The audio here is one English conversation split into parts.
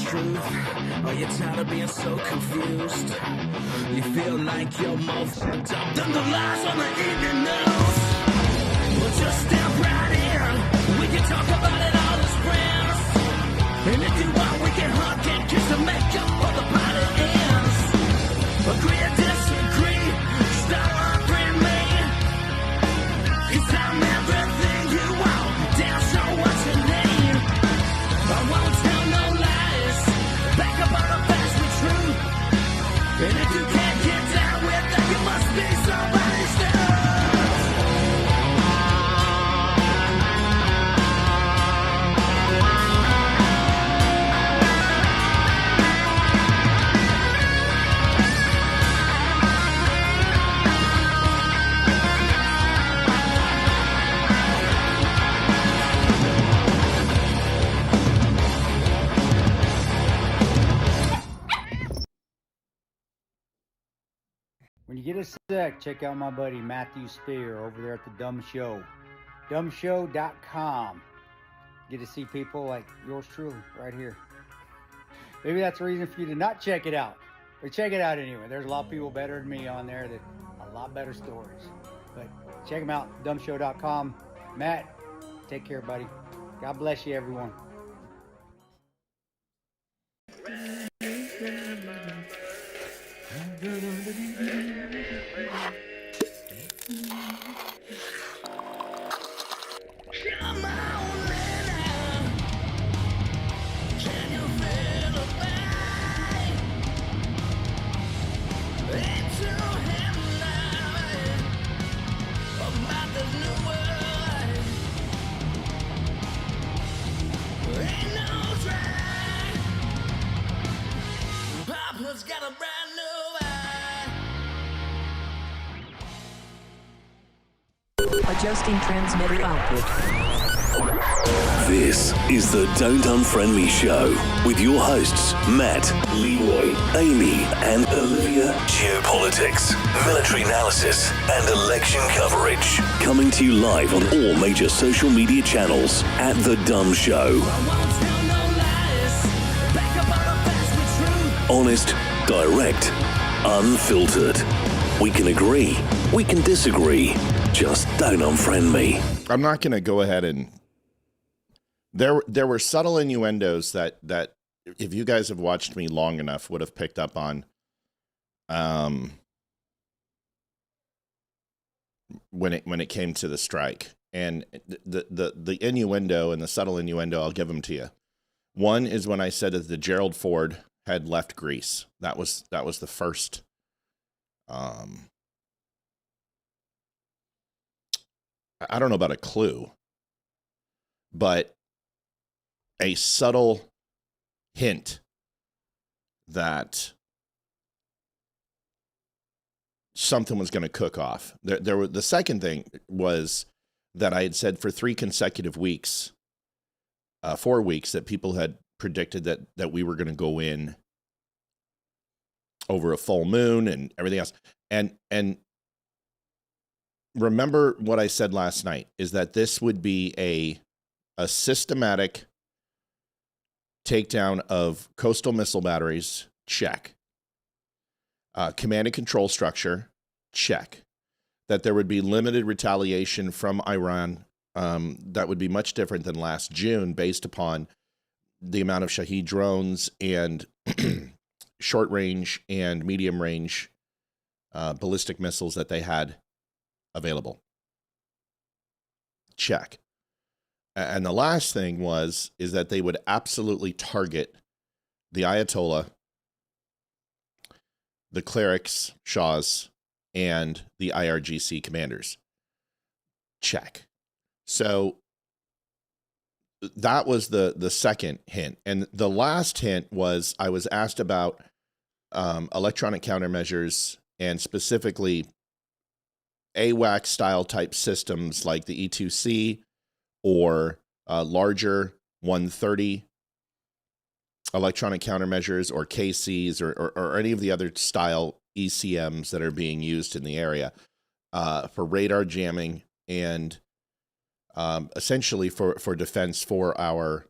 truth? Are you tired of being so confused? You feel like you're more fucked up than the lies on the evening news. Well, just step right in. We can talk about it all as friends. And if you want, we can hug and kiss and make up for the party ends. Agree or disagree, stop offering me. 'Cause I'm everything you want, damn sure what you need. I won't tell no lies, back up on the facts with truth. And if you can't get down with that, you must be somebody's dude. When you get a sec, check out my buddy Matthew Spear over there at the Dumb Show. Dumbshow.com. Get to see people like yours truly right here. Maybe that's a reason for you to not check it out. But check it out anyway. There's a lot of people better than me on there that a lot better stories. But check them out, dumbshow.com. Matt, take care, buddy. God bless you, everyone. Come on, man. Can you feel the pain? Into him now, about this new world. Ain't no track. Papa's got a brand new eye. Adjusting transmitter output. This is the Don't Unfriend Me Show with your hosts, Matt, Leroy, Amy, and Olivia. Geopolitics, military analysis, and election coverage. Coming to you live on all major social media channels at The Dumb Show. Honest, direct, unfiltered. We can agree, we can disagree. Just don't unfriend me. I'm not going to go ahead and... There were subtle innuendos that if you guys have watched me long enough would have picked up on when it came to the strike. And the innuendo and the subtle innuendo, I'll give them to you. One is when I said that the Gerald Ford had left Greece. That was the first I don't know about a clue, but a subtle hint that something was going to cook off. The second thing was that I had said for 3 consecutive weeks, 4 weeks, that people had predicted that we were going to go in over a full moon and everything else. And remember what I said last night is that this would be a systematic takedown of coastal missile batteries, check. Command and control structure, check. That there would be limited retaliation from Iran that would be much different than last June based upon the amount of Shahed drones and short range and medium range ballistic missiles that they had available. Check. And the last thing is that they would absolutely target the Ayatollah, the clerics, shahs, and the IRGC commanders. Check. So that was the second hint. And the last hint was I was asked about electronic countermeasures and specifically AWACS style type systems like the E2C or larger 130 electronic countermeasures or KCs or any of the other style ECMs that are being used in the area for radar jamming and essentially for defense for our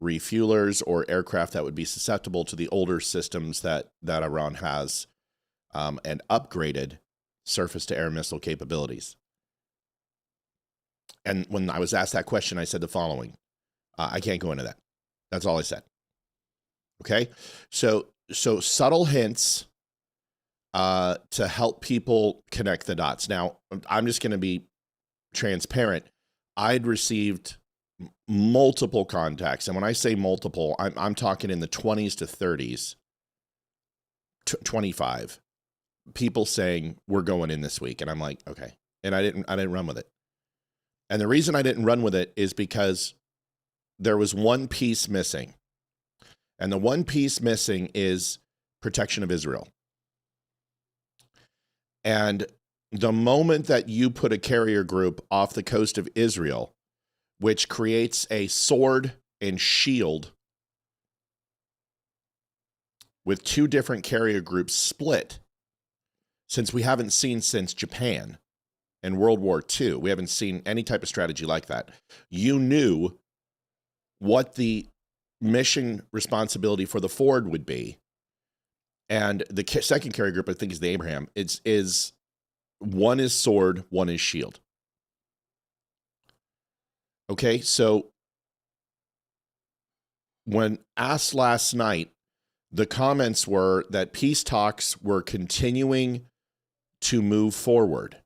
refuelers or aircraft that would be susceptible to the older systems that Iran has, and upgraded surface-to-air missile capabilities. And when I was asked that question, I said the following: I can't go into that. That's all I said. Okay, so subtle hints to help people connect the dots. Now, I'm just going to be transparent. I'd received multiple contacts, and when I say multiple, I'm talking in the 20s to 30s, 25 people saying we're going in this week, and I'm like, okay, and I didn't run with it. And the reason I didn't run with it is because there was one piece missing, and the one piece missing is protection of Israel. And the moment that you put a carrier group off the coast of Israel, which creates a sword and shield with two different carrier groups split, since we haven't seen since Japan and World War II, we haven't seen any type of strategy like that. You knew what the mission responsibility for the Ford would be. And the second carrier group, I think, is the Abraham. Is one is sword, one is shield. Okay, so when asked last night, the comments were that peace talks were continuing to move forward.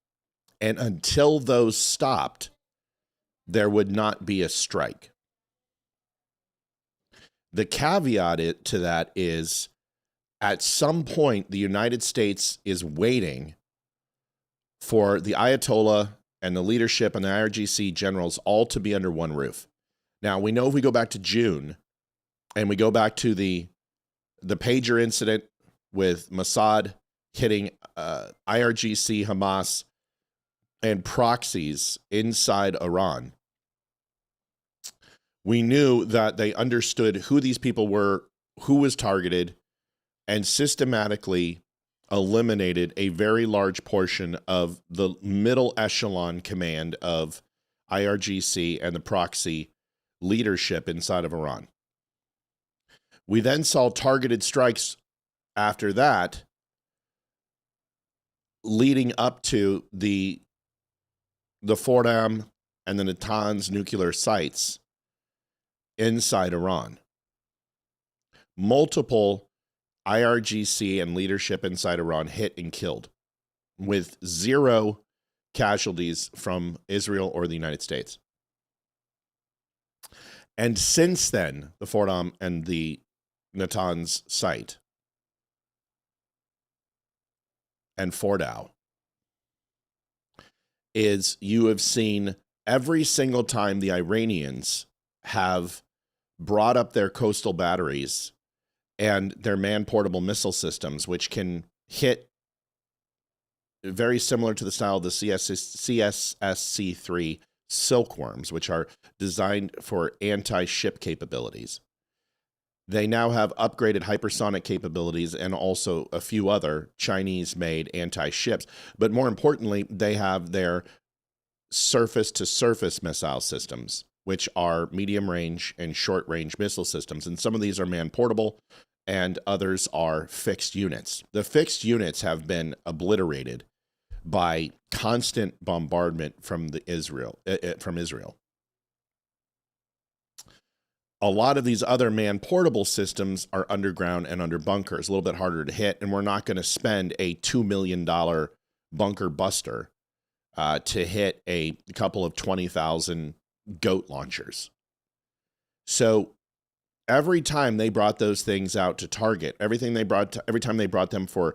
And until those stopped, there would not be a strike. The caveat to that is, at some point, the United States is waiting for the Ayatollah and the leadership and the IRGC generals all to be under one roof. Now, we know if we go back to June and we go back to the pager incident with Mossad hitting IRGC, Hamas, and proxies inside Iran, we knew that they understood who these people were, who was targeted, and systematically eliminated a very large portion of the middle echelon command of IRGC and the proxy leadership inside of Iran. We then saw targeted strikes after that, leading up to the Fordham and the Natanz nuclear sites inside Iran. Multiple IRGC and leadership inside Iran hit and killed, with zero casualties from Israel or the United States. And since then, the Fordham and the Natanz site and Fordow is, you have seen every single time the Iranians have brought up their coastal batteries and their man-portable missile systems, which can hit very similar to the style of the CSSC-3 silkworms, which are designed for anti-ship capabilities. They now have upgraded hypersonic capabilities and also a few other Chinese-made anti-ships. But more importantly, they have their surface-to-surface missile systems, which are medium-range and short-range missile systems. And some of these are man-portable, and others are fixed units. The fixed units have been obliterated by constant bombardment from Israel. A lot of these other man-portable systems are underground and under bunkers, a little bit harder to hit, and we're not going to spend a $2 million bunker buster to hit a couple of 20,000 goat launchers. So every time they brought those things out to target, every time they brought them for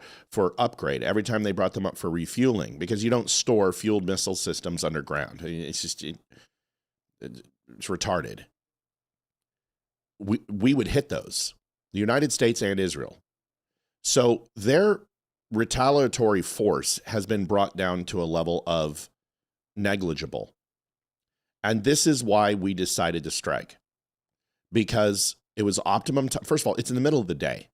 upgrade, every time they brought them up for refueling, because you don't store fueled missile systems underground. It's just, it's retarded. We would hit those, the United States and Israel. So their retaliatory force has been brought down to a level of negligible. And this is why we decided to strike, because it was optimum time. First of all, it's in the middle of the day.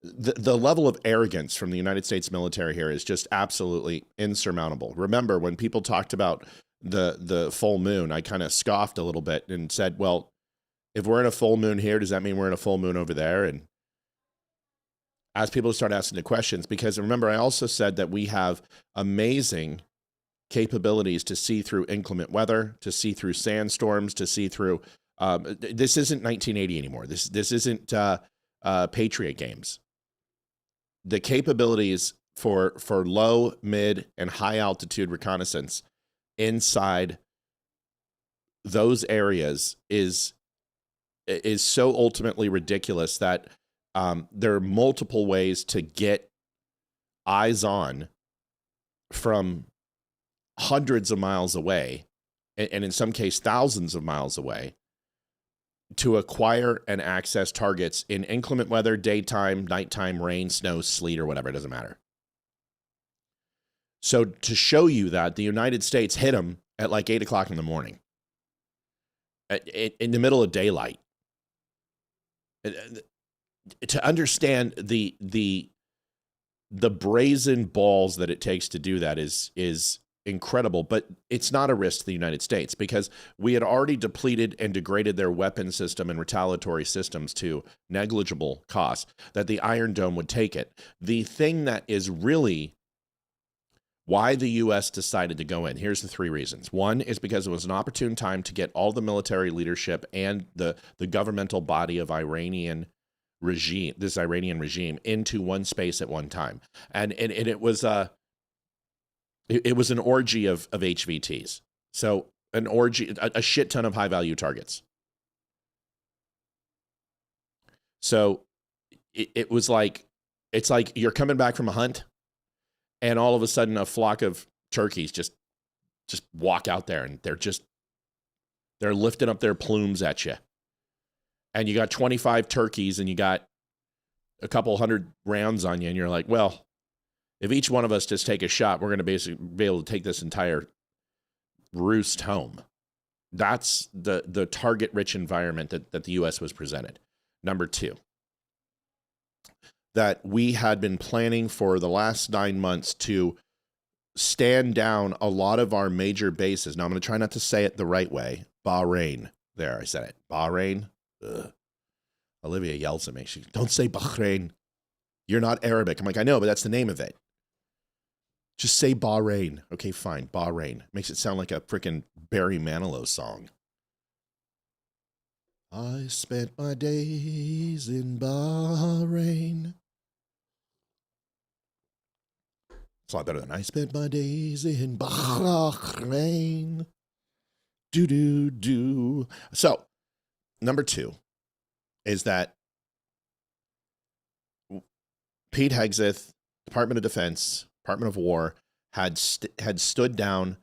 The level of arrogance from the United States military here is just absolutely insurmountable. Remember, when people talked about the full moon, I kind of scoffed a little bit and said, well, If we're in a full moon here, does that mean we're in a full moon over there? And as people start asking the questions, because remember, I also said that we have amazing capabilities to see through inclement weather, to see through sandstorms, to see through, this isn't 1980 anymore. This isn't Patriot games. The capabilities for low, mid, and high altitude reconnaissance inside those areas is so ultimately ridiculous that there are multiple ways to get eyes on from hundreds of miles away, and in some case thousands of miles away, to acquire and access targets in inclement weather, daytime, nighttime, rain, snow, sleet, or whatever, it doesn't matter. So to show you that, the United States hit them at like 8 o'clock in the morning, in the middle of daylight. To understand the brazen balls that it takes to do that is incredible, but it's not a risk to the United States, because we had already depleted and degraded their weapon system and retaliatory systems to negligible cost, that the Iron Dome would take it. The thing that is really why the U.S. decided to go in, here's the three reasons. One is because it was an opportune time to get all the military leadership and the governmental body of Iranian regime into one space at one time. And it was it was an orgy of HVTs. So an orgy, a shit ton of high value targets. So it was like, it's like you're coming back from a hunt, and all of a sudden a flock of turkeys just walk out there, and they're lifting up their plumes at you. And you got 25 turkeys, and you got a couple hundred rounds on you, and you're like, well, if each one of us just take a shot, we're going to basically be able to take this entire roost home. That's the target-rich environment that the U.S. was presented. Number two, that we had been planning for the last 9 months to stand down a lot of our major bases. Now, I'm going to try not to say it the right way. Bahrain. There, I said it. Bahrain. Ugh. Olivia yells at me. She, don't say Bahrain. You're not Arabic. I'm like, I know, but that's the name of it. Just say Bahrain. Okay, fine. Bahrain. Makes it sound like a freaking Barry Manilow song. I spent my days in Bahrain. It's a lot better than I spent my days in Bahrain. Do. So, number two is that Pete Hegseth, Department of Defense, Department of War, had stood down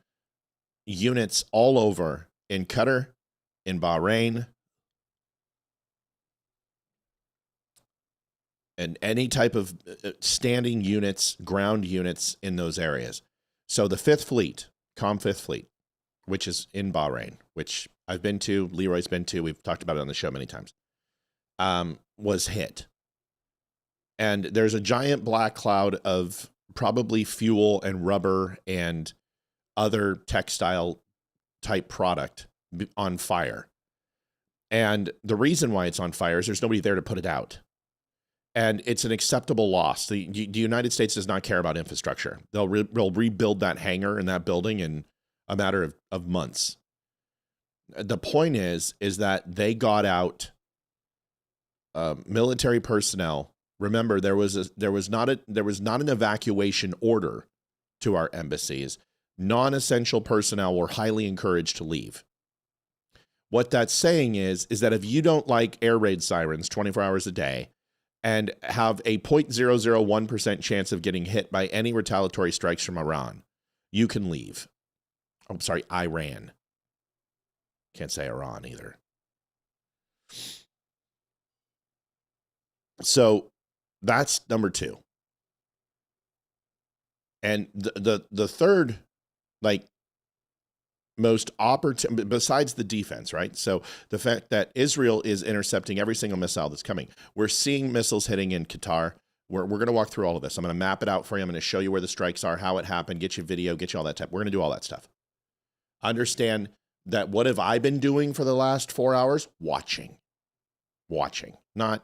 units all over in Qatar, in Bahrain, and any type of standing units, ground units in those areas. So the 5th Fleet, Fifth Fleet, which is in Bahrain, which I've been to, Leroy's been to, we've talked about it on the show many times, was hit. And there's a giant black cloud of probably fuel and rubber and other textile type product on fire. And the reason why it's on fire is there's nobody there to put it out. And it's an acceptable loss. The United States does not care about infrastructure. They'll rebuild that hangar and that building in a matter of months. The point is that they got out military personnel. Remember, there was not an evacuation order to our embassies. Non-essential personnel were highly encouraged to leave. What that's saying is that if you don't like air raid sirens 24 hours a day and have a 0.001% chance of getting hit by any retaliatory strikes from Iran, you can leave. I'm sorry, Iran. Can't say Iran either. So that's number two. And the third, like, most opportune, besides the defense, right? So the fact that Israel is intercepting every single missile that's coming. We're seeing missiles hitting in Qatar. We're going to walk through all of this. I'm going to map it out for you. I'm going to show you where the strikes are, how it happened, get you video, get you all that stuff. We're going to do all that stuff. Understand that what have I been doing for the last 4 hours? Watching. watching, not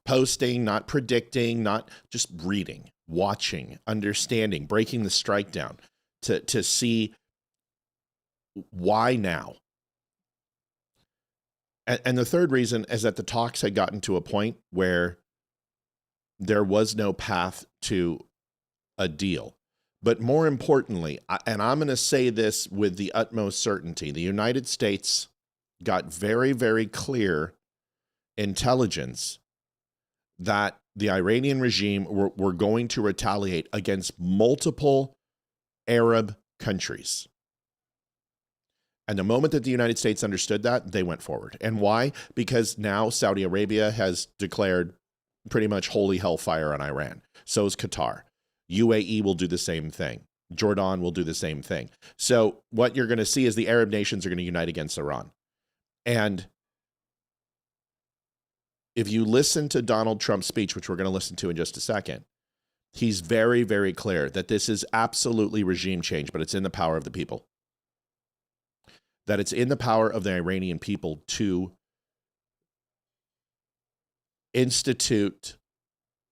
posting, not predicting, not just reading, watching, understanding, breaking the strike down to see why now. And the third reason is that the talks had gotten to a point where there was no path to a deal. But more importantly, and I'm going to say this with the utmost certainty, the United States got very, very clear intelligence that the Iranian regime were going to retaliate against multiple Arab countries. And the moment that the United States understood that, they went forward. And why? Because now Saudi Arabia has declared pretty much holy hellfire on Iran. So is Qatar. UAE will do the same thing. Jordan will do the same thing. So what you're going to see is the Arab nations are going to unite against Iran. And if you listen to Donald Trump's speech, which we're going to listen to in just a second, he's very, very clear that this is absolutely regime change, but it's in the power of the people. That it's in the power of the Iranian people to institute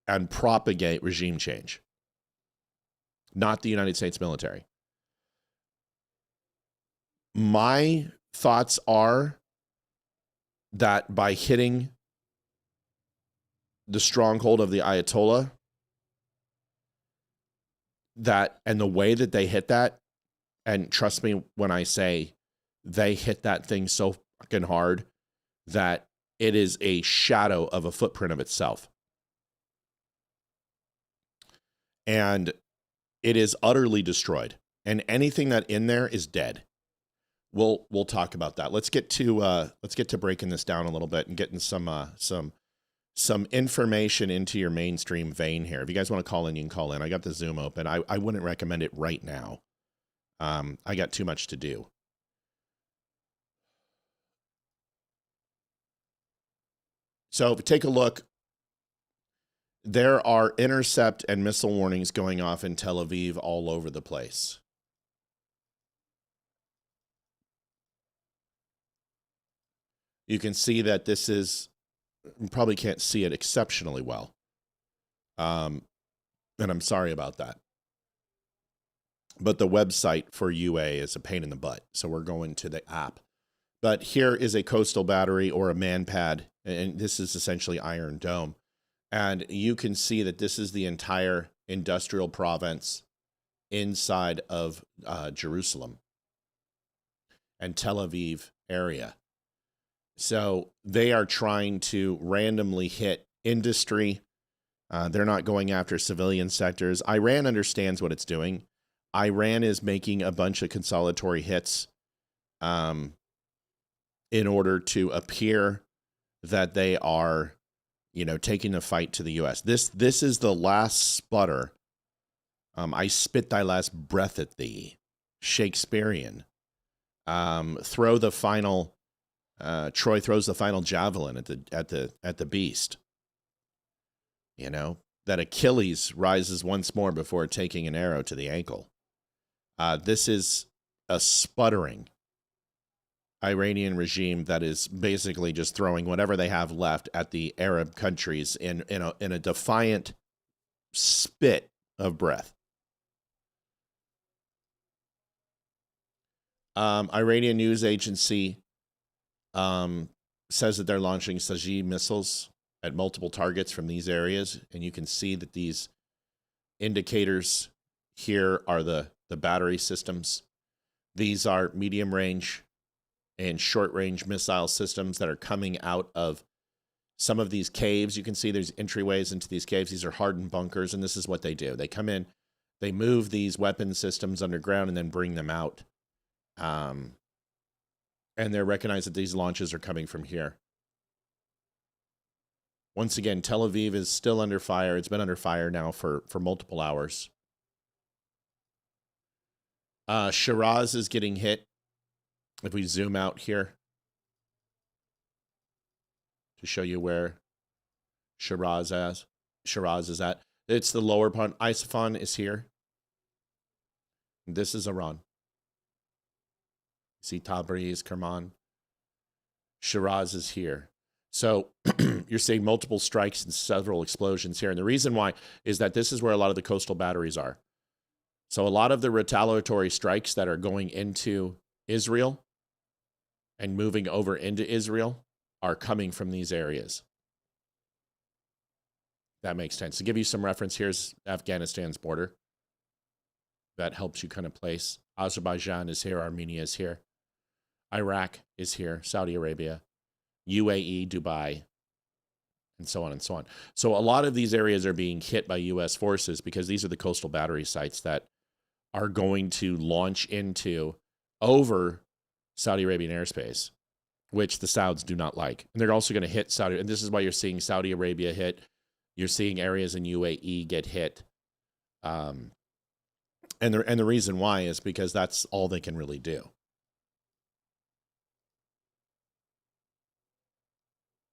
and propagate regime change, not the United States military. My thoughts are that by hitting the stronghold of the Ayatollah, that, and the way that they hit that, and trust me when I say they hit that thing so fucking hard that it is a shadow of a footprint of itself. And it is utterly destroyed. And anything that in there is dead. We'll talk about that. Let's get to breaking this down a little bit and getting some information into your mainstream vein here. If you guys want to call in, you can call in. I got the Zoom open. I wouldn't recommend it right now. I got too much to do. So if you take a look, there are intercept and missile warnings going off in Tel Aviv all over the place. You can see that this is, you probably can't see it exceptionally well. And I'm sorry about that. But the website for UA is a pain in the butt. So we're going to the app. But here is a coastal battery or a man pad. And this is essentially Iron Dome. And you can see that this is the entire industrial province inside of Jerusalem and Tel Aviv area. So they are trying to randomly hit industry. They're not going after civilian sectors. Iran understands what it's doing. Iran is making a bunch of consolatory hits in order to appear that they are, taking the fight to the U.S. This is the last sputter. I spit thy last breath at thee, Shakespearean. Throw the final. Troy throws the final javelin at the beast. That Achilles rises once more before taking an arrow to the ankle. This is a sputtering Iranian regime that is basically just throwing whatever they have left at the Arab countries in a defiant spit of breath. Iranian news agency says that they're launching Sajid missiles at multiple targets from these areas, and you can see that these indicators here are the battery systems. These are medium range and short range missile systems that are coming out of some of these caves. You can see there's entryways into these caves. These are hardened bunkers, and this is what they do. They come in, they move these weapon systems underground and then bring them out. And they recognize that these launches are coming from here. Once again, Tel Aviv is still under fire. It's been under fire now for multiple hours. Shiraz is getting hit. If we zoom out here to show you where Shiraz is at. It's the lower part. Isfahan is here. This is Iran. See Tabriz, Kerman. Shiraz is here. So you're seeing multiple strikes and several explosions here. And the reason why is that this is where a lot of the coastal batteries are. So a lot of the retaliatory strikes that are going into Israel and moving over into Israel are coming from these areas. That makes sense. To give you some reference, here's Afghanistan's border. That helps you kind of place. Azerbaijan is here. Armenia is here. Iraq is here. Saudi Arabia, UAE, Dubai, and so on and so on. So a lot of these areas are being hit by U.S. forces because these are the coastal battery sites that are going to launch into over Saudi Arabian airspace, which the Sauds do not like. And they're also going to hit Saudi. And this is why you're seeing Saudi Arabia hit. You're seeing areas in UAE get hit. And the reason why is because that's all they can really do.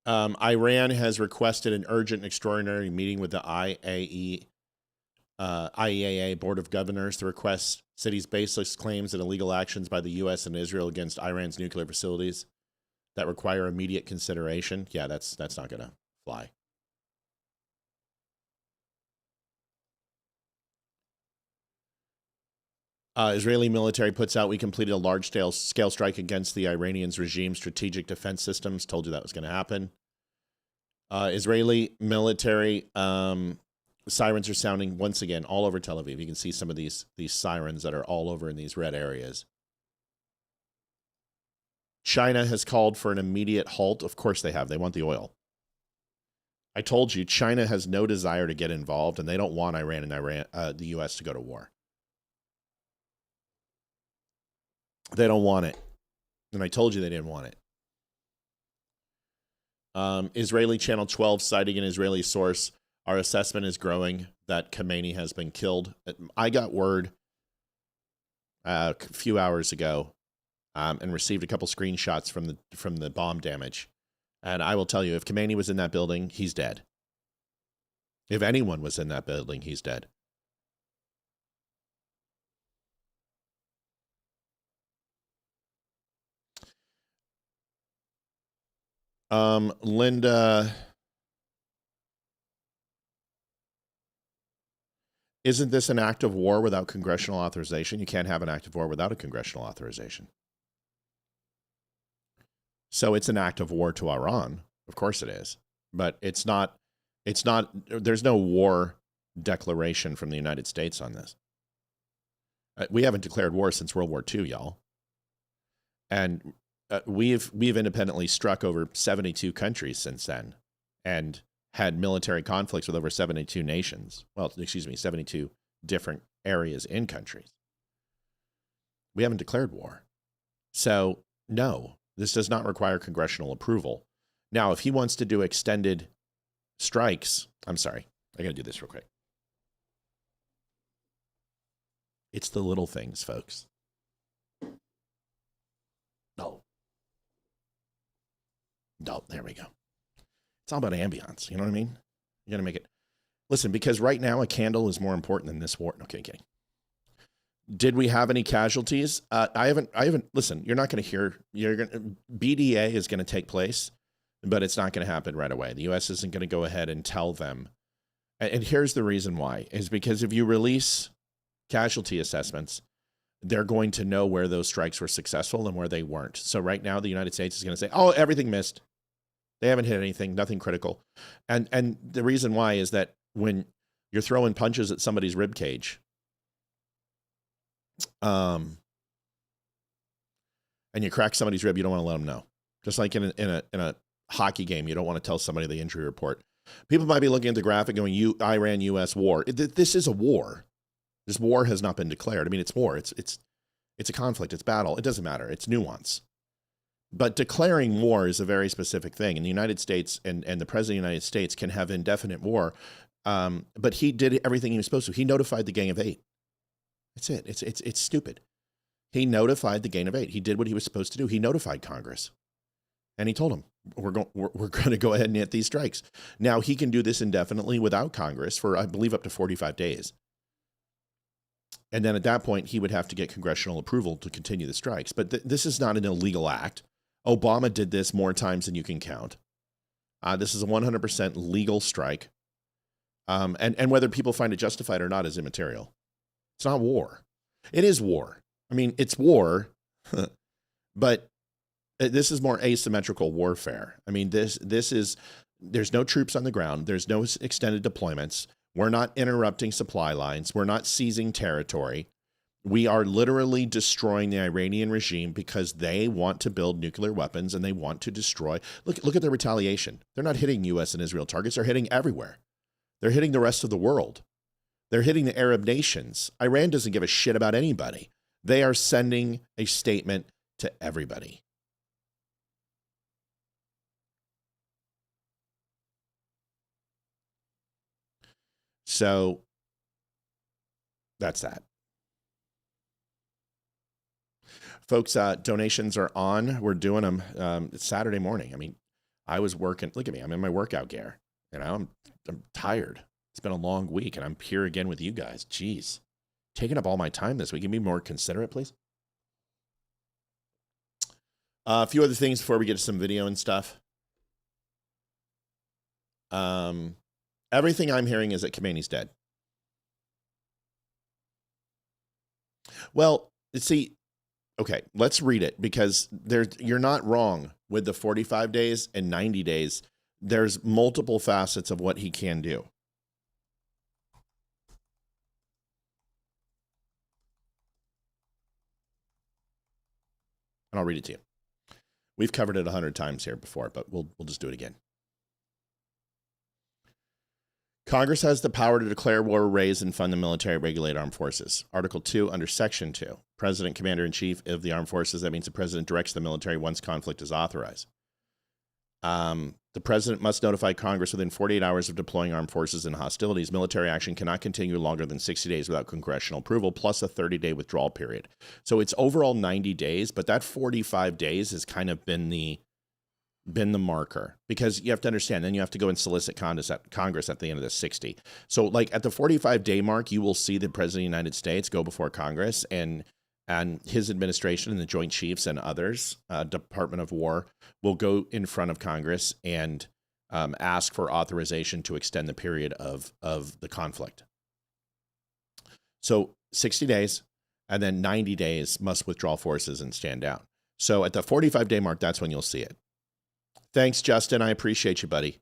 Iran has requested an urgent and extraordinary meeting with the IAEA Board of Governors to request cities' baseless claims and illegal actions by the U.S. and Israel against Iran's nuclear facilities that require immediate consideration. Yeah, that's not going to fly. Israeli military puts out, we completed a large-scale strike against the Iranians' regime's strategic defense systems. Told you that was going to happen. Israeli military sirens are sounding once again all over Tel Aviv. You can see some of these sirens that are all over in these red areas. China has called for an immediate halt. Of course they have. They want the oil. I told you, China has no desire to get involved, and they don't want Iran and the U.S. to go to war. They don't want it. And I told you they didn't want it. Israeli Channel 12 citing an Israeli source. Our assessment is growing that Khamenei has been killed. I got word a few hours ago and received a couple screenshots from the bomb damage. And I will tell you, if Khamenei was in that building, he's dead. If anyone was in that building, he's dead. Linda, isn't this an act of war without congressional authorization? You can't have an act of war without a congressional authorization. So it's an act of war to Iran. Of course it is. But it's not, there's no war declaration from the United States on this. We haven't declared war since World War II, y'all. And we've independently struck over 72 countries since then and had military conflicts with over 72 nations. Well, excuse me, 72 different areas in countries. We haven't declared war. So, no, this does not require congressional approval. Now, if he wants to do extended strikes, I'm sorry, I got to do this real quick. It's the little things, folks. No, there we go. It's all about ambiance. You know what I mean? You got to make it. Listen, because right now a candle is more important than this war. Okay, kidding. Did we have any casualties? I haven't. Listen, you're not going to hear. BDA is going to take place, but it's not going to happen right away. The U.S. isn't going to go ahead and tell them. And here's the reason why: is because if you release casualty assessments, they're going to know where those strikes were successful and where they weren't. So right now, the United States is going to say, "Oh, everything missed. They haven't hit anything, nothing critical." And the reason why is that when you're throwing punches at somebody's rib cage, and you crack somebody's rib, you don't want to let them know. Just like in a hockey game, you don't want to tell somebody the injury report. People might be looking at the graphic going, Iran-U.S. war. This is a war. This war has not been declared. I mean, it's war. It's a conflict. It's battle. It doesn't matter. It's nuance. But declaring war is a very specific thing. And the United States and the President of the United States can have indefinite war. But he did everything he was supposed to. He notified the Gang of Eight. That's it. It's stupid. He notified the Gang of Eight. He did what he was supposed to do. He notified Congress. And he told them, we're going to go ahead and hit these strikes. Now, he can do this indefinitely without Congress for, I believe, up to 45 days. And then at that point, he would have to get congressional approval to continue the strikes. But this is not an illegal act. Obama did this more times than you can count. This is a 100% legal strike. And whether people find it justified or not is immaterial. It's not war. It is war. I mean, it's war, but this is more asymmetrical warfare. I mean, this is, there's no troops on the ground. There's no extended deployments. We're not interrupting supply lines. We're not seizing territory. We are literally destroying the Iranian regime because they want to build nuclear weapons and they want to destroy. Look at their retaliation. They're not hitting U.S. and Israel targets. They're hitting everywhere. They're hitting the rest of the world. They're hitting the Arab nations. Iran doesn't give a shit about anybody. They are sending a statement to everybody. So that's that. Folks, donations are on. We're doing them. It's Saturday morning. I mean, I was working. Look at me. I'm in my workout gear. You know, I'm tired. It's been a long week, and I'm here again with you guys. Jeez. Taking up all my time this week. Can you be more considerate, please? A few other things before we get to some video and stuff. Everything I'm hearing is that Khomeini's dead. Well, see, okay, let's read it because you're not wrong with the 45 days and 90 days. There's multiple facets of what he can do. And I'll read it to you. We've covered it 100 times here before, but we'll just do it again. Congress has the power to declare war, raise, and fund the military regulated armed forces. Article 2 under Section 2. President, Commander-in-Chief of the Armed Forces. That means the President directs the military once conflict is authorized. The President must notify Congress within 48 hours of deploying armed forces in hostilities. Military action cannot continue longer than 60 days without congressional approval, plus a 30-day withdrawal period. So it's overall 90 days, but that 45 days has kind of been the marker, because you have to understand, then you have to go and solicit Congress at the end of the 60. So like at the 45-day mark, you will see the President of the United States go before Congress and his administration and the Joint Chiefs and others, Department of War, will go in front of Congress and ask for authorization to extend the period of the conflict. So 60 days, and then 90 days must withdraw forces and stand down. So at the 45-day mark, that's when you'll see it. Thanks, Justin. I appreciate you, buddy.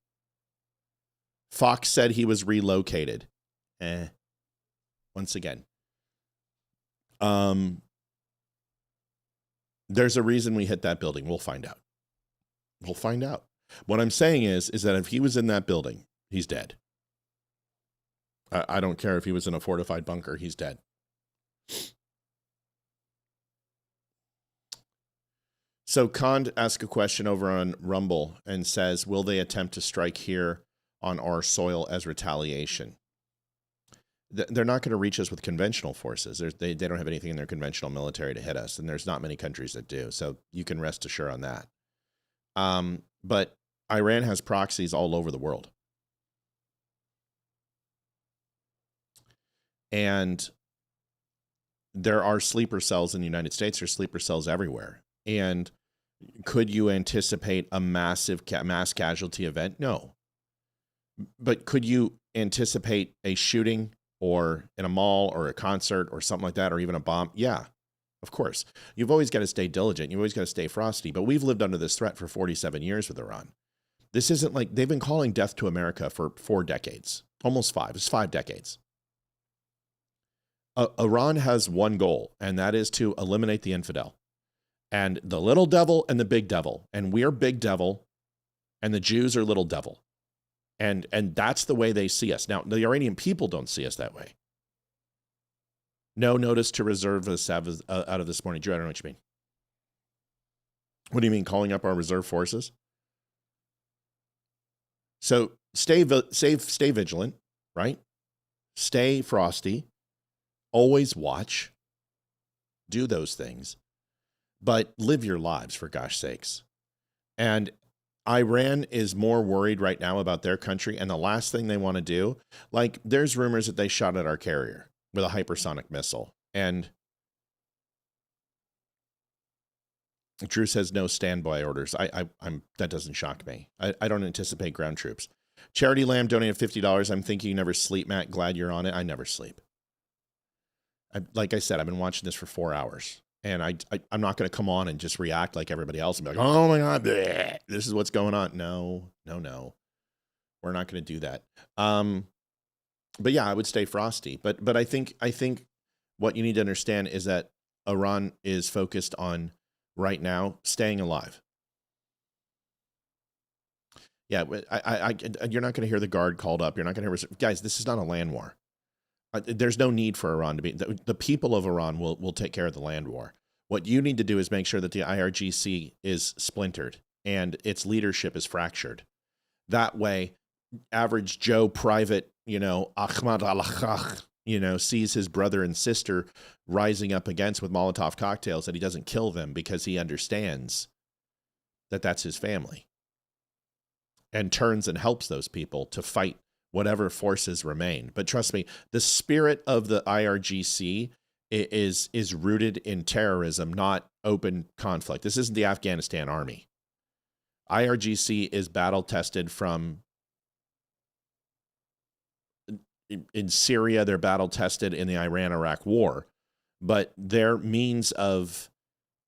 Fox said he was relocated. Once again. There's a reason we hit that building. We'll find out. We'll find out. What I'm saying is that if he was in that building, he's dead. I don't care if he was in a fortified bunker, he's dead. So Khan asked a question over on Rumble and says, will they attempt to strike here on our soil as retaliation? They're not going to reach us with conventional forces. They don't have anything in their conventional military to hit us, and there's not many countries that do. So you can rest assured on that. But Iran has proxies all over the world. And there are sleeper cells in the United States. There's sleeper cells everywhere. And could you anticipate a massive mass casualty event? No. But could you anticipate a shooting or in a mall or a concert or something like that, or even a bomb? Yeah, of course. You've always got to stay diligent. You've always got to stay frosty. But we've lived under this threat for 47 years with Iran. This isn't like they've been calling death to America for 4 decades, almost 5. It's 5 decades. Iran has one goal, and that is to eliminate the infidel. And the little devil and the big devil. And we're big devil, and the Jews are little devil. And that's the way they see us. Now, the Iranian people don't see us that way. No notice to reserve us out of this morning. Drew, I don't know what you mean. What do you mean, calling up our reserve forces? So stay vigilant, right? Stay frosty. Always watch. Do those things. But live your lives, for gosh sakes. And Iran is more worried right now about their country, and the last thing they want to do, like there's rumors that they shot at our carrier with a hypersonic missile. And Drew says no standby orders. I'm that doesn't shock me. I don't anticipate ground troops. Charity Lamb donated $50. I'm thinking you never sleep, Matt. Glad you're on it. I never sleep. Like I said, I've been watching this for 4 hours, and I'm not going to come on and just react like everybody else and be like, oh my God, bleh, this is what's going on. No. We're not going to do that. But yeah, I would stay frosty. But I think what you need to understand is that Iran is focused on right now staying alive. Yeah, you're not going to hear the guard called up. You're not going to hear, guys, this is not a land war. There's no need for Iran to be, the people of Iran will take care of the land war. What you need to do is make sure that the IRGC is splintered and its leadership is fractured. That way, average Joe private, Ahmad al-Khakh, sees his brother and sister rising up against with Molotov cocktails, that he doesn't kill them because he understands that that's his family, and turns and helps those people to fight whatever forces remain. But trust me, the spirit of the IRGC is rooted in terrorism, not open conflict. This isn't the Afghanistan army. IRGC is battle tested from in Syria. They're battle tested in the Iran-Iraq war, but their means of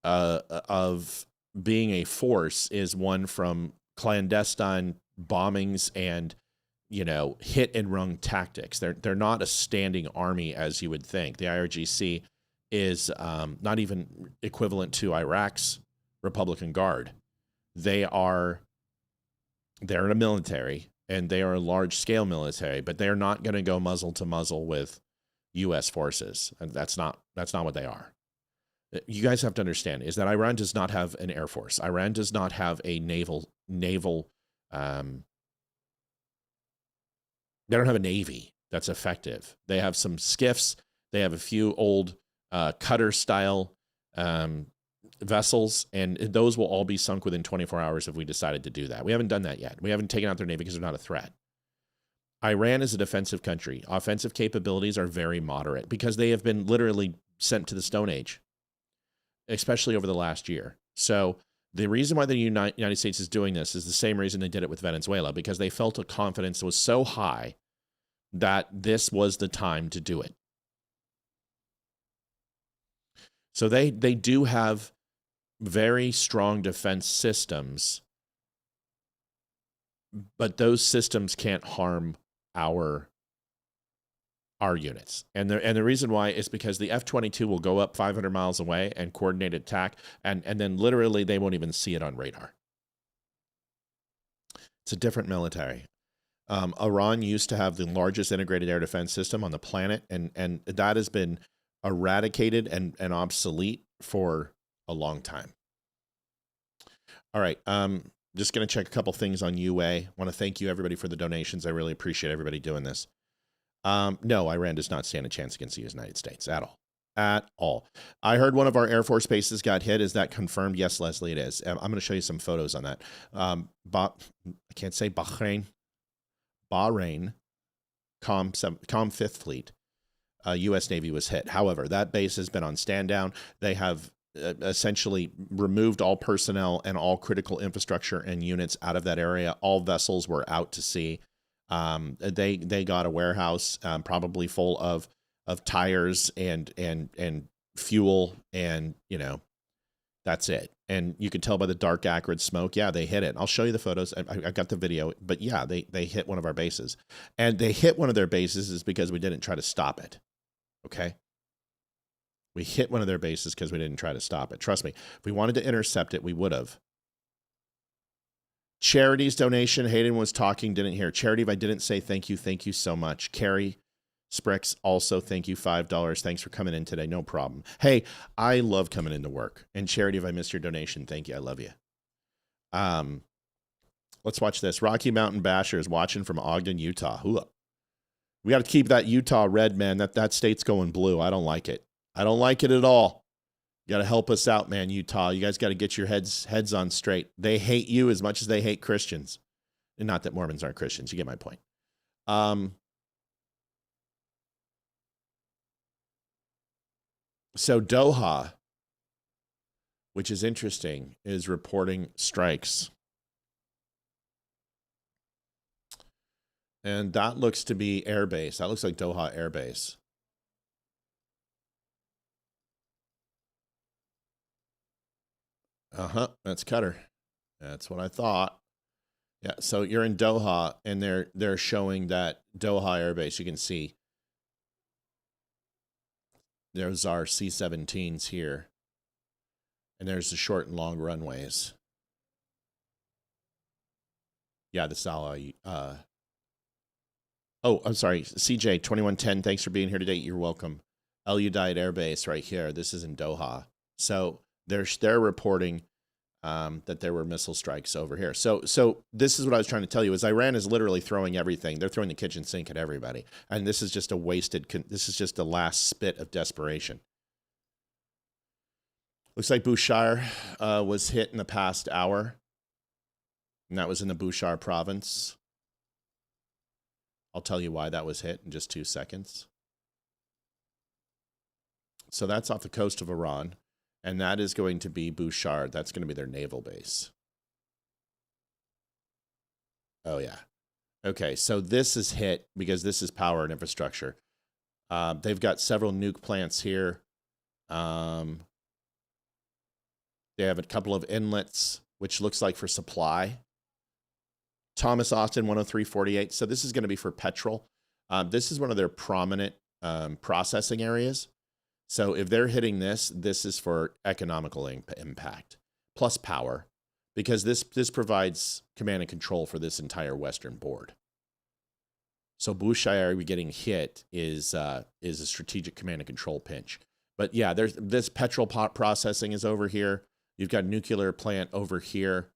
being a force is one from clandestine bombings and hit and run tactics. They're not a standing army as you would think. The IRGC is not even equivalent to Iraq's Republican Guard. They're in a military, and they are a large-scale military, but they're not going to go muzzle to muzzle with U.S. forces, and that's not what they are. You guys have to understand is that Iran does not have an air force. Iran does not have a naval. They don't have a navy that's effective. They have some skiffs. They have a few old cutter-style vessels, and those will all be sunk within 24 hours if we decided to do that. We haven't done that yet. We haven't taken out their navy because they're not a threat. Iran is a defensive country. Offensive capabilities are very moderate because they have been literally sent to the Stone Age, especially over the last year. So the reason why the United States is doing this is the same reason they did it with Venezuela, because they felt a confidence was so high that this was the time to do it. So they do have very strong defense systems, but those systems can't harm our units. And the reason why is because the F-22 will go up 500 miles away and coordinate attack, and then literally they won't even see it on radar. It's a different military. Iran used to have the largest integrated air defense system on the planet, and that has been eradicated and obsolete for a long time. All right. Just going to check a couple things on UA. Want to thank you, everybody, for the donations. I really appreciate everybody doing this. No, Iran does not stand a chance against the United States at all. At all. I heard one of our Air Force bases got hit. Is that confirmed? Yes, Leslie, it is. I'm going to show you some photos on that. I can't say Bahrain, Com 5th Fleet, U.S. Navy was hit. However, that base has been on stand down. They have essentially removed all personnel and all critical infrastructure and units out of that area. All vessels were out to sea. They got a warehouse probably full of tires and fuel, and that's it. And you could tell by the dark acrid smoke. Yeah, they hit it. I'll show you the photos. I got the video, but yeah, they hit one of our bases, and they hit one of their bases is because we didn't try to stop it. Okay. We hit one of their bases because we didn't try to stop it. Trust me, if we wanted to intercept it, we would have. Charity's donation. Hayden was talking, didn't hear. Charity, if I didn't say thank you so much. Carrie Sprix, also thank you, $5. Thanks for coming in today. No problem. Hey, I love coming into work. And Charity, if I missed your donation, thank you. I love you. Let's watch this. Rocky Mountain Basher is watching from Ogden, Utah. Hula. We got to keep that Utah red, man. That state's going blue. I don't like it. I don't like it at all. You got to help us out, man, Utah. You guys got to get your heads on straight. They hate you as much as they hate Christians. And not that Mormons aren't Christians. You get my point. So Doha, which is interesting, is reporting strikes. And that looks to be Air Base. That looks like Doha Air Base. That's Qatar. That's what I thought. Yeah, so you're in Doha, and they're showing that Doha Air Base. You can see there's our C-17s here, and there's the short and long runways. Yeah, the Salah. Oh, I'm sorry, CJ 2110. Thanks for being here today. You're welcome. El Udeid Air Base right here. This is in Doha. So they're reporting that there were missile strikes over here. So this is what I was trying to tell you, is Iran is literally throwing everything. They're throwing the kitchen sink at everybody. And this is just this is just the last spit of desperation. Looks like Bushehr was hit in the past hour. And that was in the Bushehr province. I'll tell you why that was hit in just 2 seconds. So that's off the coast of Iran. And that is going to be Bushehr. That's going to be their naval base. Oh, yeah. Okay, so this is hit because this is power and infrastructure. They've got several nuke plants here. They have a couple of inlets, which looks like for supply. Thomas Austin 10348. So this is going to be for petrol. This is one of their prominent processing areas. So if they're hitting this is for economical impact plus power, because this provides command and control for this entire western board. So Bushehr getting hit is a strategic command and control pinch. But yeah, there's this petrol processing is over here. You've got a nuclear plant over here.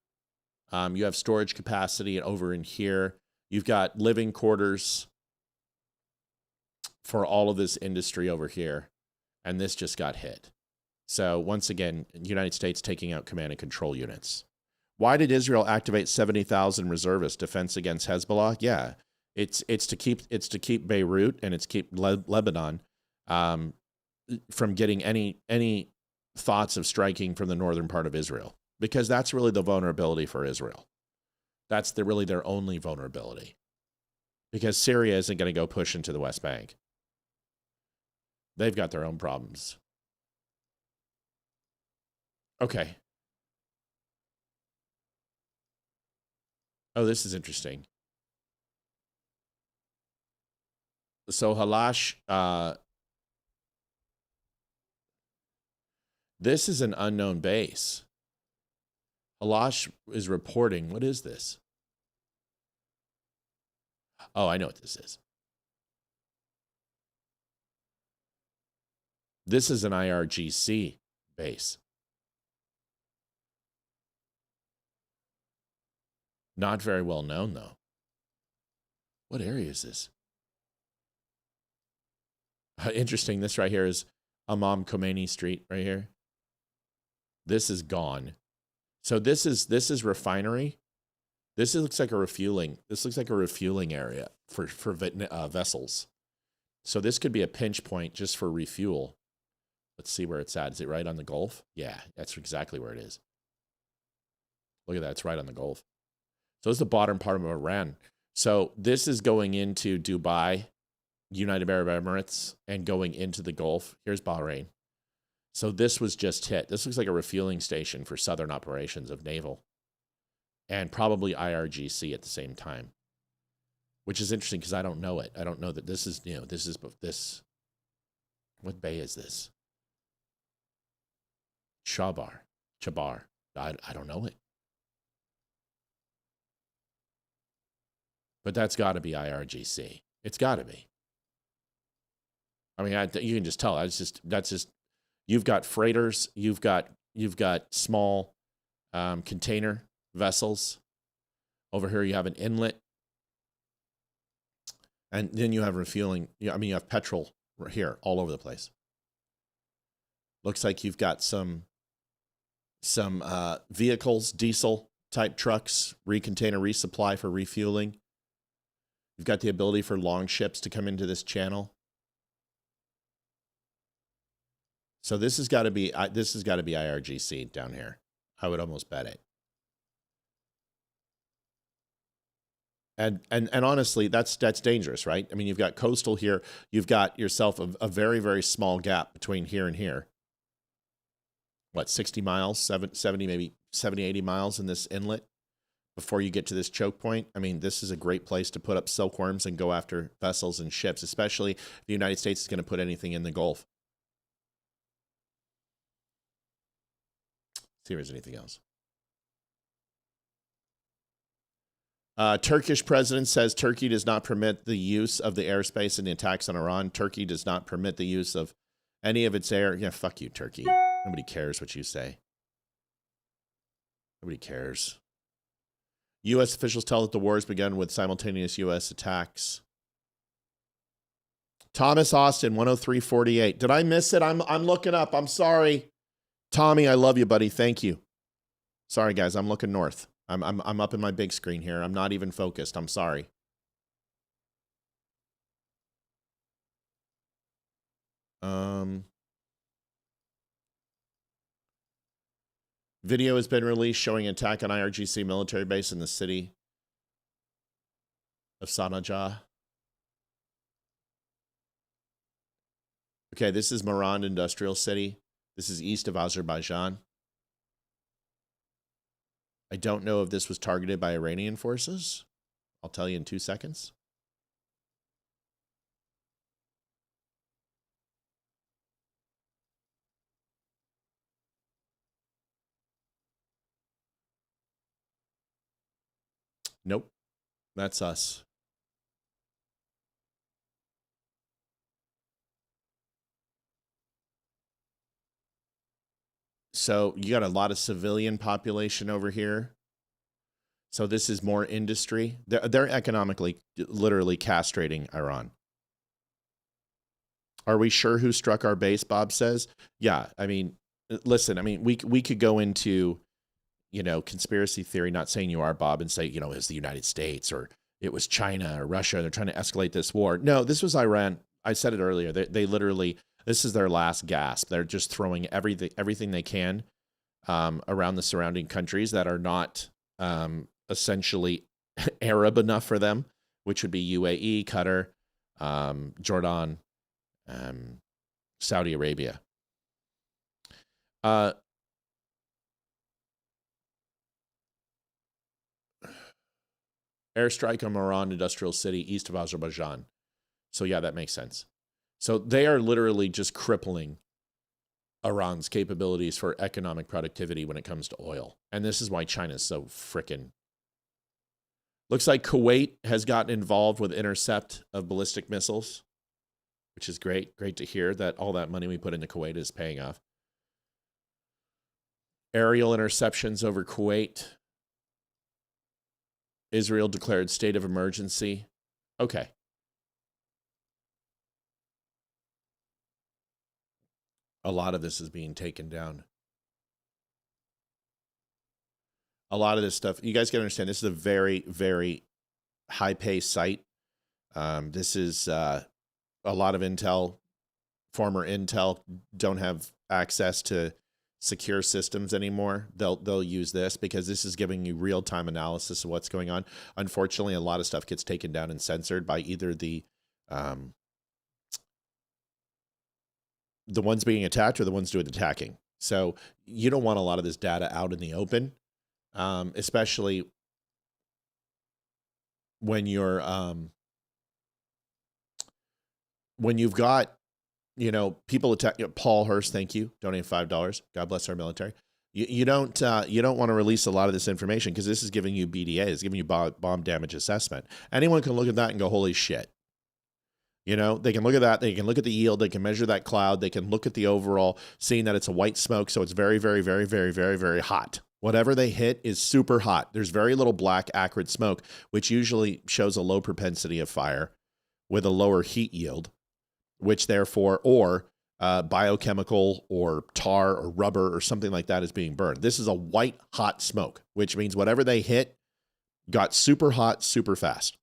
You have storage capacity over in here. You've got living quarters for all of this industry over here. And this just got hit. So once again, the United States taking out command and control units. Why did Israel activate 70,000 reservists defense against Hezbollah? Yeah, it's to keep Beirut and it's keep Lebanon from getting any thoughts of striking from the northern part of Israel, because that's really the vulnerability for Israel. That's really their only vulnerability, because Syria isn't going to go push into the West Bank. They've got their own problems. Okay. Oh, this is interesting. So Halash, this is an unknown base. Halash is reporting. What is this? Oh, I know what this is. This is an IRGC base. Not very well known, though. What area is this? Interesting. This right here is Imam Khomeini Street right here. This is gone. So this is refinery. Looks like a refueling. This looks like a refueling area for vessels. So this could be a pinch point just for refuel. Let's see where it's at. Is it right on the Gulf? Yeah, that's exactly where it is. Look at that. It's right on the Gulf. So it's the bottom part of Iran. So this is going into Dubai, United Arab Emirates, and going into the Gulf. Here's Bahrain. So this was just hit. This looks like a refueling station for southern operations of naval, and probably IRGC at the same time, which is interesting because I don't know it. I don't know that this is, this. What bay is this? Chabar. I don't know it. But that's got to be IRGC. It's got to be. I mean, you can just tell. That's just. You've got freighters. You've got small container vessels. Over here, you have an inlet, and then you have refueling. You have petrol right here all over the place. Looks like you've got some vehicles, diesel type trucks, container resupply for refueling. You've got the ability for long ships to come into this channel. So this has got to be IRGC down here. I would almost bet it. And honestly, that's dangerous, right? I mean, you've got coastal here. You've got yourself a very, very small gap between here and here. What, 60 miles, 70, maybe 70, 80 miles in this inlet before you get to this choke point? I mean, this is a great place to put up silkworms and go after vessels and ships, especially if the United States is going to put anything in the Gulf. See if there's anything else. Turkish president says Turkey does not permit the use of the airspace in the attacks on Iran. Turkey does not permit the use of any of its air. Yeah, fuck you, Turkey. Nobody cares what you say. Nobody cares. U.S. officials tell that the war has begun with simultaneous U.S. attacks. Thomas Austin, 103.48. Did I miss it? I'm looking up. I'm sorry. Tommy, I love you, buddy. Thank you. Sorry, guys. I'm looking north. I'm up in my big screen here. I'm not even focused. I'm sorry. Video has been released showing attack on IRGC military base in the city of Sanajah. Okay, this is Marand Industrial City. This is east of Azerbaijan. I don't know if this was targeted by Iranian forces. I'll tell you in 2 seconds. Nope. That's us. So you got a lot of civilian population over here. So this is more industry. They're economically, literally castrating Iran. Are we sure who struck our base? Bob says. Yeah. I mean, listen. I mean, we could go into, you know, conspiracy theory. Not saying you are, Bob, and say, you know, it was the United States or it was China or Russia. They're trying to escalate this war. No, this was Iran. I said it earlier. They literally. This is their last gasp. They're just throwing everything they can around the surrounding countries that are not essentially Arab enough for them, which would be UAE, Qatar, Jordan, Saudi Arabia. Airstrike on Marand Industrial City, east of Azerbaijan. So yeah, that makes sense. So they are literally just crippling Iran's capabilities for economic productivity when it comes to oil. And this is why China's so frickin'. Looks like Kuwait has gotten involved with intercept of ballistic missiles, which is great. Great to hear that all that money we put into Kuwait is paying off. Aerial interceptions over Kuwait. Israel declared state of emergency. Okay. A lot of this is being taken down. A lot of this stuff, you guys got to understand, this is a very, very high-paced site. This is a lot of intel, former intel, don't have access to secure systems anymore. They'll use this because this is giving you real-time analysis of what's going on. Unfortunately, a lot of stuff gets taken down and censored by either the ones being attacked or the ones doing the attacking. So you don't want a lot of this data out in the open, especially when you're when you've got, you know, people attack. Paul Hurst, thank you, donating $5. God bless our military. You don't want to release a lot of this information because this is giving you BDA, it's giving you bomb damage assessment. Anyone can look at that and go, holy shit. You know, they can look at that. They can look at the yield. They can measure that cloud. They can look at the overall, seeing that it's a white smoke. So it's very, very, very, very, very, very hot. Whatever they hit is super hot. There's very little black acrid smoke, which usually shows a low propensity of fire with a lower heat yield, which therefore, or biochemical or tar or rubber or something like that is being burned. This is a white hot smoke, which means whatever they hit got super hot, super fast.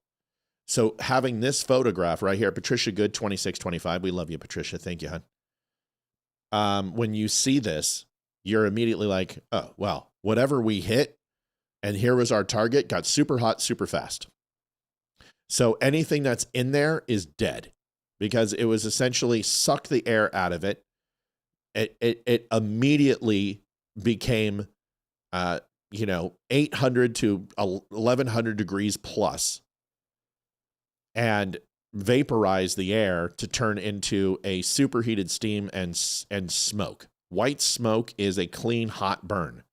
So having this photograph right here, Patricia Good, 2625. We love you, Patricia. Thank you, hon. when you see this, you're immediately like, oh, well, whatever we hit, and here was our target, got super hot, super fast. So anything that's in there is dead because it was essentially sucked the air out of it. It immediately became, 800 to 1100 degrees plus and vaporized the air to turn into a superheated steam and smoke. White smoke is a clean, hot burn.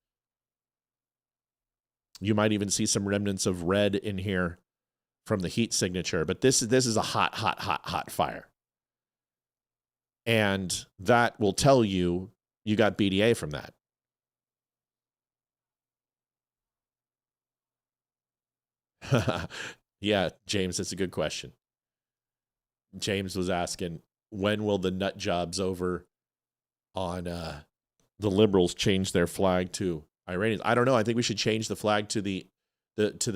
You might even see some remnants of red in here from the heat signature, but this is a hot fire. And that will tell you got BDA from that. Yeah, James, that's a good question. James was asking, when will the nut jobs over on the liberals change their flag to Iranians? I don't know. I think we should change the flag to the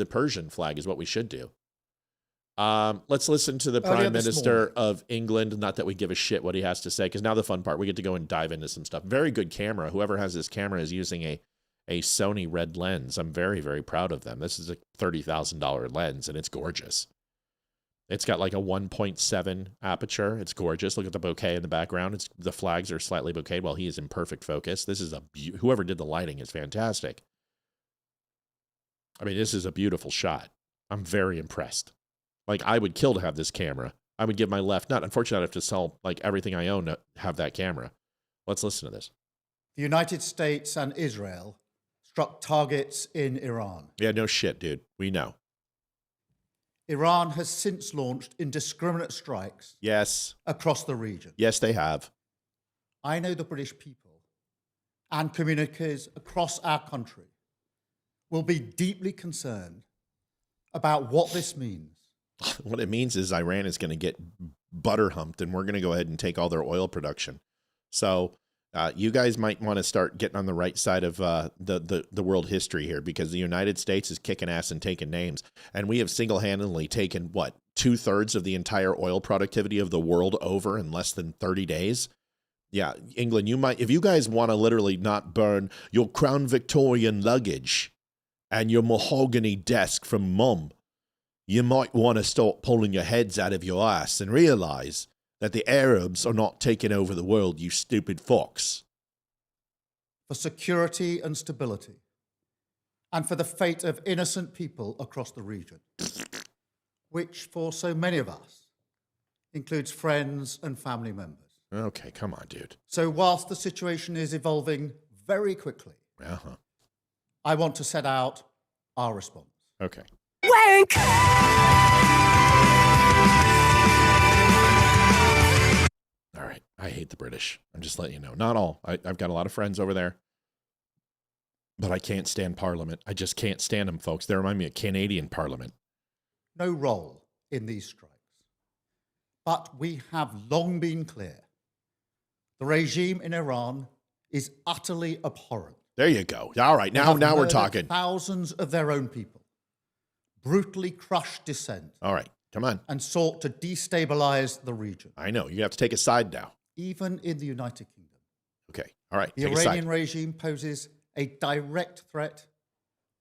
Persian flag is what we should do. Let's listen to the Prime Minister of England. Not that we give a shit what he has to say, because now the fun part, we get to go and dive into some stuff. Very good camera. Whoever has this camera is using a Sony red lens. I'm very, very proud of them. This is a $30,000 lens, and it's gorgeous. It's got like a 1.7 aperture. It's gorgeous. Look at the bokeh in the background. The flags are slightly bokeh while he is in perfect focus. This is whoever did the lighting is fantastic. I mean, this is a beautiful shot. I'm very impressed. Like, I would kill to have this camera. I would give my left nut. Unfortunately, I have to sell like everything I own to have that camera. Let's listen to this. The United States and Israel struck targets in Iran. Yeah, no shit, dude. We know. Iran has since launched indiscriminate strikes across the region. Yes, they have. I know the British people and communities across our country will be deeply concerned about what this means. What it means is Iran is going to get butter humped, and we're going to go ahead and take all their oil production. So you guys might want to start getting on the right side of the world history here, because the United States is kicking ass and taking names. And we have single-handedly taken, 2/3 of the entire oil productivity of the world over in less than 30 days? Yeah, England, if you guys want to literally not burn your Crown Victorian luggage and your mahogany desk from Mum, you might want to start pulling your heads out of your ass and realize that the Arabs are not taking over the world, you stupid fox. For security and stability, and for the fate of innocent people across the region, which for so many of us includes friends and family members. Okay, come on, dude. So whilst the situation is evolving very quickly, I want to set out our response. Okay. Wank! All right. I hate the British. I'm just letting you know. Not all. I've got a lot of friends over there, but I can't stand Parliament. I just can't stand them, folks. They remind me of Canadian Parliament. No role in these strikes. But we have long been clear. The regime in Iran is utterly abhorrent. There you go. All right. Now we're talking. Thousands of their own people brutally crushed dissent. All right. Come on. And sought to destabilize the region. I know. You have to take a side now. Even in the United Kingdom. Okay. All right. The Iranian regime poses a direct threat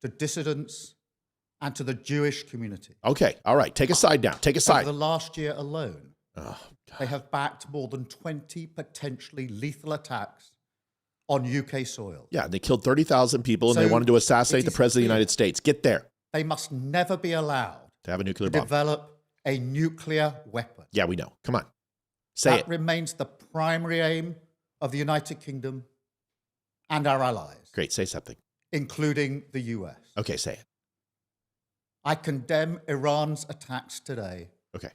to dissidents and to the Jewish community. Okay. All right. Take a side now. Take a side. Over the last year alone, they have backed more than 20 potentially lethal attacks on UK soil. Yeah. They killed 30,000 people and they wanted to assassinate the President of the United States. Get there. They must never be allowed to have a nuclear bomb. Develop a nuclear weapon. Yeah, we know. Come on. Say it. That remains the primary aim of the United Kingdom and our allies. Great. Say something. Including the US. Okay, say it. I condemn Iran's attacks today. Okay.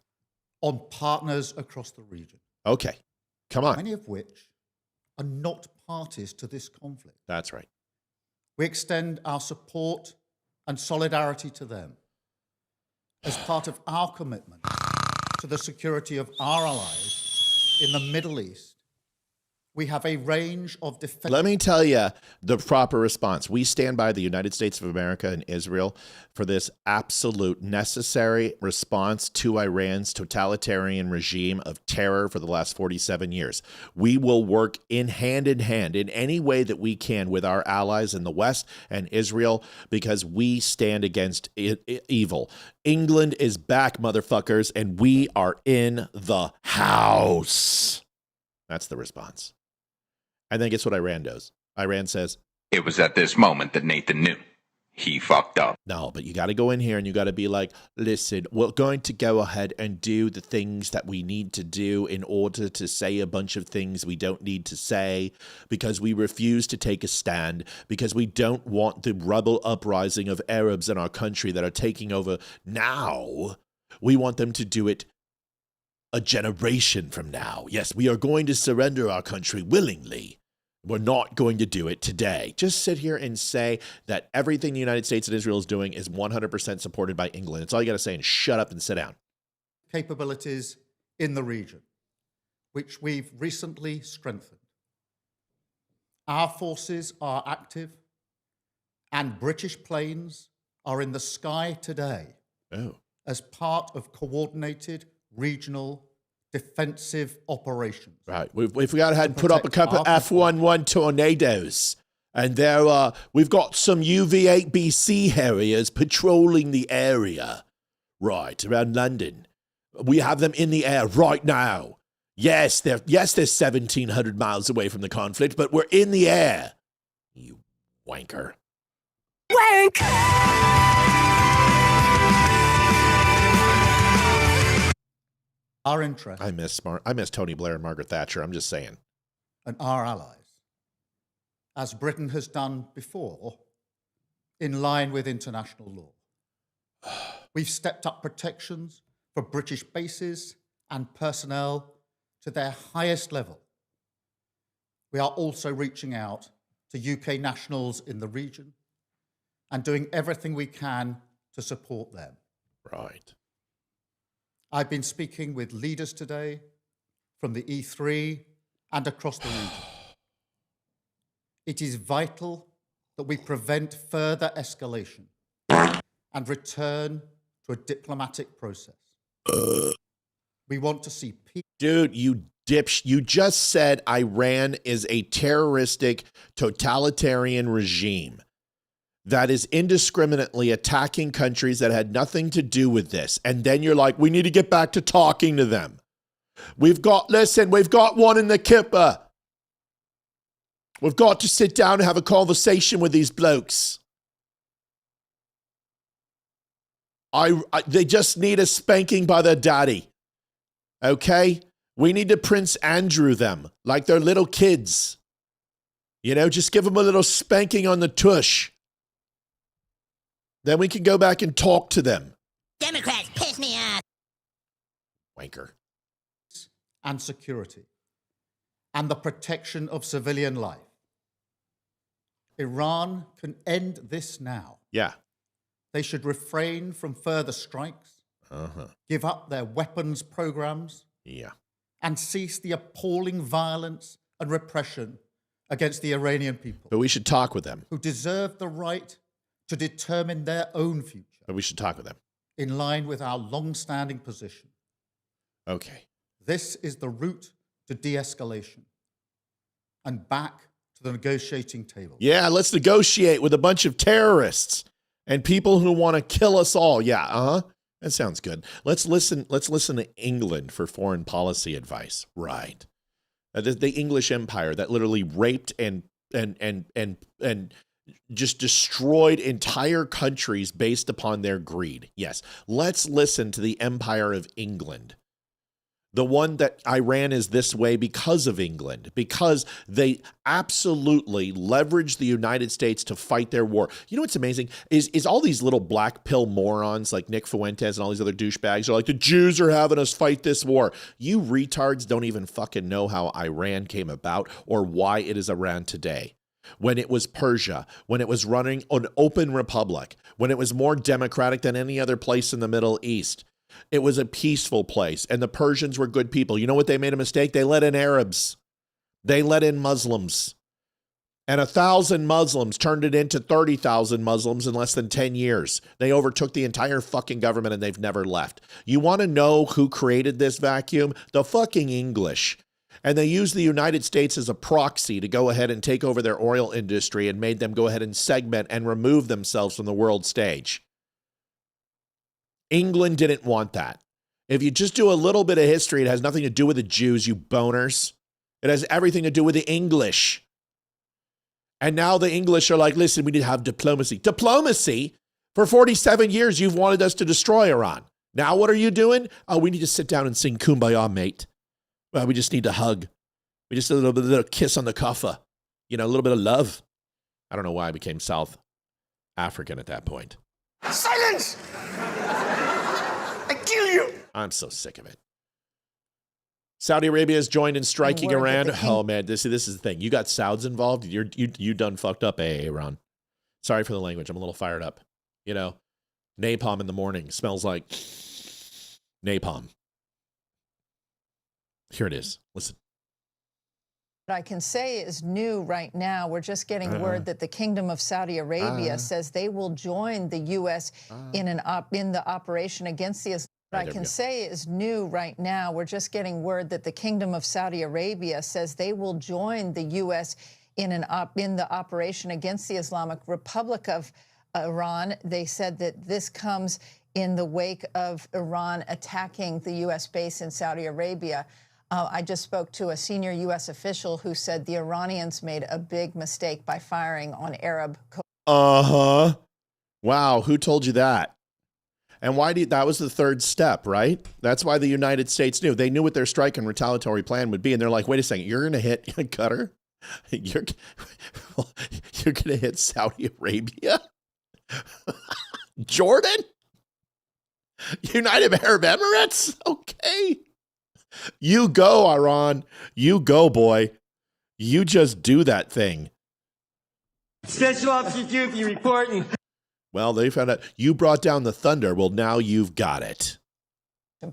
On partners across the region. Okay. Come on. Many of which are not parties to this conflict. That's right. We extend our support and solidarity to them as part of our commitment to the security of our allies in the Middle East we have a range of defense. Let me tell you the proper response. We stand by the United States of America and Israel for this absolute necessary response to Iran's totalitarian regime of terror for the last 47 years. We will work in hand in any way that we can with our allies in the West and Israel because we stand against evil. England is back, motherfuckers, and we are in the house. That's the response. And then guess what Iran does? Iran says, it was at this moment that Nathan knew. He fucked up. no, but you got to go in here and you got to be like, listen, we're going to go ahead and do the things that we need to do in order to say a bunch of things we don't need to say because we refuse to take a stand, because we don't want the rebel uprising of Arabs in our country that are taking over now. We want them to do it a generation from now. Yes, we are going to surrender our country willingly. We're not going to do it today. Just sit here and say that everything the United States and Israel is doing is 100% supported by England. It's all you got to say, and shut up and sit down. Capabilities in the region, which we've recently strengthened. Our forces are active, and British planes are in the sky today as part of coordinated regional defensive operations. Right. We've got to head and put up a couple of F-11 tornadoes. And there we've got some UV-8BC Harriers patrolling the area. Right, around London. We have them in the air right now. Yes, they're 1,700 miles away from the conflict, but we're in the air. You wanker. Wank! Our interest I miss Tony Blair and Margaret Thatcher. I'm just saying. and our allies, as Britain has done before, in line with international law. We've stepped up protections for British bases and personnel to their highest level. We are also reaching out to UK nationals in the region and doing everything we can to support them. Right. I've been speaking with leaders today from the E3 and across the region. It is vital that we prevent further escalation and return to a diplomatic process. We want to see peace. Dude, you just said Iran is a terroristic, totalitarian regime that is indiscriminately attacking countries that had nothing to do with this. And then you're like, we need to get back to talking to them. We've got one in the kipper. We've got to sit down and have a conversation with these blokes. They just need a spanking by their daddy. Okay? We need to Prince Andrew them like they're little kids. You know, just give them a little spanking on the tush. Then we can go back and talk to them. Democrats piss me off. Wanker. And security, and the protection of civilian life. Iran can end this now. Yeah. They should refrain from further strikes, give up their weapons programs, and cease the appalling violence and repression against the Iranian people. But we should talk with them. Who deserve the right to determine their own future. But we should talk with them. In line with our long-standing position. Okay. This is the route to de-escalation and back to the negotiating table. Yeah, let's negotiate with a bunch of terrorists and people who want to kill us all. Yeah, that sounds good. Let's listen to England for foreign policy advice. Right. The English Empire that literally raped and just destroyed entire countries based upon their greed. Yes. Let's listen to the Empire of England. The one that Iran is this way because of England, because they absolutely leveraged the United States to fight their war. You know what's amazing is all these little black pill morons like Nick Fuentes and all these other douchebags are like, the Jews are having us fight this war. You retards don't even fucking know how Iran came about or why it is Iran today. When it was Persia, when it was running an open republic, when it was more democratic than any other place in the Middle East. It was a peaceful place, and the Persians were good people. You know what? They made a mistake. They let in Arabs. They let in Muslims. And 1,000 Muslims turned it into 30,000 Muslims in less than 10 years. They overtook the entire fucking government and they've never left. You want to know who created this vacuum? The fucking English. And they used the United States as a proxy to go ahead and take over their oil industry and made them go ahead and segment and remove themselves from the world stage. England didn't want that. If you just do a little bit of history, it has nothing to do with the Jews, you boners. It has everything to do with the English. And now the English are like, listen, we need to have diplomacy. Diplomacy? For 47 years, you've wanted us to destroy Iran. Now what are you doing? Oh, we need to sit down and sing Kumbaya, mate. Well, we just need to hug. We just need a little kiss on the kaffa. You know, a little bit of love. I don't know why I became South African at that point. Silence! I kill you! I'm so sick of it. Saudi Arabia has joined in striking Iran. Oh man, this is the thing. You got Sauds involved. You done fucked up, Iran. Sorry for the language. I'm a little fired up. You know, napalm in the morning smells like napalm. Here it is. Listen. What I can say is new right now. We're just getting word that the Kingdom of Saudi Arabia says they will join the U.S. in the operation against the Islam. What I can say is new right now. We're just getting word that the Kingdom of Saudi Arabia says they will join the U.S. in the operation against the Islamic Republic of Iran. They said that this comes in the wake of Iran attacking the U.S. base in Saudi Arabia. I just spoke to a senior U.S. official who said the Iranians made a big mistake by firing on Arab. Uh-huh. Wow, who told you that? And that was the third step, right? That's why the United States knew. They knew what their strike and retaliatory plan would be. And they're like, wait a second, you're going to hit Qatar? You're going to hit Saudi Arabia? Jordan? United Arab Emirates? Okay. You go, Iran. You go, boy. You just do that thing. Special Ops Security reporting. Well, they found out you brought down the thunder. Well, now you've got it.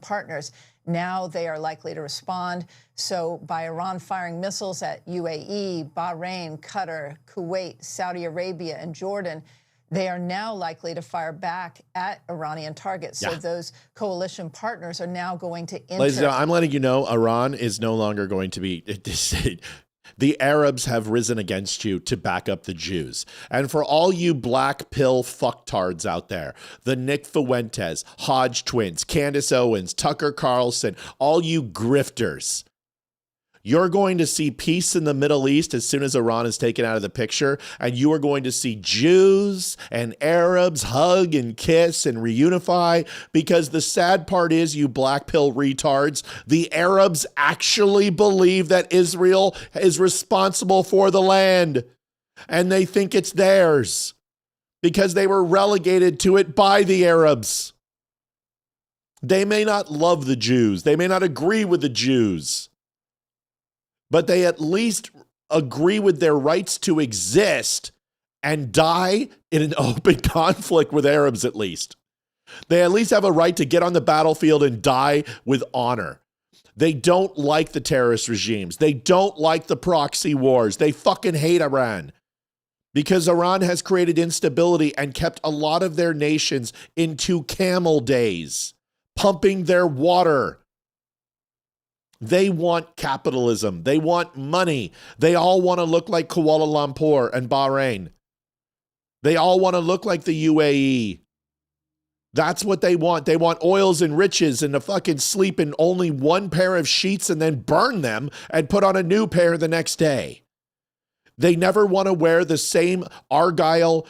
Partners. Now they are likely to respond. So by Iran firing missiles at UAE, Bahrain, Qatar, Kuwait, Saudi Arabia, and Jordan, they are now likely to fire back at Iranian targets. So those coalition partners are now going to enter. Ladies and gentlemen, I'm letting you know Iran is no longer going to be... The Arabs have risen against you to back up the Jews. And for all you black pill fucktards out there, the Nick Fuentes, Hodge twins, Candace Owens, Tucker Carlson, all you grifters, you're going to see peace in the Middle East as soon as Iran is taken out of the picture, and you are going to see Jews and Arabs hug and kiss and reunify, because the sad part is, you black pill retards, the Arabs actually believe that Israel is responsible for the land, and they think it's theirs because they were relegated to it by the Arabs. They may not love the Jews. They may not agree with the Jews, but they at least agree with their rights to exist and die in an open conflict with Arabs at least. They at least have a right to get on the battlefield and die with honor. They don't like the terrorist regimes. They don't like the proxy wars. They fucking hate Iran because Iran has created instability and kept a lot of their nations into camel days, pumping their water. They want capitalism. They want money. They all want to look like Kuala Lumpur and Bahrain. They all want to look like the UAE. That's what they want. They want oils and riches and to fucking sleep in only one pair of sheets and then burn them and put on a new pair the next day. They never want to wear the same Argyle,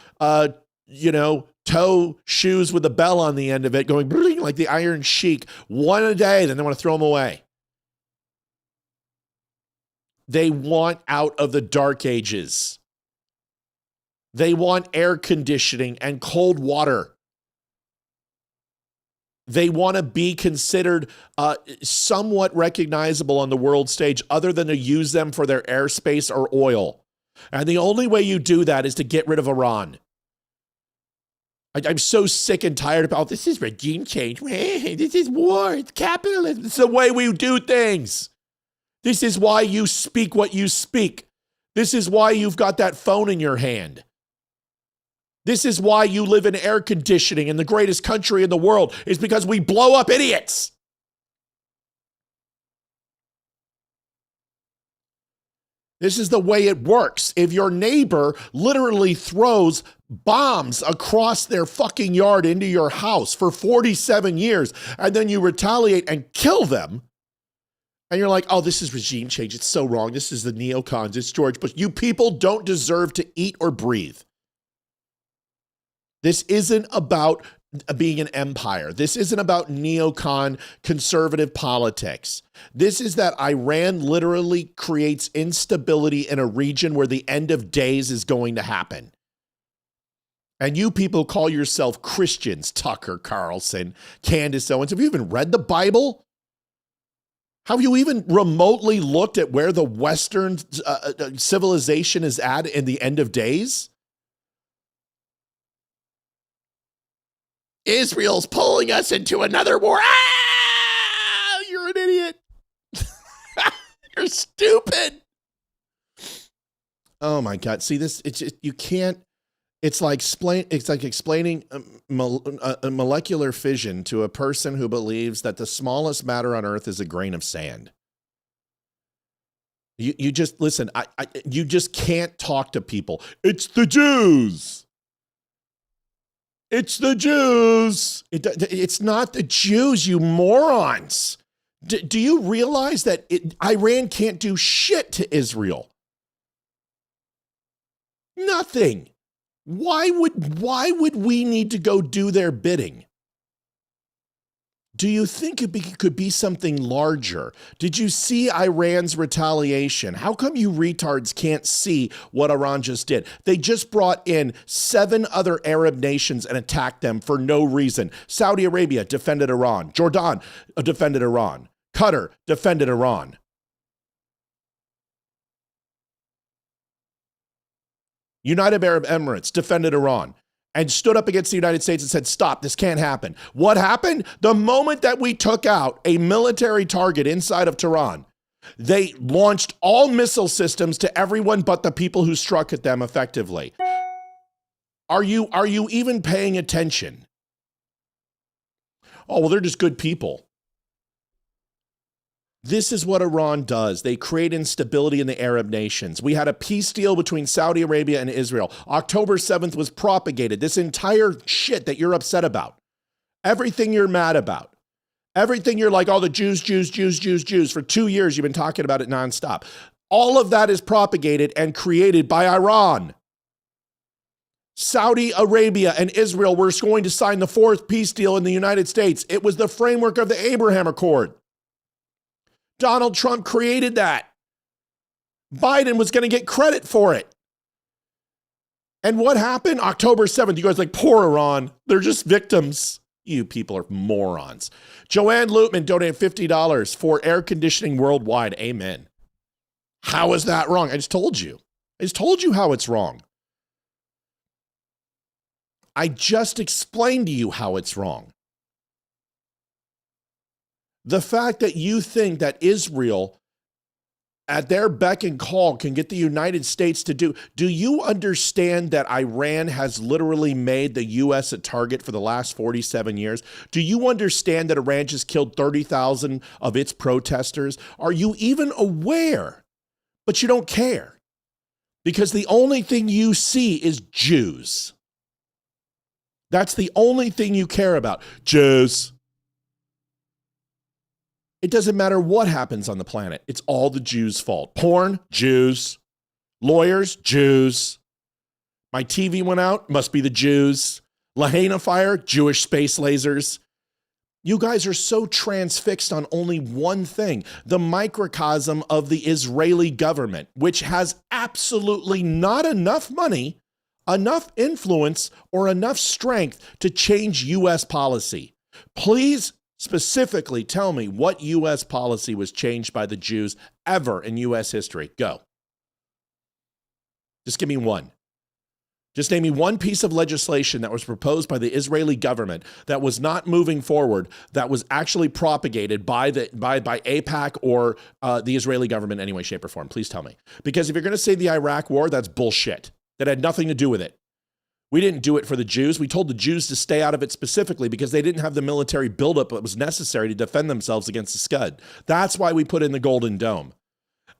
toe shoes with a bell on the end of it going like the Iron Sheik. One a day, then they want to throw them away. They want out of the dark ages. They want air conditioning and cold water. They want to be considered somewhat recognizable on the world stage other than to use them for their airspace or oil. And the only way you do that is to get rid of Iran. I'm so sick and tired about this is regime change. This is war. It's capitalism. It's the way we do things. This is why you speak what you speak. This is why you've got that phone in your hand. This is why you live in air conditioning in the greatest country in the world, is because we blow up idiots. This is the way it works. If your neighbor literally throws bombs across their fucking yard into your house for 47 years, and then you retaliate and kill them, and you're like, oh, this is regime change. It's so wrong. This is the neocons. It's George Bush. You people don't deserve to eat or breathe. This isn't about being an empire. This isn't about neocon conservative politics. This is that Iran literally creates instability in a region where the end of days is going to happen. And you people call yourself Christians, Tucker Carlson, Candace Owens. Have you even read the Bible? Have you even remotely looked at where the Western civilization is at in the end of days? Israel's pulling us into another war. Ah! You're an idiot. You're stupid. Oh my God. See this, you can't, it's like explaining a molecular fission to a person who believes that the smallest matter on earth is a grain of sand. You just, listen, you just can't talk to people. It's the Jews. It's the Jews. It's not the Jews, you morons. Do you realize that Iran can't do shit to Israel? Nothing. Why would we need to go do their bidding? Do you think it could be something larger? Did you see Iran's retaliation? How come you retards can't see what Iran just did? They just brought in 7 other Arab nations and attacked them for no reason. Saudi Arabia defended Iran. Jordan defended Iran. Qatar defended Iran. United Arab Emirates defended Iran and stood up against the United States and said, stop, this can't happen. What happened? The moment that we took out a military target inside of Tehran, they launched all missile systems to everyone but the people who struck at them effectively. Are you even paying attention? Oh, well, they're just good people. This is what Iran does. They create instability in the Arab nations. We had a peace deal between Saudi Arabia and Israel. October 7th was propagated. This entire shit that you're upset about. Everything you're mad about. Everything you're like, oh, the Jews. For 2 years, you've been talking about it nonstop. All of that is propagated and created by Iran. Saudi Arabia and Israel were going to sign the 4th peace deal in the United States. It was the framework of the Abraham Accord. Donald Trump created that. Biden was going to get credit for it. And what happened? October 7th, you guys are like, poor Iran. They're just victims. You people are morons. Joanne Lutman donated $50 for air conditioning worldwide. Amen. How is that wrong? I just told you. I just told you how it's wrong. I just explained to you how it's wrong. The fact that you think that Israel, at their beck and call, can get the United States to do you understand that Iran has literally made the U.S. a target for the last 47 years? Do you understand that Iran just killed 30,000 of its protesters? Are you even aware? But you don't care. Because the only thing you see is Jews. That's the only thing you care about. Jews. It doesn't matter what happens on the planet. It's all the Jews' fault. Porn, Jews. Lawyers, Jews. My TV went out, must be the Jews. Lahaina fire, Jewish space lasers. You guys are so transfixed on only one thing, the microcosm of the Israeli government, which has absolutely not enough money, enough influence, or enough strength to change U.S. policy. Please specifically tell me what U.S. policy was changed by the Jews ever in U.S. history. Go. Just give me one. Just name me one piece of legislation that was proposed by the Israeli government that was not moving forward, that was actually propagated by AIPAC or the Israeli government in any way, shape, or form. Please tell me. Because if you're going to say the Iraq war, that's bullshit. That had nothing to do with it. We didn't do it for the Jews. We told the Jews to stay out of it specifically because they didn't have the military buildup that was necessary to defend themselves against the Scud. That's why we put in the Golden Dome.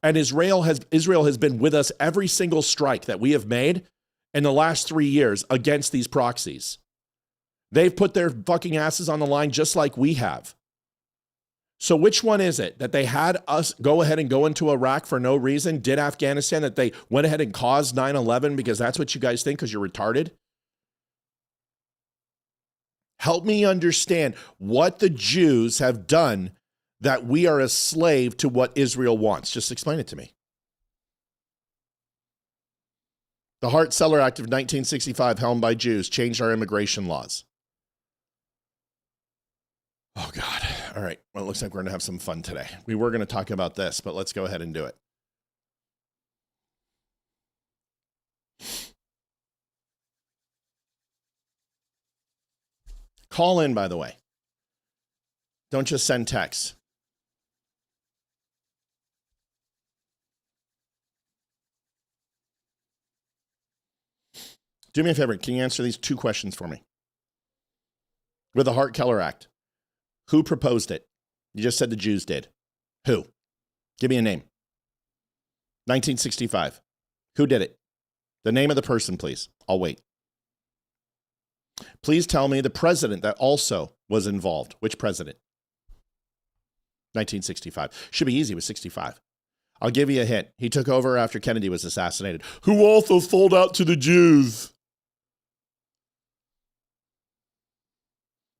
And Israel has been with us every single strike that we have made in the last 3 years against these proxies. They've put their fucking asses on the line just like we have. So which one is it? That they had us go ahead and go into Iraq for no reason, did Afghanistan, that they went ahead and caused 9/11 because that's what you guys think because you're retarded? Help me understand what the Jews have done that we are a slave to what Israel wants. Just explain it to me. The Hart-Celler Act of 1965, helmed by Jews, changed our immigration laws. Oh, God. All right. Well, it looks like we're going to have some fun today. We were going to talk about this, but let's go ahead and do it. Call in, by the way. Don't just send texts. Do me a favor. Can you answer these 2 questions for me? With the Hart-Celler Act, who proposed it? You just said the Jews did. Who? Give me a name. 1965. Who did it? The name of the person, please. I'll wait. Please tell me the president that also was involved. Which president? 1965. Should be easy with 65. I'll give you a hint. He took over after Kennedy was assassinated. Who also sold out to the Jews.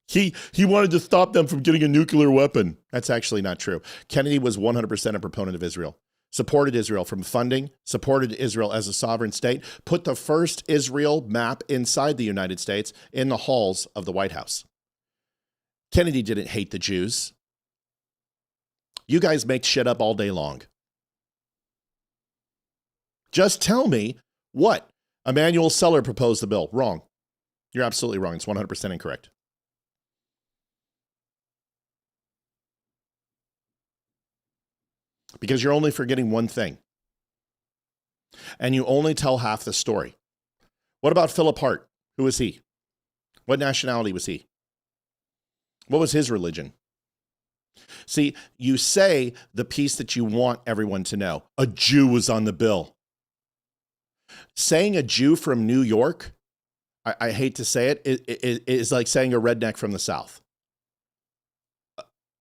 He wanted to stop them from getting a nuclear weapon. That's actually not true. Kennedy was 100% a proponent of Israel. Supported Israel from funding, supported Israel as a sovereign state, put the first Israel map inside the United States in the halls of the White House. Kennedy didn't hate the Jews. You guys make shit up all day long. Just tell me what. Emanuel Celler proposed the bill. Wrong. You're absolutely wrong. It's 100% incorrect. Because you're only forgetting one thing. And you only tell half the story. What about Philip Hart? Who was he? What nationality was he? What was his religion? See, you say the piece that you want everyone to know. A Jew was on the bill. Saying a Jew from New York, I hate to say it, it is like saying a redneck from the South.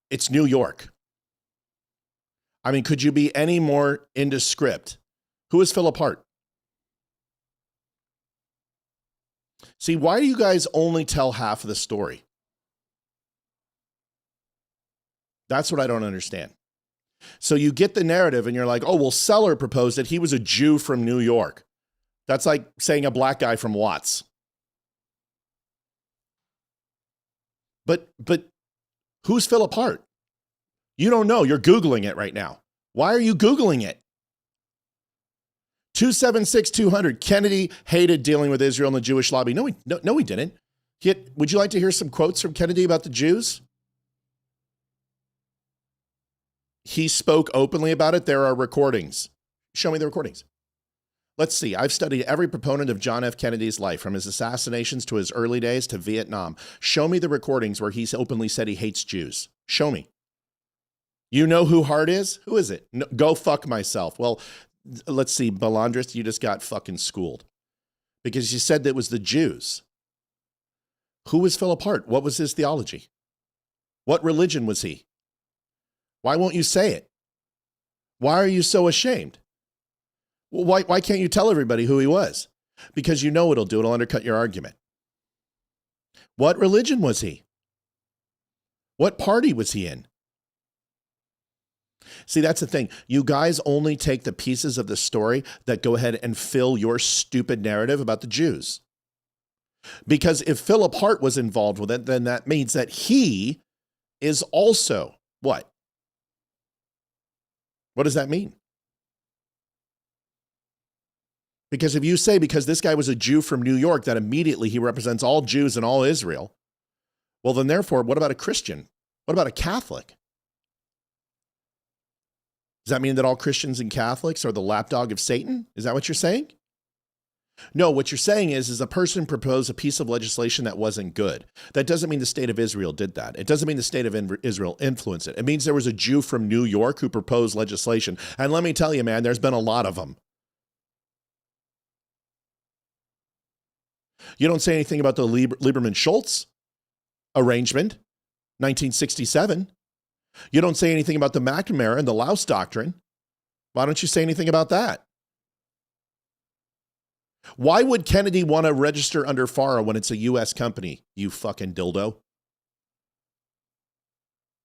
It's New York. I mean, could you be any more indescript? Who is Philip Hart? See, why do you guys only tell half of the story? That's what I don't understand. So you get the narrative and you're like, oh, well, Celler proposed it. He was a Jew from New York. That's like saying a black guy from Watts. But who's Philip Hart? You don't know. You're Googling it right now. Why are you Googling it? 276-200. Kennedy hated dealing with Israel and the Jewish lobby. No, he didn't. Would you like to hear some quotes from Kennedy about the Jews? He spoke openly about it. There are recordings. Show me the recordings. Let's see. I've studied every proponent of John F. Kennedy's life, from his assassinations to his early days to Vietnam. Show me the recordings where he's openly said he hates Jews. Show me. You know who Hart is? Who is it? No, go fuck myself. Well, let's see. Balandris, you just got fucking schooled. Because you said that it was the Jews. Who was Philip Hart? What was his theology? What religion was he? Why won't you say it? Why are you so ashamed? Well, why can't you tell everybody who he was? Because you know it'll do. It'll undercut your argument. What religion was he? What party was he in? See, that's the thing. You guys only take the pieces of the story that go ahead and fill your stupid narrative about the Jews. Because if Philip Hart was involved with it, then that means that he is also what? What does that mean? Because if you say because this guy was a Jew from New York, that immediately he represents all Jews and all Israel, well, then therefore, what about a Christian? What about a Catholic? Does that mean that all Christians and Catholics are the lapdog of Satan? Is that what you're saying? No, what you're saying is a person proposed a piece of legislation that wasn't good. That doesn't mean the state of Israel did that. It doesn't mean the state of Israel influenced it. It means there was a Jew from New York who proposed legislation. And let me tell you, man, there's been a lot of them. You don't say anything about the Lieberman-Schultz arrangement, 1967. You don't say anything about the McNamara and the Laos Doctrine. Why don't you say anything about that? Why would Kennedy want to register under FARA when it's a U.S. company, you fucking dildo?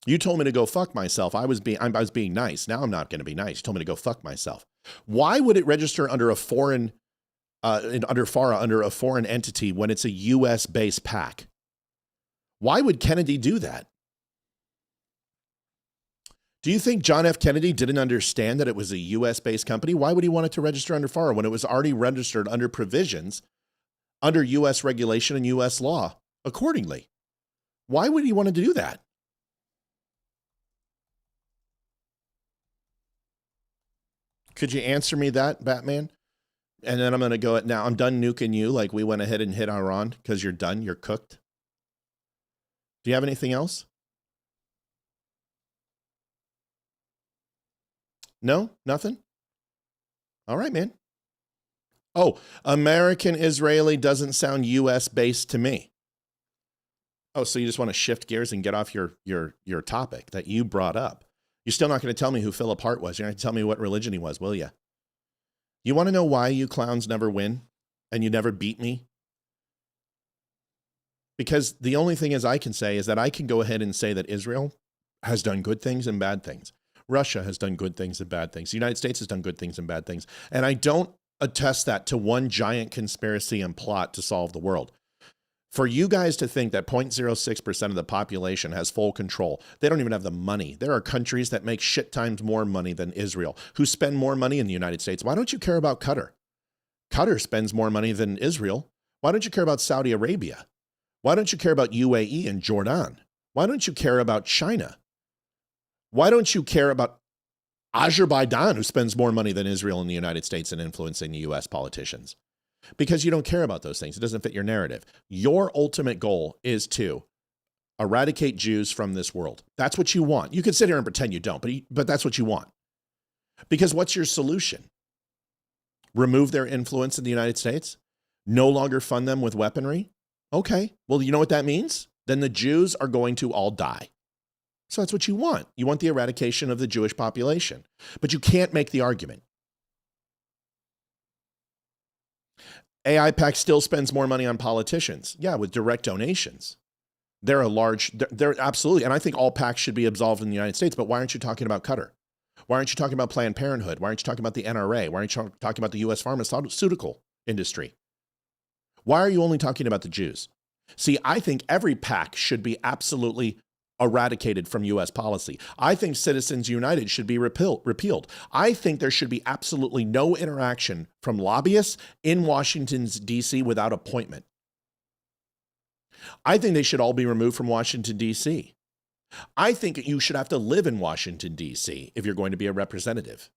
You told me to go fuck myself. I was being nice. Now I'm not going to be nice. You told me to go fuck myself. Why would it register under a foreign, under FARA, under a foreign entity when it's a U.S.-based PAC? Why would Kennedy do that? Do you think John F. Kennedy didn't understand that it was a U.S.-based company? Why would he want it to register under FARA when it was already registered under provisions under U.S. regulation and U.S. law accordingly? Why would he want to do that? Could you answer me that, Batman? And then I'm going to go at now. I'm done nuking you like we went ahead and hit Iran because you're done. You're cooked. Do you have anything else? No, nothing. All right, man. Oh, American Israeli doesn't sound U.S. based to me. Oh, so you just want to shift gears and get off your topic that you brought up. You're still not going to tell me who Philip Hart was. You're not going to tell me what religion he was, will you? You want to know why you clowns never win and you never beat me? Because the only thing is I can say is that I can go ahead and say that Israel has done good things and bad things. Russia has done good things and bad things. The United States has done good things and bad things. And I don't attest that to one giant conspiracy and plot to solve the world. For you guys to think that 0.06% of the population has full control, they don't even have the money. There are countries that make shit times more money than Israel, who spend more money in the United States. Why don't you care about Qatar? Qatar spends more money than Israel. Why don't you care about Saudi Arabia? Why don't you care about UAE and Jordan? Why don't you care about China? Why don't you care about Azerbaijan, who spends more money than Israel and the United States in influencing the U.S. politicians? Because you don't care about those things. It doesn't fit your narrative. Your ultimate goal is to eradicate Jews from this world. That's what you want. You can sit here and pretend you don't, but that's what you want. Because what's your solution? Remove their influence in the United States? No longer fund them with weaponry? Okay, well, you know what that means? Then the Jews are going to all die. So that's what you want. You want the eradication of the Jewish population. But you can't make the argument. AIPAC still spends more money on politicians. Yeah, with direct donations. They're absolutely, and I think all PACs should be absolved in the United States, but why aren't you talking about Qatar? Why aren't you talking about Planned Parenthood? Why aren't you talking about the NRA? Why aren't you talking about the U.S. pharmaceutical industry? Why are you only talking about the Jews? See, I think every PAC should be absolutely eradicated from U.S. policy. I think Citizens United should be repealed. I think there should be absolutely no interaction from lobbyists in Washington, D.C. without appointment. I think they should all be removed from Washington, D.C. I think you should have to live in Washington, D.C. if you're going to be a representative.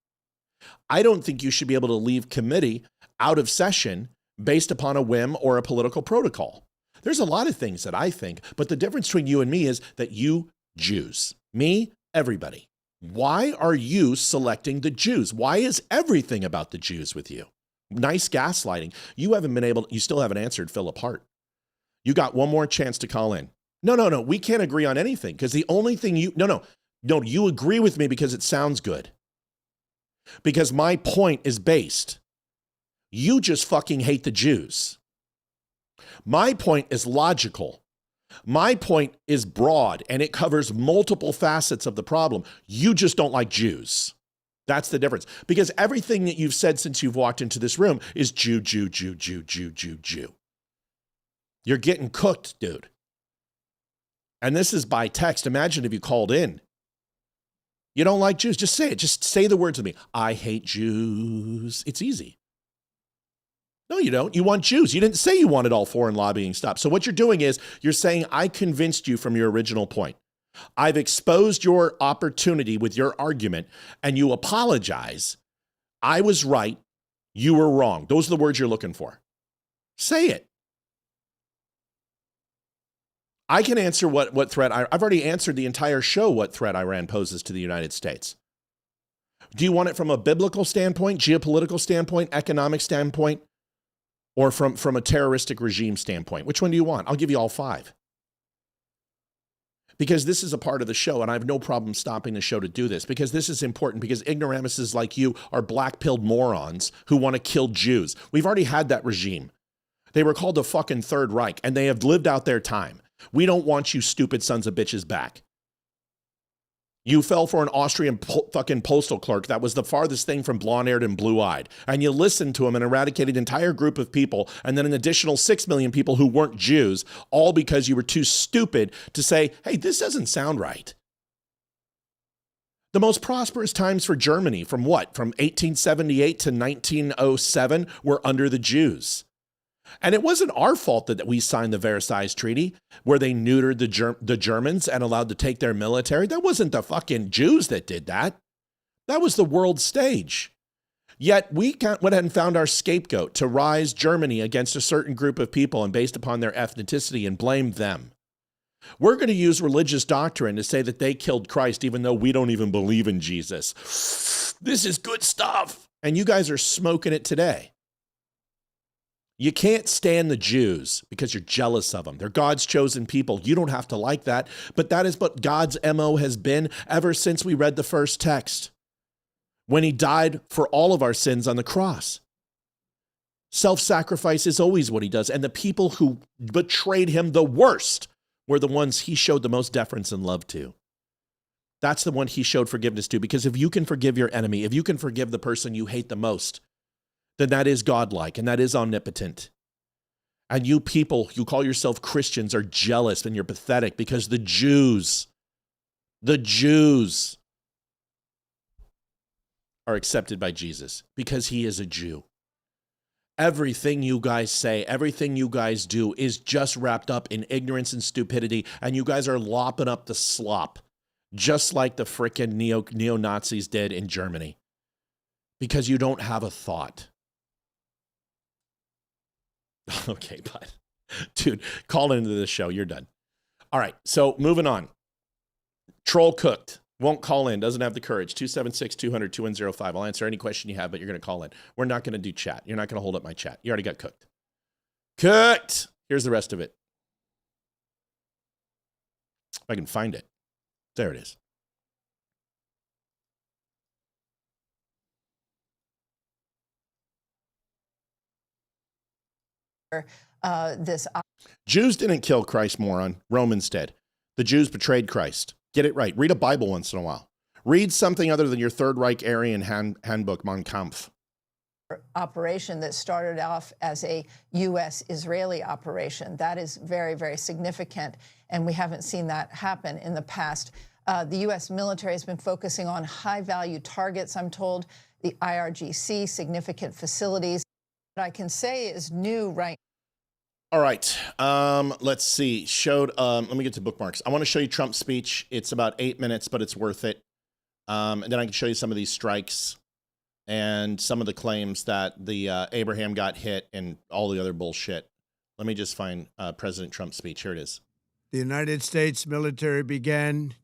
I don't think you should be able to leave committee out of session based upon a whim or a political protocol. There's a lot of things that I think, but the difference between you and me is that you Jews, me, everybody. Why are you selecting the Jews? Why is everything about the Jews with you? Nice gaslighting. You still haven't answered Philip Hart. You got one more chance to call in. No, we can't agree on anything because the only thing you agree with me because it sounds good. Because my point is based. You just fucking hate the Jews. My point is logical. My point is broad and it covers multiple facets of the problem. You just don't like Jews. That's the difference. Because everything that you've said since you've walked into this room is Jew, Jew, Jew, Jew, Jew, Jew, Jew. You're getting cooked, dude. And this is by text. Imagine if you called in. You don't like Jews. Just say it. Just say the words with me. I hate Jews. It's easy. No, you don't. You want Jews. You didn't say you wanted all foreign lobbying stopped. So what you're doing is you're saying I convinced you from your original point. I've exposed your opportunity with your argument, and you apologize. I was right. You were wrong. Those are the words you're looking for. Say it. I can answer what threat. I've already answered the entire show what threat Iran poses to the United States. Do you want it from a biblical standpoint, geopolitical standpoint, economic standpoint, or from a terroristic regime standpoint? Which one do you want? I'll give you all five. Because this is a part of the show, and I have no problem stopping the show to do this, because this is important, because ignoramuses like you are black-pilled morons who want to kill Jews. We've already had that regime. They were called the fucking Third Reich, and they have lived out their time. We don't want you stupid sons of bitches back. You fell for an Austrian fucking postal clerk that was the farthest thing from blonde-haired and blue-eyed. And you listened to him and eradicated an entire group of people, and then an additional 6 million people who weren't Jews, all because you were too stupid to say, hey, this doesn't sound right. The most prosperous times for Germany, from what? From 1878 to 1907 were under the Jews. And it wasn't our fault that we signed the Versailles Treaty, where they neutered the Germans and allowed to take their military. That wasn't the fucking Jews that did that. That was the world stage. Yet we went ahead and found our scapegoat to rise Germany against a certain group of people and based upon their ethnicity and blame them. We're going to use religious doctrine to say that they killed Christ, even though we don't even believe in Jesus. This is good stuff. And you guys are smoking it today. You can't stand the Jews because you're jealous of them. They're God's chosen people. You don't have to like that, but that is what God's MO has been ever since we read the first text, when he died for all of our sins on the cross. Self-sacrifice is always what he does, and the people who betrayed him the worst were the ones he showed the most deference and love to. That's the one he showed forgiveness to, because if you can forgive your enemy, if you can forgive the person you hate the most, then that is godlike and that is omnipotent. And you people, you call yourself Christians, are jealous and you're pathetic because the Jews are accepted by Jesus because he is a Jew. Everything you guys say, everything you guys do is just wrapped up in ignorance and stupidity, and you guys are lopping up the slop, just like the frickin' neo-Nazis did in Germany, because you don't have a thought. Okay, but dude, call into this show. You're done. All right, so moving on. Troll cooked. Won't call in. Doesn't have the courage. 276-200-2105. I'll answer any question you have, but you're going to call in. We're not going to do chat. You're not going to hold up my chat. You already got cooked. Cooked. Here's the rest of it. If I can find it. There it is. Jews didn't kill Christ, moron. Romans did. The Jews betrayed Christ. Get it right. Read a Bible once in a while. Read something other than your Third Reich Aryan handbook, Mein Kampf. Operation that started off as a U.S.-Israeli operation. That is very, very significant, and we haven't seen that happen in the past. The U.S. military has been focusing on high-value targets, I'm told, the IRGC, significant facilities. What I can say is new right. All right. Let's see. Let me get to bookmarks. I want to show you Trump's speech. It's about 8 minutes, but it's worth it. And then I can show you some of these strikes and some of the claims that the Abraham got hit and all the other bullshit. Let me just find President Trump's speech. Here it is. The United States military began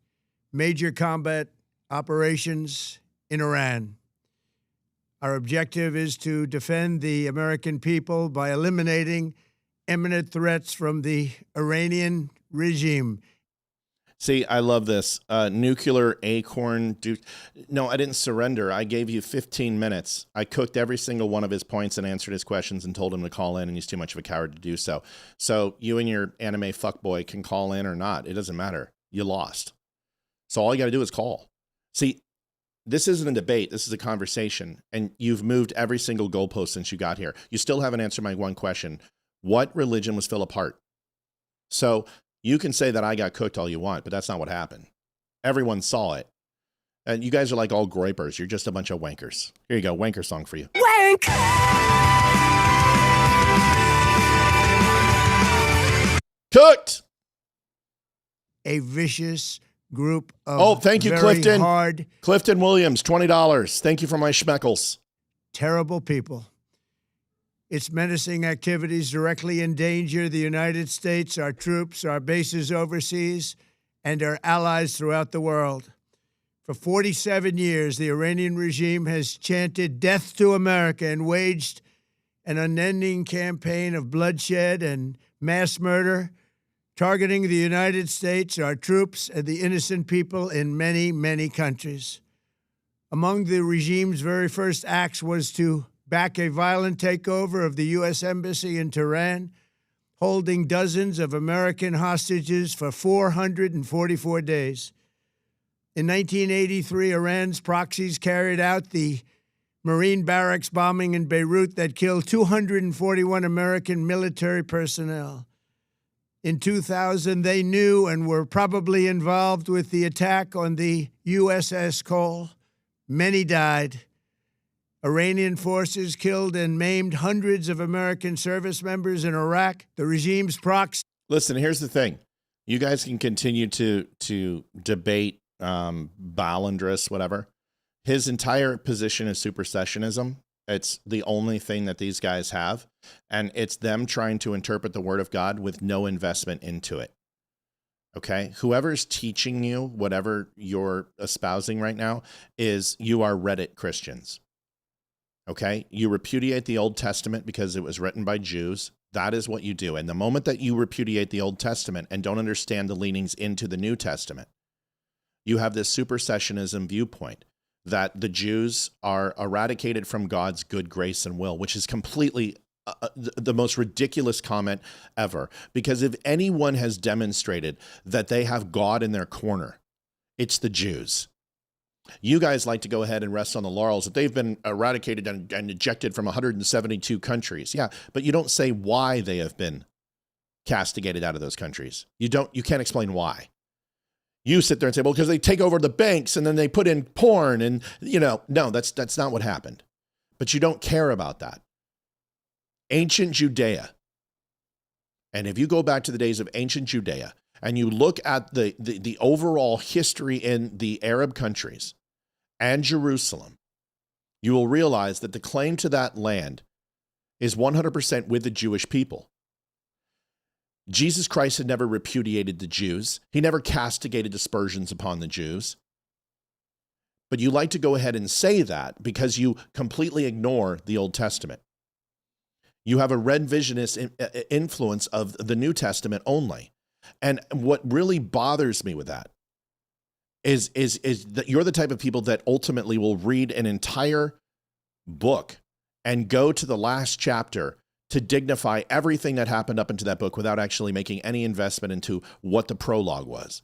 major combat operations in Iran. Our objective is to defend the American people by eliminating imminent threats from the Iranian regime. See, I love this. Nuclear acorn. No, I didn't surrender. I gave you 15 minutes. I cooked every single one of his points and answered his questions and told him to call in, and he's too much of a coward to do so. So you and your anime fuckboy can call in or not. It doesn't matter. You lost. So all you got to do is call. See, this isn't a debate. This is a conversation, and you've moved every single goalpost since you got here. You still haven't answered my one question. What religion was Philip Hart? So you can say that I got cooked all you want, but that's not what happened. Everyone saw it. And you guys are like all groypers. You're just a bunch of wankers. Here you go. Wanker song for you. Wank! Cooked. A vicious group of thank you, very Clifton. hard, Clifton Williams, $20. Thank you for my schmeckles. terrible people. Its menacing activities directly endanger the United States, our troops, our bases overseas, and our allies throughout the world. For 47 years, the Iranian regime has chanted death to America and waged an unending campaign of bloodshed and mass murder, targeting the United States, our troops, and the innocent people in many, many countries. Among the regime's very first acts was to back a violent takeover of the U.S. Embassy in Tehran, holding dozens of American hostages for 444 days. In 1983, Iran's proxies carried out the Marine barracks bombing in Beirut that killed 241 American military personnel. In 2000, they knew and were probably involved with the attack on the USS Cole. Many died. Iranian forces killed and maimed hundreds of American service members in Iraq. The regime's proxy. Listen, here's the thing. You guys can continue to debate Balindris, whatever. His entire position is supersessionism. It's the only thing that these guys have. And it's them trying to interpret the word of God with no investment into it. Okay? Whoever's teaching you whatever you're espousing right now you are Reddit Christians. Okay? You repudiate the Old Testament because it was written by Jews. That is what you do. And the moment that you repudiate the Old Testament and don't understand the leanings into the New Testament, you have this supersessionism viewpoint that the Jews are eradicated from God's good grace and will, which is completely the most ridiculous comment ever. Because if anyone has demonstrated that they have God in their corner, it's the Jews. You guys like to go ahead and rest on the laurels that they've been eradicated and ejected from 172 countries. Yeah, but you don't say why they have been castigated out of those countries. You can't explain why. You sit there and say, well, because they take over the banks and then they put in porn and, no, that's not what happened. But you don't care about that. Ancient Judea. And if you go back to the days of ancient Judea and you look at the overall history in the Arab countries and Jerusalem, you will realize that the claim to that land is 100% with the Jewish people. Jesus Christ had never repudiated the Jews. He never castigated aspersions upon the Jews. But you like to go ahead and say that because you completely ignore the Old Testament. You have a revisionist influence of the New Testament only. And what really bothers me with that is that you're the type of people that ultimately will read an entire book and go to the last chapter to dignify everything that happened up into that book without actually making any investment into what the prologue was.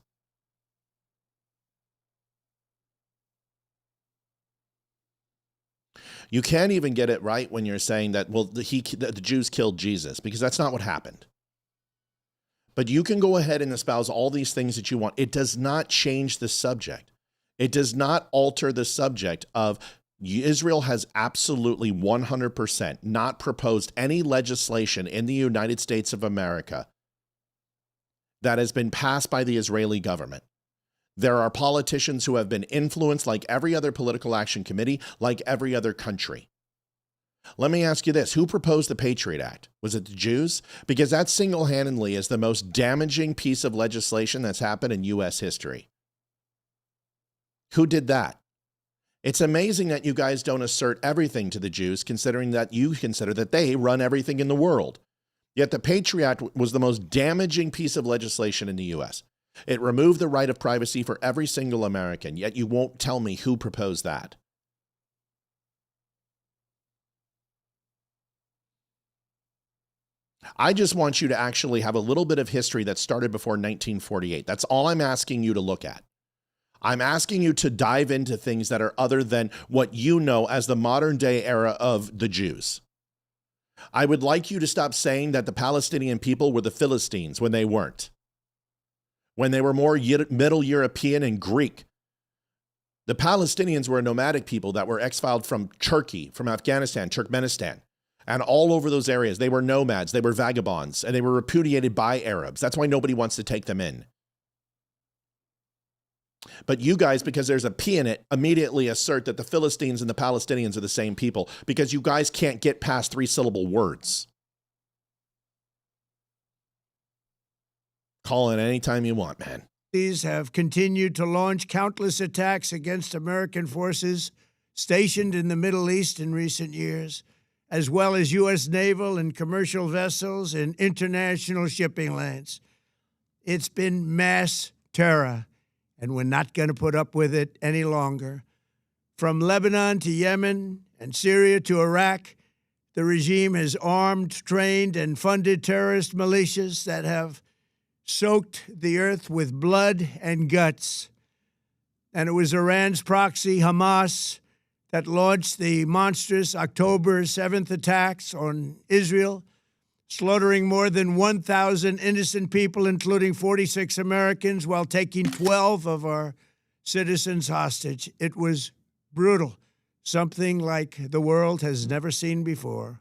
You can't even get it right when you're saying that, well, the Jews killed Jesus, because that's not what happened. But you can go ahead and espouse all these things that you want. It does not change the subject. It does not alter the subject of Israel has absolutely 100% not proposed any legislation in the United States of America that has been passed by the Israeli government. There are politicians who have been influenced like every other political action committee, like every other country. Let me ask you this. Who proposed the Patriot Act? Was it the Jews? Because that single-handedly is the most damaging piece of legislation that's happened in U.S. history. Who did that? It's amazing that you guys don't assert everything to the Jews, considering that you consider that they run everything in the world. Yet the Patriot Act was the most damaging piece of legislation in the U.S. It removed the right of privacy for every single American, yet you won't tell me who proposed that. I just want you to actually have a little bit of history that started before 1948. That's all I'm asking you to look at. I'm asking you to dive into things that are other than what you know as the modern day era of the Jews. I would like you to stop saying that the Palestinian people were the Philistines when they weren't. When they were more Middle European and Greek. The Palestinians were a nomadic people that were exiled from Turkey, from Afghanistan, Turkmenistan. And all over those areas, they were nomads, they were vagabonds, and they were repudiated by Arabs. That's why nobody wants to take them in. But you guys, because there's a P in it, immediately assert that the Philistines and the Palestinians are the same people because you guys can't get past 3-syllable words. Call in anytime you want, man. These have continued to launch countless attacks against American forces stationed in the Middle East in recent years, as well as U.S. naval and commercial vessels in international shipping lanes. It's been mass terror, and we're not going to put up with it any longer. From Lebanon to Yemen and Syria to Iraq, the regime has armed, trained, and funded terrorist militias that have soaked the earth with blood and guts. And it was Iran's proxy, Hamas, that launched the monstrous October 7th attacks on Israel, slaughtering more than 1,000 innocent people, including 46 Americans, while taking 12 of our citizens hostage. It was brutal, something like the world has never seen before.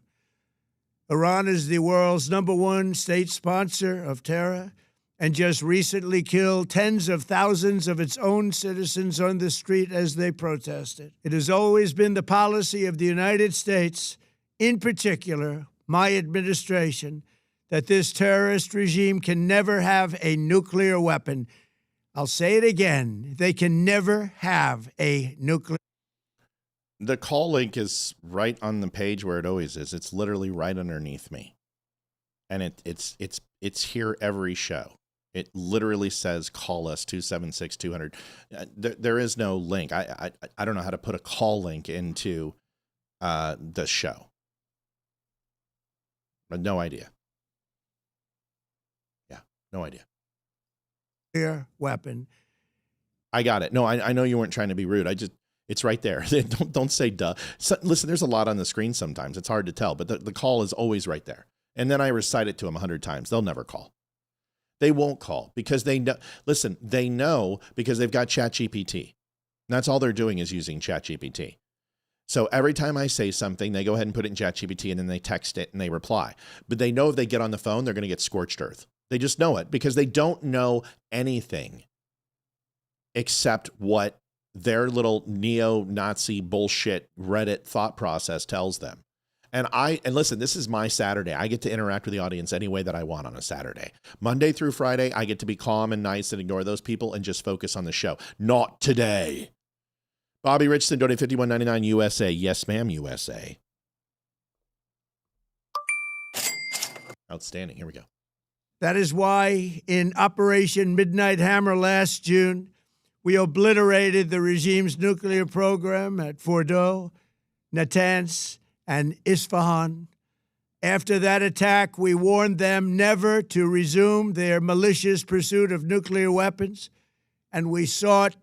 Iran is the world's #1 state sponsor of terror, and just recently killed tens of thousands of its own citizens on the street as they protested. It has always been the policy of the United States, in particular, my administration, that this terrorist regime can never have a nuclear weapon. I'll say it again. They can never have a nuclear. The call link is right on the page where it always is. It's literally right underneath me. And it's here every show. It literally says, call us 276-200. There is no link. I don't know how to put a call link into the show. No idea. Yeah, no idea. Weapon. I got it. No, I know you weren't trying to be rude. It's right there. Don't say duh. So, listen, there's a lot on the screen sometimes. It's hard to tell, but the call is always right there. And then I recite it to them 100 times. They'll never call. They won't call because they know. Listen, they know because they've got ChatGPT. That's all they're doing is using ChatGPT. So every time I say something, they go ahead and put it in ChatGPT and then they text it and they reply. But they know if they get on the phone, they're going to get scorched earth. They just know it because they don't know anything except what their little neo-Nazi bullshit Reddit thought process tells them. And listen, this is my Saturday. I get to interact with the audience any way that I want on a Saturday. Monday through Friday, I get to be calm and nice and ignore those people and just focus on the show. Not today. Bobby Richardson, donate $51.99 USA. Yes, ma'am, USA. Outstanding. Here we go. That is why in Operation Midnight Hammer last June, we obliterated the regime's nuclear program at Fordow, Natanz, and Isfahan. After that attack, we warned them never to resume their malicious pursuit of nuclear weapons, and we sought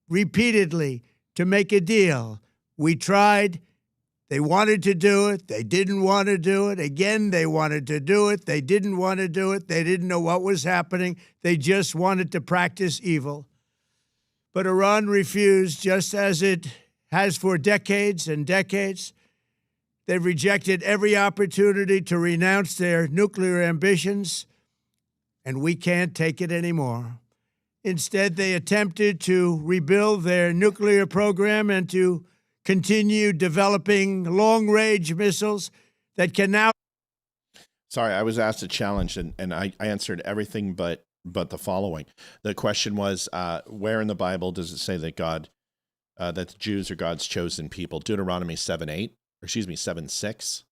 repeatedly to make a deal. We tried. They wanted to do it. They didn't want to do it. Again, they wanted to do it. They didn't want to do it. They didn't know what was happening. They just wanted to practice evil. But Iran refused, just as it has for decades and decades. They've rejected every opportunity to renounce their nuclear ambitions, and we can't take it anymore. Instead, they attempted to rebuild their nuclear program and to continue developing long-range missiles that can now... Sorry, I was asked a challenge, and I answered everything but the following. The question was, where in the Bible does it say that that the Jews are God's chosen people? Deuteronomy 7:6.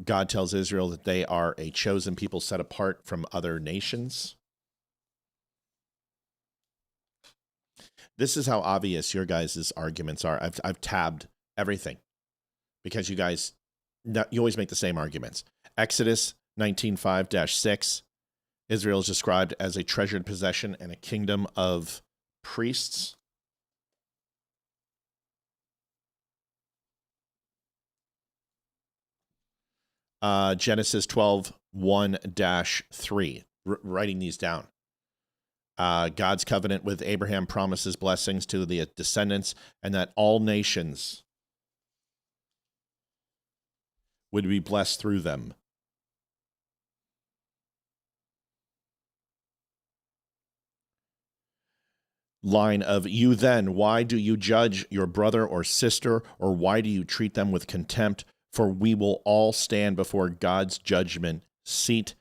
God tells Israel that they are a chosen people set apart from other nations. This is how obvious your guys' arguments are. I've tabbed everything because you guys, you always make the same arguments. Exodus 19:5-6. Israel is described as a treasured possession and a kingdom of priests. Genesis 12:1-3. Writing these down. God's covenant with Abraham promises blessings to the descendants and that all nations would be blessed through them. Line of, you then, why do you judge your brother or sister, or why do you treat them with contempt? For we will all stand before God's judgment seat.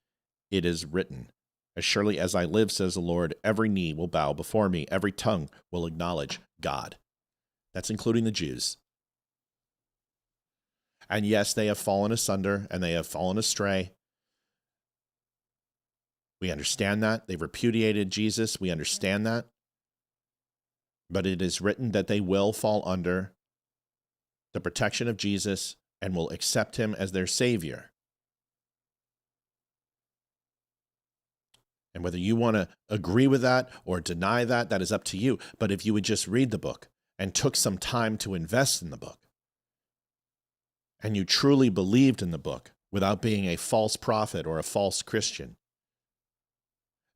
It is written, as surely as I live, says the Lord, every knee will bow before me, every tongue will acknowledge God. That's including the Jews. And yes, they have fallen asunder and they have fallen astray. We understand that. They've repudiated Jesus. We understand that. But it is written that they will fall under the protection of Jesus and will accept him as their Savior. And whether you want to agree with that or deny that, that is up to you. But if you would just read the book and took some time to invest in the book, and you truly believed in the book without being a false prophet or a false Christian,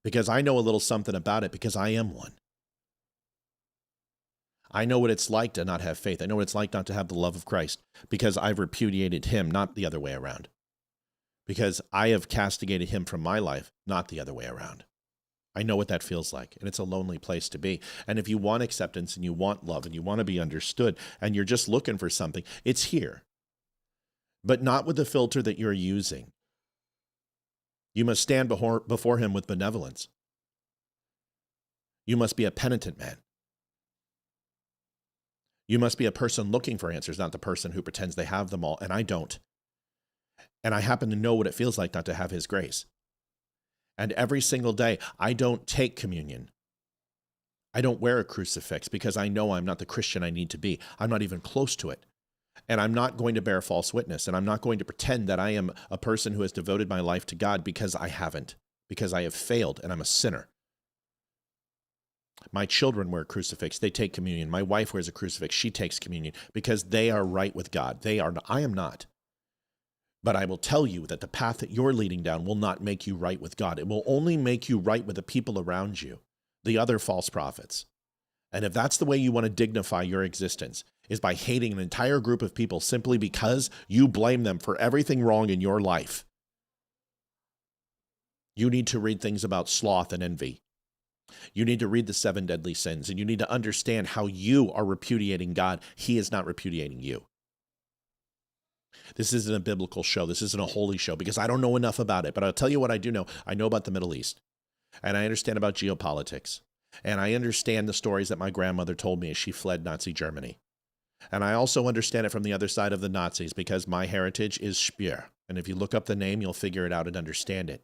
because I know a little something about it because I am one. I know what it's like to not have faith. I know what it's like not to have the love of Christ because I've repudiated him, not the other way around. Because I have castigated him from my life, not the other way around. I know what that feels like, and it's a lonely place to be. And if you want acceptance and you want love and you want to be understood and you're just looking for something, it's here. But not with the filter that you're using. You must stand before him with benevolence. You must be a penitent man. You must be a person looking for answers, not the person who pretends they have them all, and I don't. And I happen to know what it feels like not to have his grace. And every single day, I don't take communion. I don't wear a crucifix because I know I'm not the Christian I need to be. I'm not even close to it. And I'm not going to bear false witness. And I'm not going to pretend that I am a person who has devoted my life to God because I haven't, because I have failed and I'm a sinner. My children wear a crucifix. They take communion. My wife wears a crucifix. She takes communion because they are right with God. They are. I am not. But I will tell you that the path that you're leading down will not make you right with God. It will only make you right with the people around you, the other false prophets. And if that's the way you want to dignify your existence, is by hating an entire group of people simply because you blame them for everything wrong in your life, you need to read things about sloth and envy. You need to read the 7 deadly sins, and you need to understand how you are repudiating God. He is not repudiating you. This isn't a biblical show. This isn't a holy show because I don't know enough about it. But I'll tell you what I do know. I know about the Middle East, and I understand about geopolitics, and I understand the stories that my grandmother told me as she fled Nazi Germany. And I also understand it from the other side of the Nazis because my heritage is Speer. And if you look up the name, you'll figure it out and understand it.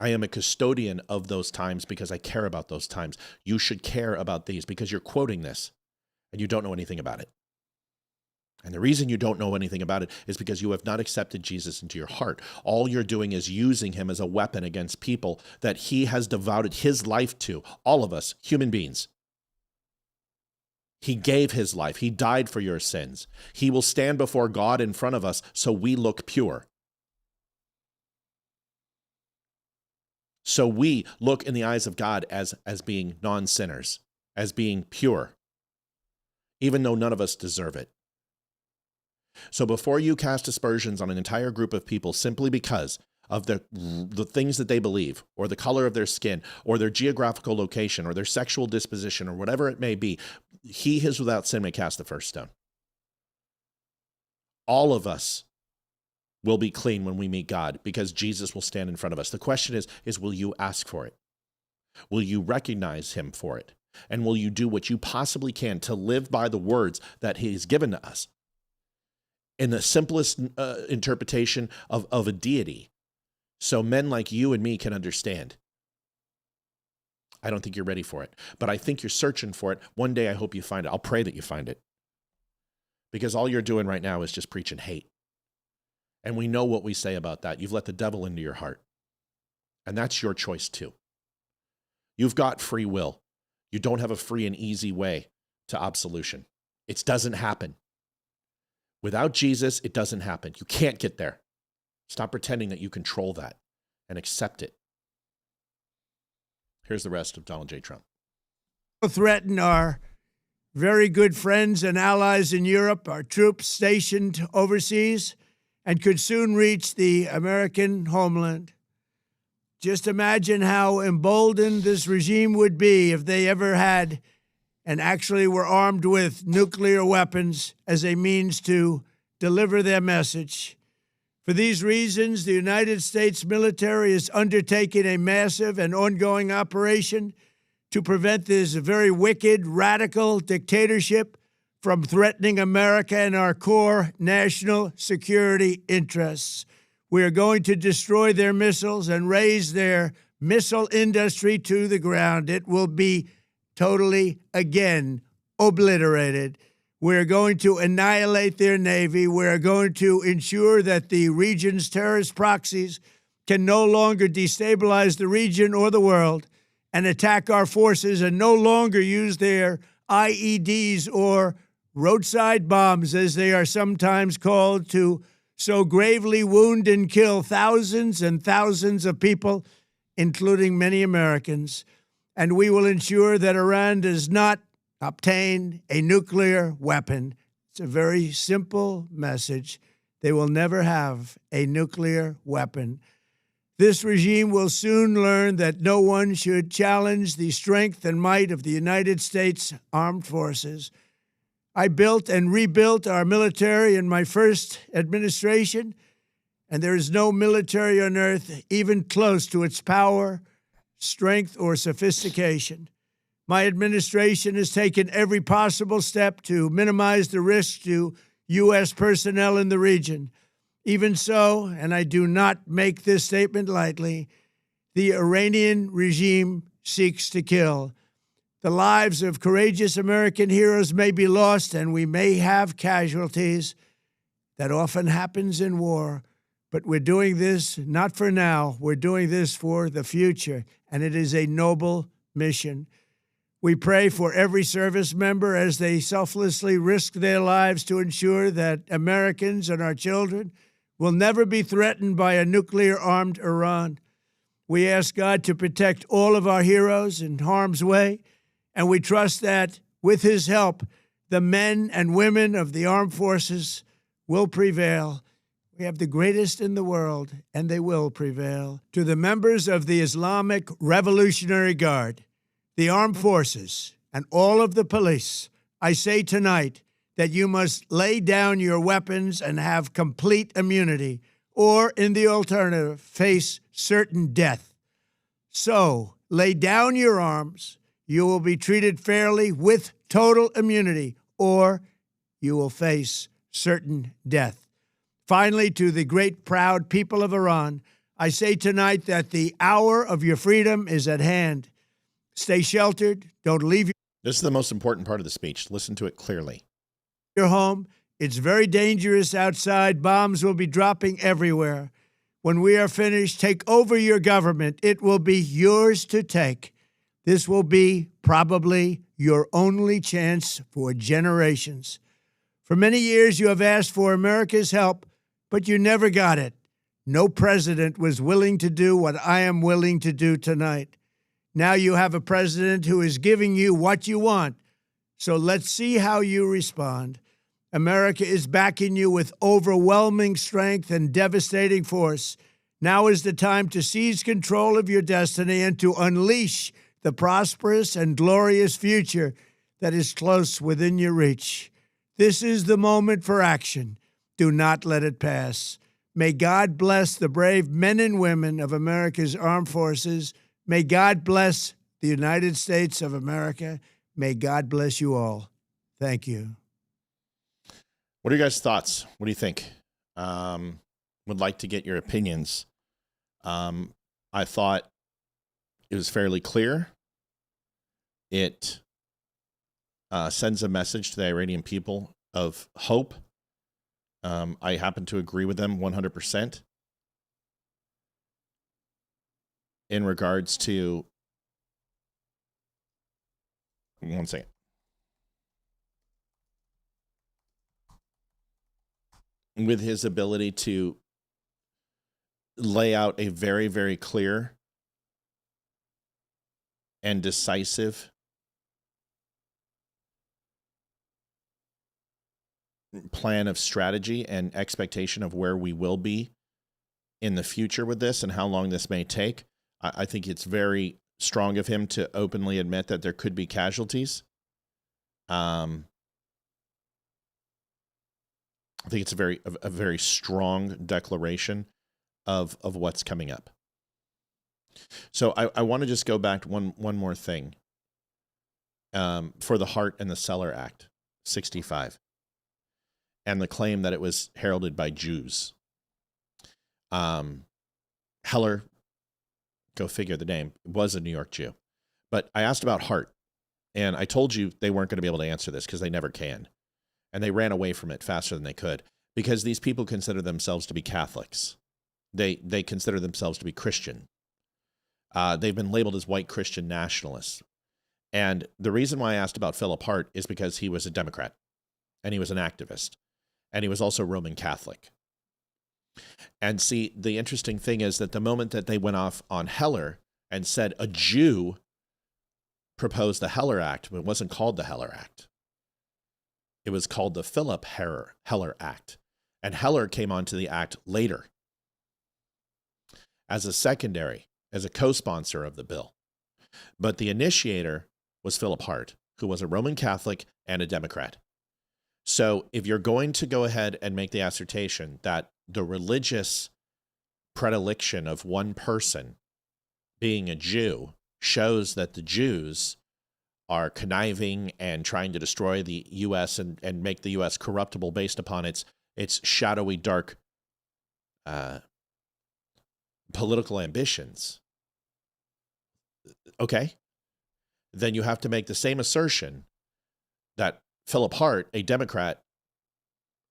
I am a custodian of those times because I care about those times. You should care about these because you're quoting this and you don't know anything about it. And the reason you don't know anything about it is because you have not accepted Jesus into your heart. All you're doing is using him as a weapon against people that he has devoted his life to, all of us, human beings. He gave his life. He died for your sins. He will stand before God in front of us so we look pure. So we look in the eyes of God as being non-sinners, as being pure, even though none of us deserve it. So before you cast aspersions on an entire group of people simply because of the things that they believe, or the color of their skin, or their geographical location, or their sexual disposition, or whatever it may be, he who is without sin may cast the first stone. All of us will be clean when we meet God because Jesus will stand in front of us. The question is will you ask for it? Will you recognize him for it? And will you do what you possibly can to live by the words that he has given to us in the simplest interpretation of a deity so men like you and me can understand? I don't think you're ready for it, but I think you're searching for it. One day I hope you find it. I'll pray that you find it because all you're doing right now is just preaching hate. And we know what we say about that. You've let the devil into your heart. And that's your choice too. You've got free will. You don't have a free and easy way to absolution. It doesn't happen. Without Jesus, it doesn't happen. You can't get there. Stop pretending that you control that and accept it. Here's the rest of Donald J. Trump. Threaten our very good friends and allies in Europe, our troops stationed overseas, and could soon reach the American homeland. Just imagine how emboldened this regime would be if they ever had and actually were armed with nuclear weapons as a means to deliver their message. For these reasons, the United States military is undertaking a massive and ongoing operation to prevent this very wicked, radical dictatorship from threatening America and our core national security interests. We are going to destroy their missiles and raise their missile industry to the ground. It will be totally, again, obliterated. We're going to annihilate their Navy. We're going to ensure that the region's terrorist proxies can no longer destabilize the region or the world and attack our forces and no longer use their IEDs or roadside bombs, as they are sometimes called, to so gravely wound and kill thousands and thousands of people, including many Americans. And we will ensure that Iran does not obtain a nuclear weapon. It's a very simple message. They will never have a nuclear weapon. This regime will soon learn that no one should challenge the strength and might of the United States Armed Forces. I built and rebuilt our military in my first administration, and there is no military on earth even close to its power, strength, or sophistication. My administration has taken every possible step to minimize the risk to U.S. personnel in the region. Even so, and I do not make this statement lightly, the Iranian regime seeks to kill. The lives of courageous American heroes may be lost, and we may have casualties. That often happens in war. But we're doing this not for now. We're doing this for the future, and it is a noble mission. We pray for every service member as they selflessly risk their lives to ensure that Americans and our children will never be threatened by a nuclear-armed Iran. We ask God to protect all of our heroes in harm's way, and we trust that, with his help, the men and women of the armed forces will prevail. We have the greatest in the world, and they will prevail. To the members of the Islamic Revolutionary Guard, the armed forces, and all of the police, I say tonight that you must lay down your weapons and have complete immunity, or, in the alternative, face certain death. So, lay down your arms. You will be treated fairly with total immunity, or you will face certain death. Finally, to the great, proud people of Iran, I say tonight that the hour of your freedom is at hand. Stay sheltered. Don't leave This is the most important part of the speech. Listen to it clearly. Your home. It's very dangerous outside. Bombs will be dropping everywhere. When we are finished, take over your government. It will be yours to take. This will be probably your only chance for generations. For many years, you have asked for America's help, but you never got it. No president was willing to do what I am willing to do tonight. Now you have a president who is giving you what you want. So let's see how you respond. America is backing you with overwhelming strength and devastating force. Now is the time to seize control of your destiny and to unleash the prosperous and glorious future that is close within your reach. This is the moment for action. Do not let it pass. May God bless the brave men and women of America's armed forces. May God bless the United States of America. May God bless you all. Thank you. What are your guys' thoughts? What do you think? Would like to get your opinions. I thought it was fairly clear. It sends a message to the Iranian people of hope. I happen to agree with them 100%. In regards to, one second. With his ability to lay out a very, very clear and decisive plan of strategy and expectation of where we will be in the future with this and how long this may take, I think it's very strong of him to openly admit that there could be casualties. I think it's a very strong declaration of what's coming up. So I want to just go back to one more thing. For the Hart and the Cellar Act, 65, and the claim that it was heralded by Jews. Heller, go figure the name, was a New York Jew. But I asked about Hart, and I told you they weren't going to be able to answer this because they never can. And they ran away from it faster than they could because these people consider themselves to be Catholics. They consider themselves to be Christian. They've been labeled as white Christian nationalists. And the reason why I asked about Philip Hart is because he was a Democrat, and he was an activist, and he was also Roman Catholic. And see, the interesting thing is that the moment that they went off on Heller and said a Jew proposed the Heller Act, it wasn't called the Heller Act. It was called the Philip Heller Act. And Heller came onto the act later as a secondary, as a co-sponsor of the bill. But the initiator was Philip Hart, who was a Roman Catholic and a Democrat. So if you're going to go ahead and make the assertion that the religious predilection of one person being a Jew shows that the Jews are conniving and trying to destroy the U.S. and make the U.S. corruptible based upon its shadowy, dark political ambitions, okay, then you have to make the same assertion that Philip Hart, a Democrat,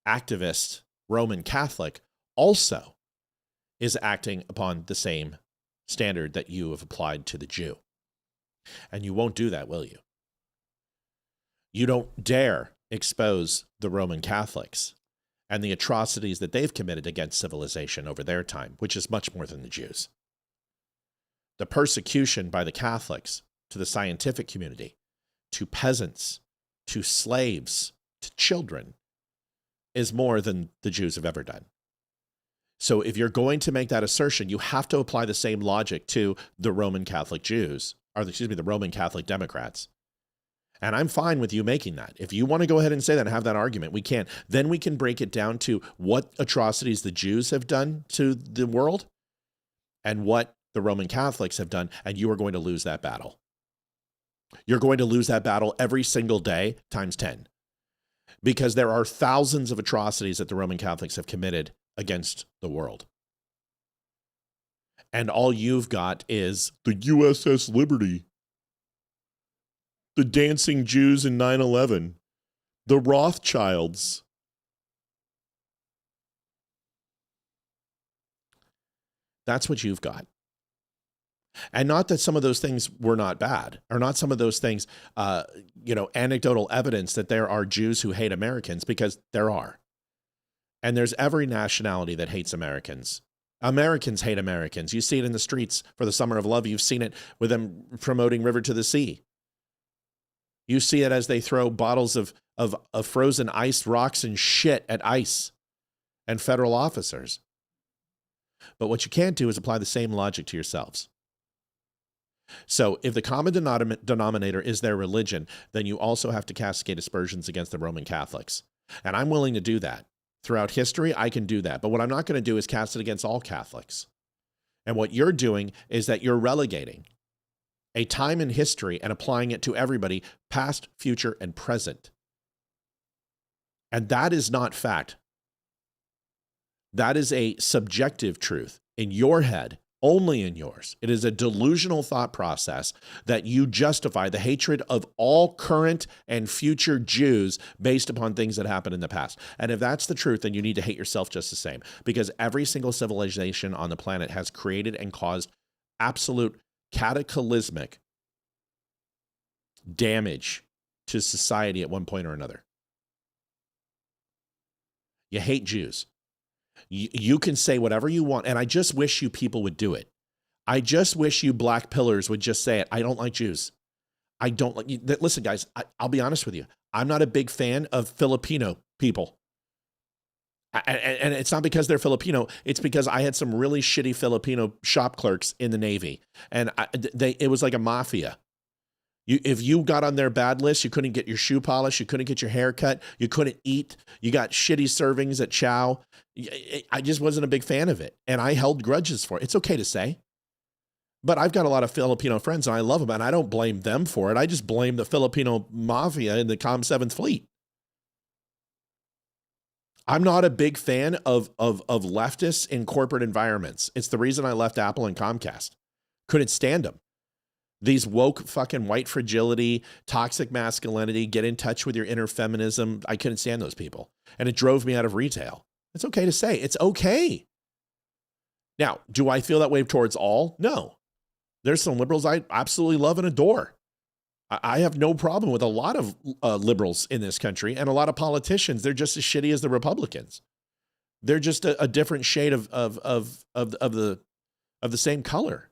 activist, Roman Catholic, also is acting upon the same standard that you have applied to the Jew. And you won't do that, will you? You don't dare expose the Roman Catholics and the atrocities that they've committed against civilization over their time, which is much more than the Jews. The persecution by the Catholics to the scientific community, to peasants, to slaves, to children, is more than the Jews have ever done. So if you're going to make that assertion, you have to apply the same logic to the Roman Catholic Jews, or the Roman Catholic Democrats. And I'm fine with you making that. If you want to go ahead and say that and have that argument, we can. Then we can break it down to what atrocities the Jews have done to the world and what the Roman Catholics have done, and you are going to lose that battle. You're going to lose that battle every single day times 10. Because there are thousands of atrocities that the Roman Catholics have committed against the world. And all you've got is the USS Liberty, the dancing Jews in 9/11, the Rothschilds. That's what you've got. And not that some of those things were not bad, or not some of those things, anecdotal evidence that there are Jews who hate Americans, because there are. And there's every nationality that hates Americans. Americans hate Americans. You see it in the streets for the Summer of Love. You've seen it with them promoting River to the Sea. You see it as they throw bottles of frozen ice, rocks, and shit at ICE and federal officers. But what you can't do is apply the same logic to yourselves. So if the common denominator is their religion, then you also have to cascade aspersions against the Roman Catholics. And I'm willing to do that. Throughout history, I can do that. But what I'm not going to do is cast it against all Catholics. And what you're doing is that you're relegating a time in history and applying it to everybody, past, future, and present. And that is not fact. That is a subjective truth in your head, only in yours. It is a delusional thought process that you justify the hatred of all current and future Jews based upon things that happened in the past. And if that's the truth, then you need to hate yourself just the same, because every single civilization on the planet has created and caused absolute cataclysmic damage to society at one point or another. You hate Jews. You can say whatever you want, and I just wish you people would do it. I just wish you black pillars would just say it. I don't like Jews. I don't like you. Listen, guys, I'll be honest with you. I'm not a big fan of Filipino people. And it's not because they're Filipino. It's because I had some really shitty Filipino shop clerks in the Navy, and it was like a mafia. If you got on their bad list, you couldn't get your shoe polish, you couldn't get your hair cut, you couldn't eat, you got shitty servings at chow. I just wasn't a big fan of it, and I held grudges for it. It's okay to say. But I've got a lot of Filipino friends, and I love them, and I don't blame them for it. I just blame the Filipino mafia in the Com 7th Fleet. I'm not a big fan of leftists in corporate environments. It's the reason I left Apple and Comcast. Couldn't stand them. These woke fucking white fragility, toxic masculinity, get in touch with your inner feminism. I couldn't stand those people. And it drove me out of retail. It's okay to say. It's okay. Now, do I feel that way towards all? No. There's some liberals I absolutely love and adore. I have no problem with a lot of liberals in this country and a lot of politicians. They're just as shitty as the Republicans. They're just a different shade of the same color.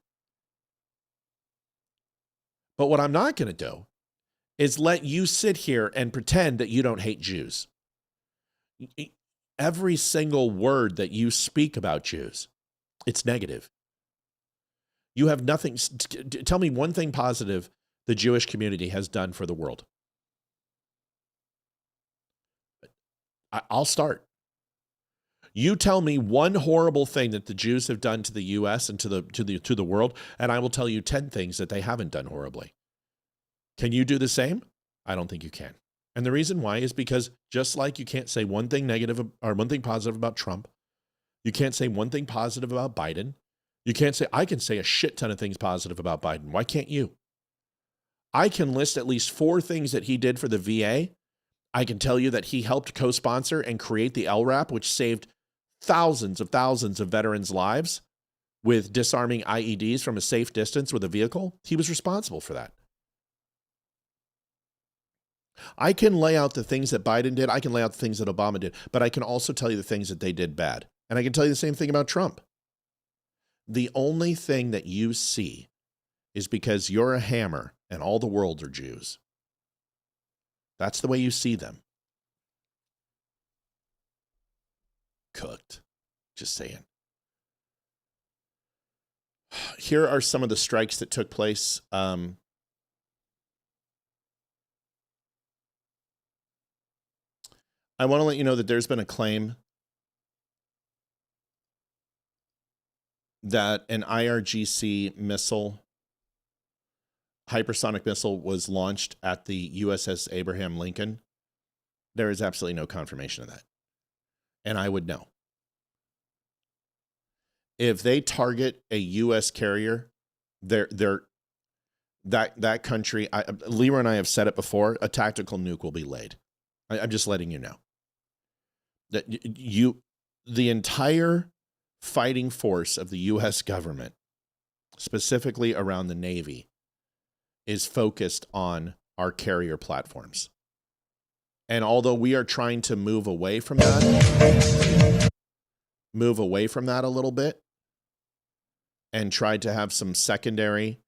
But what I'm not going to do is let you sit here and pretend that you don't hate Jews. Every single word that you speak about Jews, it's negative. You have nothing. Tell me one thing positive the Jewish community has done for the world. I'll start. You tell me one horrible thing that the Jews have done to the U.S. and to the world, and I will tell you 10 things that they haven't done horribly. Can you do the same? I don't think you can. And the reason why is because just like you can't say one thing negative or one thing positive about Trump, you can't say one thing positive about Biden. You can't say, I can say a shit ton of things positive about Biden. Why can't you? I can list at least 4 things that he did for the VA. I can tell you that he helped co-sponsor and create the LRAP, which saved thousands of veterans' lives with disarming IEDs from a safe distance with a vehicle. He was responsible for that. I can lay out the things that Biden did. I can lay out the things that Obama did, but I can also tell you the things that they did bad. And I can tell you the same thing about Trump. The only thing that you see is because you're a hammer and all the world are Jews. That's the way you see them. Cooked. Just saying. Here are some of the strikes that took place. I want to let you know that there's been a claim that an IRGC missile, hypersonic missile, was launched at the USS Abraham Lincoln. There is absolutely no confirmation of that. And I would know. If they target a U.S. carrier, that country, Leroy and I have said it before, a tactical nuke will be laid. I'm just letting you know. That the entire fighting force of the U.S. government, specifically around the Navy, is focused on our carrier platforms. And although we are trying to move away from that a little bit and try to have some secondary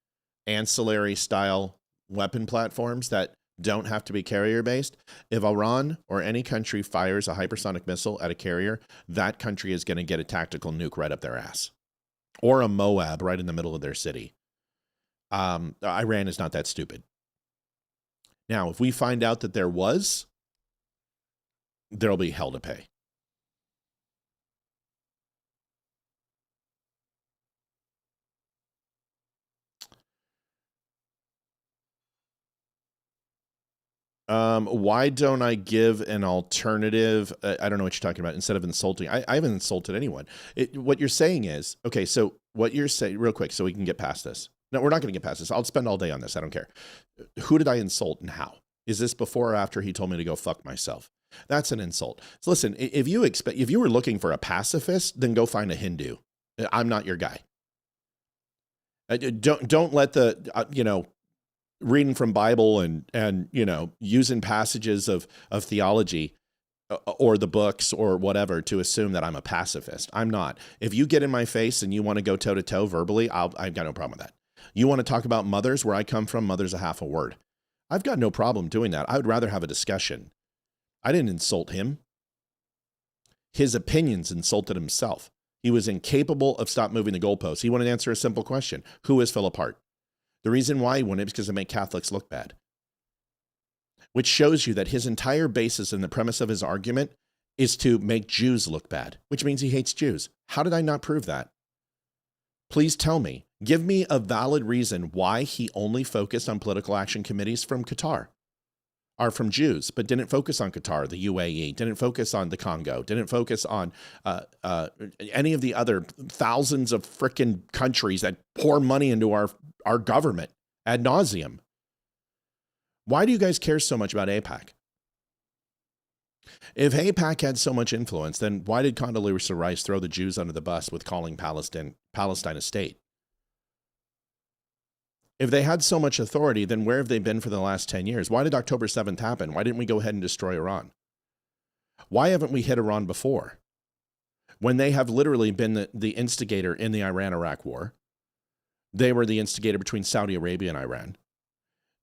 ancillary style weapon platforms that don't have to be carrier based, if Iran or any country fires a hypersonic missile at a carrier, that country is going to get a tactical nuke right up their ass, or a Moab right in the middle of their city. Iran is not that stupid. Now, if we find out that there'll be hell to pay. Why don't I give an alternative? I don't know what you're talking about. Instead of insulting, I haven't insulted anyone. What you're saying is, okay, so what you're saying, real quick, so we can get past this. No, we're not going to get past this. I'll spend all day on this. I don't care. Who did I insult and how? Is this before or after he told me to go fuck myself? That's an insult. So listen, if you were looking for a pacifist, then go find a Hindu. I'm not your guy. Don't let the, reading from Bible and using passages of theology or the books or whatever to assume that I'm a pacifist. I'm not. If you get in my face and you want to go toe to toe verbally, I've got no problem with that. You want to talk about mothers, where I come from, mother's a half a word. I've got no problem doing that. I would rather have a discussion. I didn't insult him. His opinions insulted himself. He was incapable of stop moving the goalposts. He wanted to answer a simple question. Who is Philip Hart? The reason why he wouldn't is because it made Catholics look bad. Which shows you that his entire basis and the premise of his argument is to make Jews look bad, which means he hates Jews. How did I not prove that? Please tell me. Give me a valid reason why he only focused on political action committees from Qatar, or from Jews, but didn't focus on Qatar, the UAE, didn't focus on the Congo, didn't focus on any of the other thousands of frickin' countries that pour money into our government ad nauseum. Why do you guys care so much about AIPAC? If AIPAC had so much influence, then why did Condoleezza Rice throw the Jews under the bus with calling Palestine a state? If they had so much authority, then where have they been for the last 10 years? Why did October 7th happen? Why didn't we go ahead and destroy Iran? Why haven't we hit Iran before? When they have literally been the instigator in the Iran-Iraq war. They were the instigator between Saudi Arabia and Iran.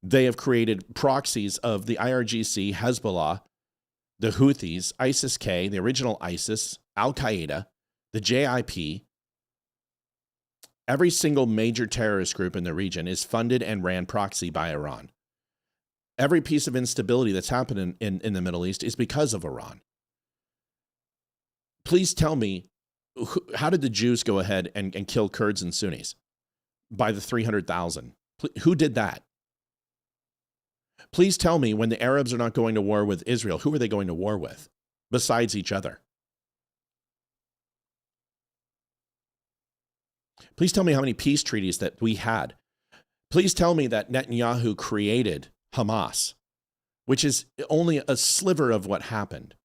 They have created proxies of the IRGC, Hezbollah, the Houthis, ISIS-K, the original ISIS, Al-Qaeda, the JIP. Every single major terrorist group in the region is funded and ran proxy by Iran. Every piece of instability that's happened in the Middle East is because of Iran. Please tell me, how did the Jews go ahead and kill Kurds and Sunnis by the 300,000? Who did that? Please tell me, when the Arabs are not going to war with Israel, who are they going to war with besides each other? Please tell me how many peace treaties that we had. Please tell me that Netanyahu created Hamas, which is only a sliver of what happened.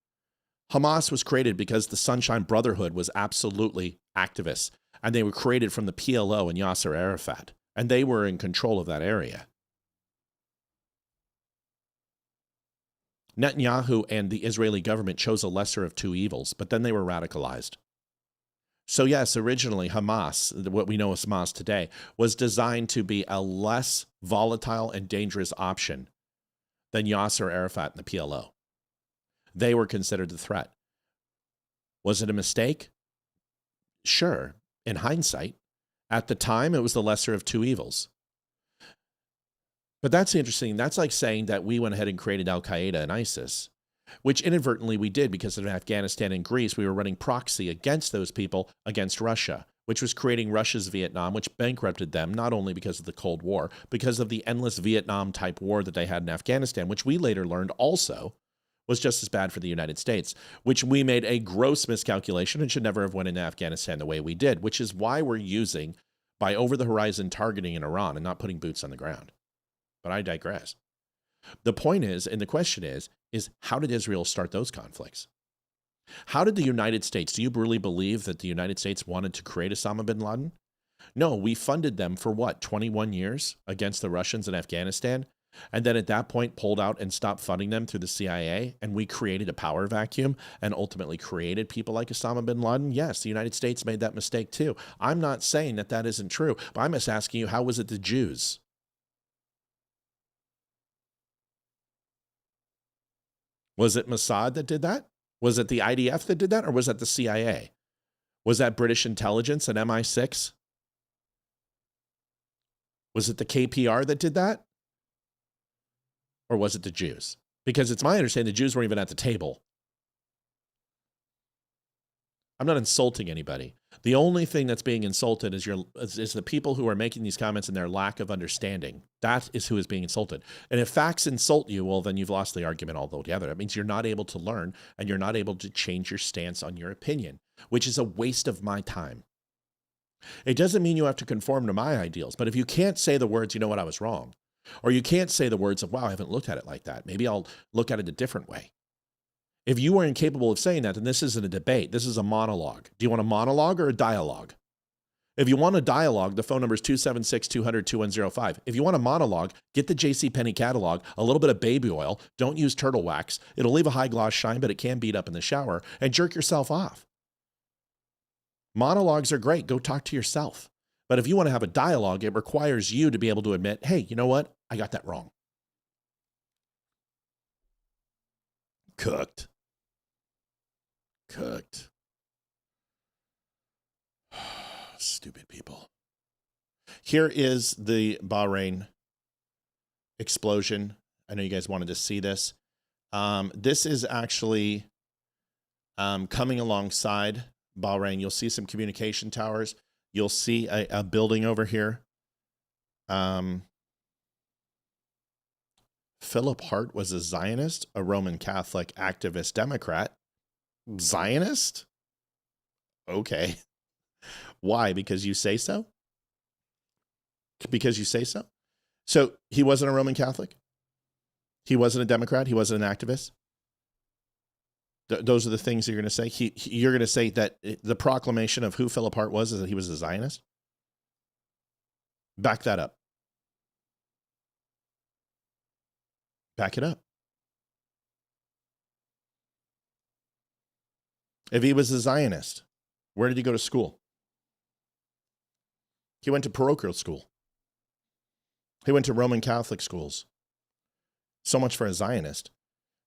Hamas was created because the Sunshine Brotherhood was absolutely activists, and they were created from the PLO and Yasser Arafat, and they were in control of that area. Netanyahu and the Israeli government chose a lesser of two evils, but then they were radicalized. So yes, originally Hamas, what we know as Hamas today, was designed to be a less volatile and dangerous option than Yasser Arafat and the PLO. They were considered the threat. Was it a mistake? Sure, in hindsight. At the time, it was the lesser of two evils. But that's interesting. That's like saying that we went ahead and created Al-Qaeda and ISIS, which inadvertently we did because in Afghanistan and Greece, we were running proxy against those people, against Russia, which was creating Russia's Vietnam, which bankrupted them, not only because of the Cold War, because of the endless Vietnam-type war that they had in Afghanistan, which we later learned also was just as bad for the United States, which we made a gross miscalculation and should never have went into Afghanistan the way we did, which is why we're using by over-the-horizon targeting in Iran and not putting boots on the ground. But I digress. The point is, and the question is how did Israel start those conflicts? How did the United States, do you really believe that the United States wanted to create Osama bin Laden? No, we funded them for what, 21 years against the Russians in Afghanistan? And then at that point pulled out and stopped funding them through the CIA, and we created a power vacuum and ultimately created people like Osama bin Laden? Yes, the United States made that mistake too. I'm not saying that that isn't true, but I'm just asking you, how was it the Jews? Was it Mossad that did that? Was it the IDF that did that? Or was that the CIA? Was that British intelligence and MI6? Was it the KPR that did that? Or was it the Jews? Because it's my understanding the Jews weren't even at the table. I'm not insulting anybody. The only thing that's being insulted is the people who are making these comments and their lack of understanding. That is who is being insulted. And if facts insult you, well, then you've lost the argument altogether. That means you're not able to learn and you're not able to change your stance on your opinion, which is a waste of my time. It doesn't mean you have to conform to my ideals, but if you can't say the words, you know what, I was wrong, or you can't say the words of, wow, I haven't looked at it like that. Maybe I'll look at it a different way. If you are incapable of saying that, then this isn't a debate. This is a monologue. Do you want a monologue or a dialogue? If you want a dialogue, the phone number is 276-200-2105. If you want a monologue, get the JCPenney catalog, a little bit of baby oil. Don't use turtle wax. It'll leave a high gloss shine, but it can beat up in the shower, and jerk yourself off. Monologues are great. Go talk to yourself. But if you want to have a dialogue, it requires you to be able to admit, hey, you know what? I got that wrong. Cooked. Cooked. Stupid people. Here is the Bahrain explosion. I know you guys wanted to see this. This is actually coming alongside Bahrain. You'll see some communication towers. You'll see a building over here. Philip Hart was a Zionist, a Roman Catholic activist Democrat. Zionist? Okay. Why? Because you say so? Because you say so? So he wasn't a Roman Catholic? He wasn't a Democrat? He wasn't an activist? Those are the things you're going to say? You're going to say that the proclamation of who Philip Hart was is that he was a Zionist? Back that up. Back it up. If he was a Zionist, where did he go to school? He went to parochial school. He went to Roman Catholic schools. So much for a Zionist.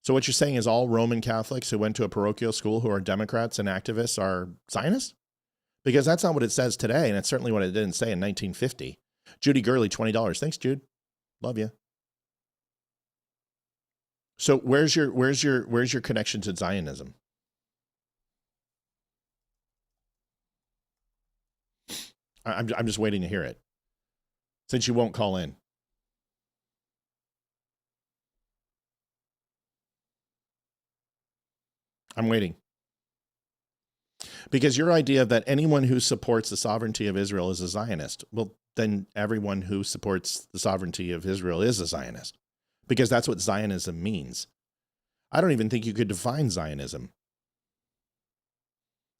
So what you're saying is all Roman Catholics who went to a parochial school who are Democrats and activists are Zionists? Because that's not what it says today, and it's certainly what it didn't say in 1950. Judy Gurley, $20. Thanks, Jude. Love you. So where's your connection to Zionism? I'm just waiting to hear it. Since you won't call in. I'm waiting. Because your idea that anyone who supports the sovereignty of Israel is a Zionist, well, then everyone who supports the sovereignty of Israel is a Zionist. Because that's what Zionism means. I don't even think you could define Zionism.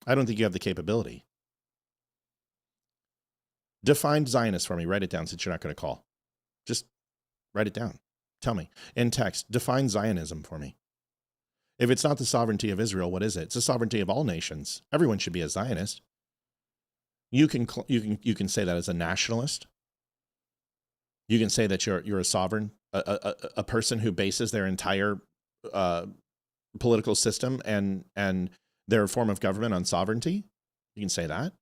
I don't think you have the capability. Define Zionist for me. Write it down since you're not going to call. Just write it down. Tell me. In text, define Zionism for me. If it's not the sovereignty of Israel, what is it? It's the sovereignty of all nations. Everyone should be a Zionist. You can say that as a nationalist. You can say that you're a sovereign, a person who bases their entire political system and their form of government on sovereignty. You can say that.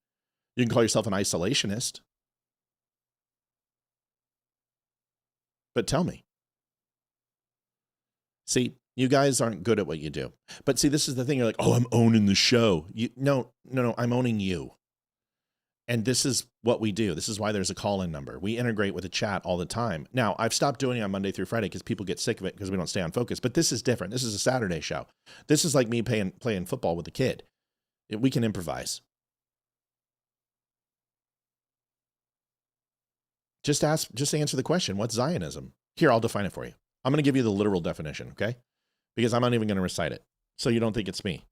You can call yourself an isolationist. But tell me. See, you guys aren't good at what you do. But see, this is the thing. You're like, oh, I'm owning the show. No, I'm owning you. And this is what we do. This is why there's a call-in number. We integrate with a chat all the time. Now, I've stopped doing it on Monday through Friday because people get sick of it because we don't stay on focus. But this is different. This is a Saturday show. This is like me playing football with a kid. We can improvise. Just answer the question. What's Zionism? Here, I'll define it for you. I'm going to give you the literal definition, okay? Because I'm not even going to recite it, so you don't think it's me.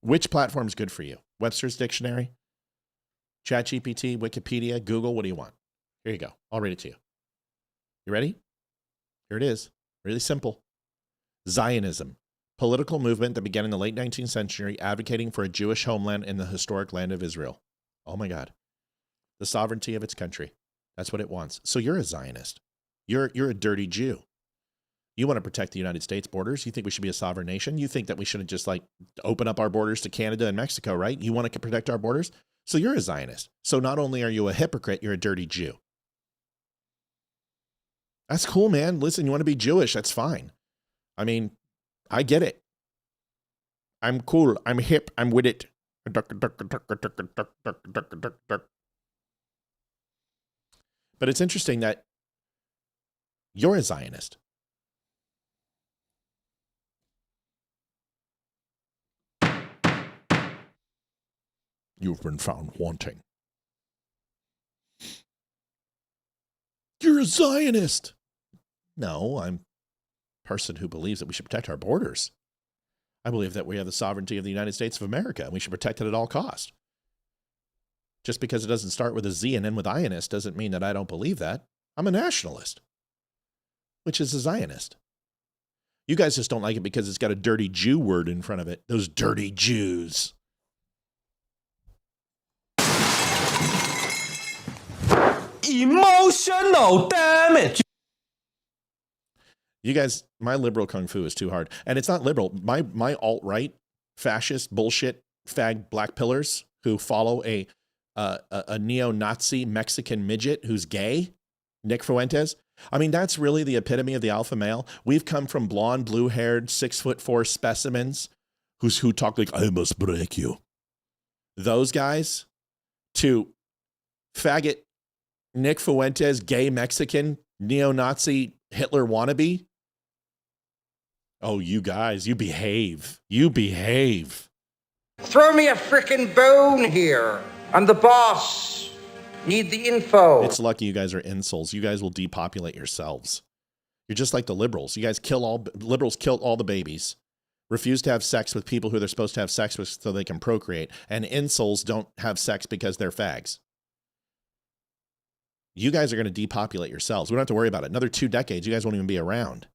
Which platform is good for you? Webster's Dictionary? ChatGPT, Wikipedia, Google, what do you want? Here you go. I'll read it to you. You ready? Here it is. Really simple. Zionism, political movement that began in the late 19th century advocating for a Jewish homeland in the historic land of Israel. Oh my God. The sovereignty of its country. That's what it wants. So you're a Zionist. You're a dirty Jew. You want to protect the United States borders. You think we should be a sovereign nation. You think that we shouldn't just open up our borders to Canada and Mexico, right? You want to protect our borders. So you're a Zionist. So not only are you a hypocrite, you're a dirty Jew. That's cool, man. Listen, you want to be Jewish. That's fine. I mean, I get it. I'm cool. I'm hip. I'm with it. But it's interesting that you're a Zionist. You've been found wanting. You're a Zionist. No, I'm a person who believes that we should protect our borders. I believe that we have the sovereignty of the United States of America, and we should protect it at all costs. Just because it doesn't start with a Z and end with Ionist doesn't mean that I don't believe that. I'm a nationalist, which is a Zionist. You guys just don't like it because it's got a dirty Jew word in front of it. Those dirty Jews. Emotional damage. You guys, my liberal kung fu is too hard. And it's not liberal. My alt-right fascist bullshit fag black pillars who follow a neo-Nazi Mexican midget who's gay, Nick Fuentes. I mean, that's really the epitome of the alpha male. We've come from blonde, blue-haired, 6'4" specimens who talk like, I must break you. Those guys to faggot Nick Fuentes, gay Mexican, neo-Nazi Hitler wannabe. Oh, you guys, you behave. You behave. Throw me a frickin' bone here. I'm the boss. Need the info. It's lucky you guys are insoles. You guys will depopulate yourselves. You're just like the liberals. You guys liberals kill all the babies, refuse to have sex with people who they're supposed to have sex with so they can procreate, and insoles don't have sex because they're fags. You guys are going to depopulate yourselves. We don't have to worry about it. Another 2 decades, you guys won't even be around.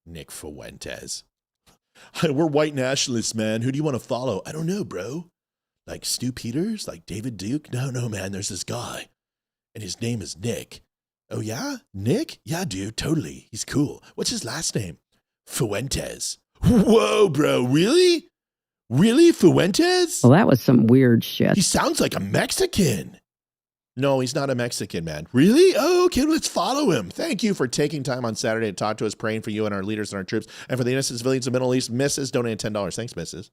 Nick Fuentes. We're white nationalists, man. Who do you want to follow? I don't know, bro. Like Stu Peters? Like David Duke? No, man. There's this guy. And his name is Nick. Oh, yeah? Nick? Yeah, dude. Totally. He's cool. What's his last name? Fuentes. Whoa, bro. Really? Really? Fuentes? Well, that was some weird shit. He sounds like a Mexican. No, he's not a Mexican, man. Really? Oh, okay, let's follow him. Thank you for taking time on Saturday to talk to us, praying for you and our leaders and our troops, and for the innocent civilians of the Middle East. Mrs. donated $10. Thanks, Mrs.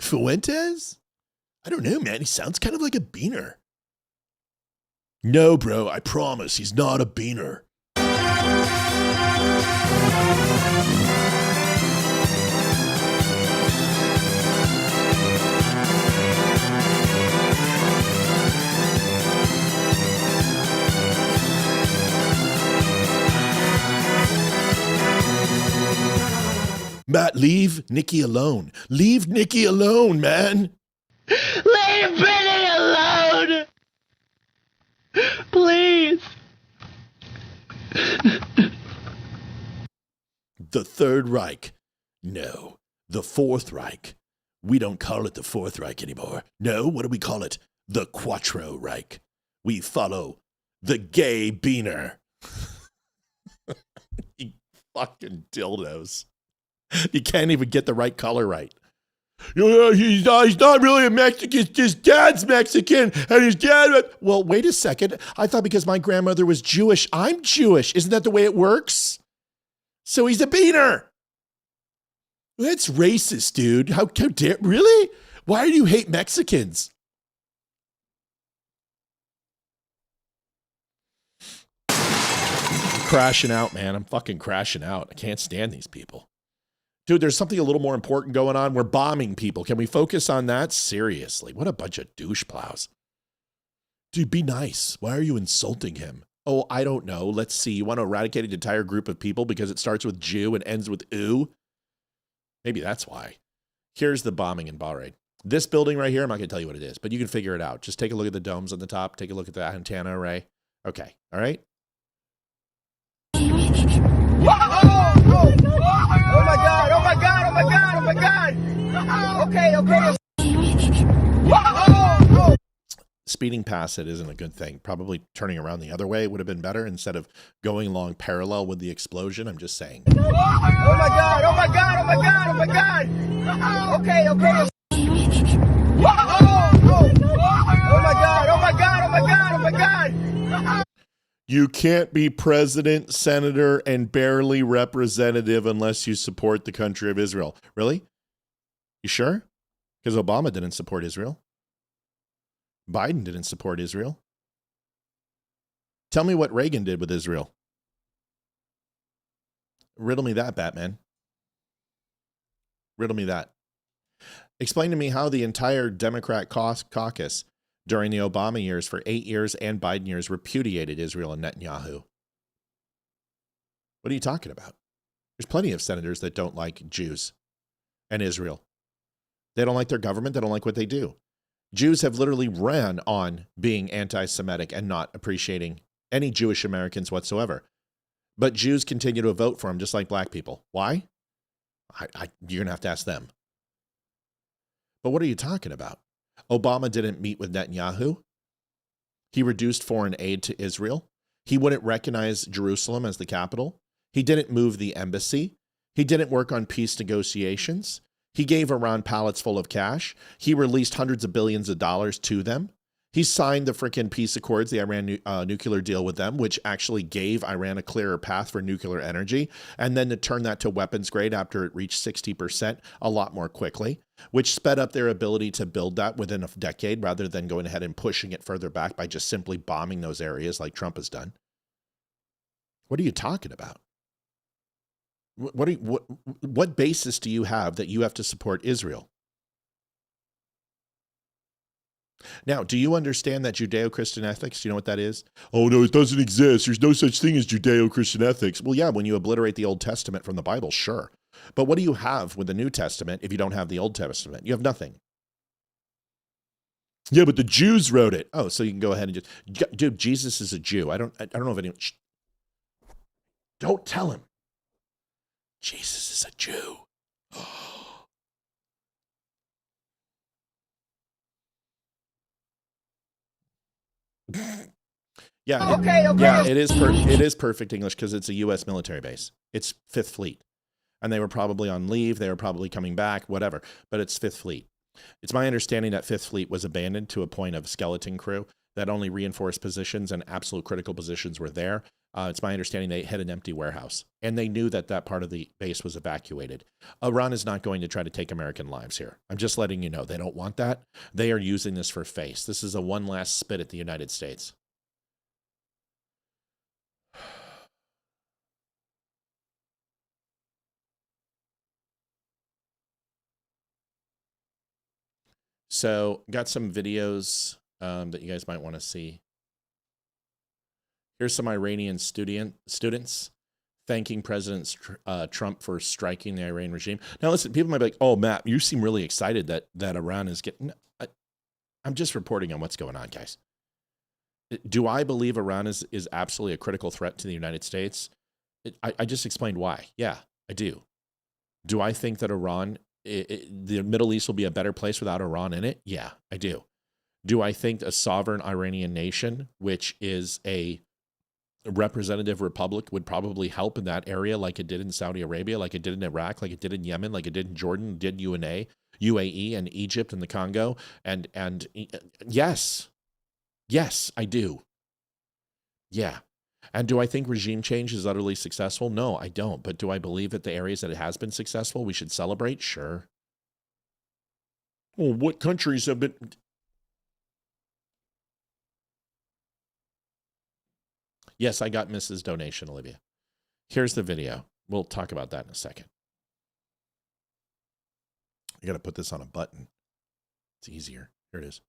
Fuentes? I don't know, man. He sounds kind of like a beaner. No, bro, I promise he's not a beaner. Matt, leave Nikki alone. Leave Nikki alone, man. Leave Brittany alone! Please! The Third Reich. No, the Fourth Reich. We don't call it the Fourth Reich anymore. No, what do we call it? The Quattro Reich. We follow the gay beaner. You fucking dildos. You can't even get the right color right. He's not really a Mexican. His dad's Mexican, and his dad... Well, wait a second. I thought because my grandmother was Jewish, I'm Jewish. Isn't that the way it works? So he's a beaner. That's racist, dude. How dare... Really? Why do you hate Mexicans? I'm crashing out, man. I'm fucking crashing out. I can't stand these people. Dude, there's something a little more important going on. We're bombing people. Can we focus on that? Seriously, what a bunch of douche plows. Dude, be nice. Why are you insulting him? Oh, I don't know. Let's see. You want to eradicate an entire group of people because it starts with Jew and ends with ooh? Maybe that's why. Here's the bombing in Bahrain. This building right here, I'm not going to tell you what it is, but you can figure it out. Just take a look at the domes on the top. Take a look at the antenna array. Okay, all right? Oh my God, oh my God, oh my God, oh my God. Okay. Speeding past it isn't a good thing. Probably turning around the other way would have been better instead of going along parallel with the explosion. I'm just saying. Oh my God, oh my God, oh my God, oh my God. Okay. Oh my God, oh my God, oh my God, oh my God. You can't be president, senator, and barely representative unless you support the country of Israel. Really? You sure? Because Obama didn't support Israel. Biden didn't support Israel. Tell me what Reagan did with Israel. Riddle me that, Batman. Riddle me that. Explain to me how the entire Democrat caucus during the Obama years for 8 years and Biden years repudiated Israel and Netanyahu. What are you talking about? There's plenty of senators that don't like Jews and Israel. They don't like their government. They don't like what they do. Jews have literally ran on being anti-Semitic and not appreciating any Jewish Americans whatsoever. But Jews continue to vote for them just like black people. Why? You're going to have to ask them. But what are you talking about? Obama didn't meet with Netanyahu. He reduced foreign aid to Israel. He wouldn't recognize Jerusalem as the capital. He didn't move the embassy. He didn't work on peace negotiations. He gave Iran pallets full of cash. He released hundreds of billions of dollars to them. He signed the frickin' peace accords, the Iran nuclear deal with them, which actually gave Iran a clearer path for nuclear energy, and then to turn that to weapons grade after it reached 60% a lot more quickly, which sped up their ability to build that within a decade rather than going ahead and pushing it further back by just simply bombing those areas like Trump has done. What are you talking about? What basis do you have that you have to support Israel? Now, do you understand that Judeo-Christian ethics? Do you know what that is? Oh, no, it doesn't exist. There's no such thing as Judeo-Christian ethics. Well, yeah, when you obliterate the Old Testament from the Bible, sure. But what do you have with the New Testament if you don't have the Old Testament? You have nothing. Yeah, but the Jews wrote it. Oh, so you can go ahead and just... Dude, Jesus is a Jew. I don't know if anyone... Don't tell him. Jesus is a Jew. Yeah. Okay. Yeah, it is perfect English because it's a U.S. military base. It's Fifth Fleet. And they were probably on leave. They were probably coming back, whatever. But it's Fifth Fleet. It's my understanding that Fifth Fleet was abandoned to a point of skeleton crew, that only reinforced positions and absolute critical positions were there. It's my understanding they had an empty warehouse. And they knew that that part of the base was evacuated. Iran is not going to try to take American lives here. I'm just letting you know. They don't want that. They are using this for face. This is a one last spit at the United States. So got some videos that you guys might want to see. Here's some Iranian students thanking President Trump for striking the Iranian regime. Now, listen, people might be like, oh, Matt, you seem really excited that Iran is getting... I'm just reporting on what's going on, guys. Do I believe Iran is absolutely a critical threat to the United States? I just explained why. Yeah, I do. Do I think that Iran... the Middle East will be a better place without Iran in it? Yeah, I do. Do I think a sovereign Iranian nation, which is a representative republic, would probably help in that area like it did in Saudi Arabia, like it did in Iraq, like it did in Yemen, like it did in Jordan, did UAE and Egypt and the Congo? And yes, I do. Yeah. And do I think regime change is utterly successful? No, I don't. But do I believe that the areas that it has been successful, we should celebrate? Sure. Well, what countries have been... Yes, I got Mrs. Donation, Olivia. Here's the video. We'll talk about that in a second. I got to put this on a button. It's easier. Here it is.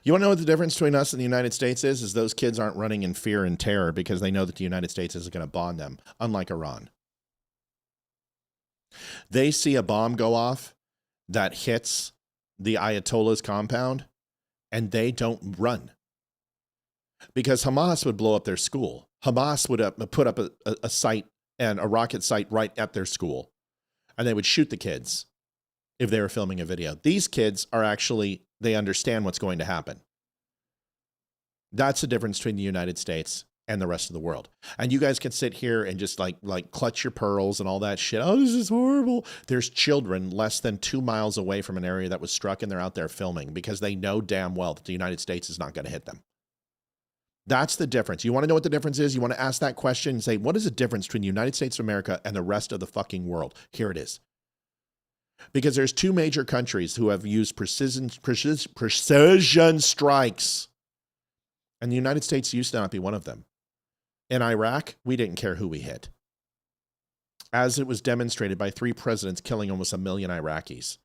You want to know what the difference between us and the United States is those kids aren't running in fear and terror because they know that the United States isn't going to bomb them, unlike Iran. They see a bomb go off that hits the Ayatollah's compound, and they don't run. Because Hamas would blow up their school. Hamas would put up a site and a rocket site right at their school, and they would shoot the kids if they were filming a video. These kids are actually... they understand what's going to happen. That's the difference between the United States and the rest of the world. And you guys can sit here and just like clutch your pearls and all that shit. Oh, this is horrible. There's children less than 2 miles away from an area that was struck, and they're out there filming because they know damn well that the United States is not going to hit them. That's the difference. You want to know what the difference is? You want to ask that question and say, what is the difference between the United States of America and the rest of the fucking world? Here it is. Because there's two major countries who have used precision strikes. And the United States used to not be one of them. In Iraq, we didn't care who we hit. As it was demonstrated by 3 presidents killing almost 1 million Iraqis.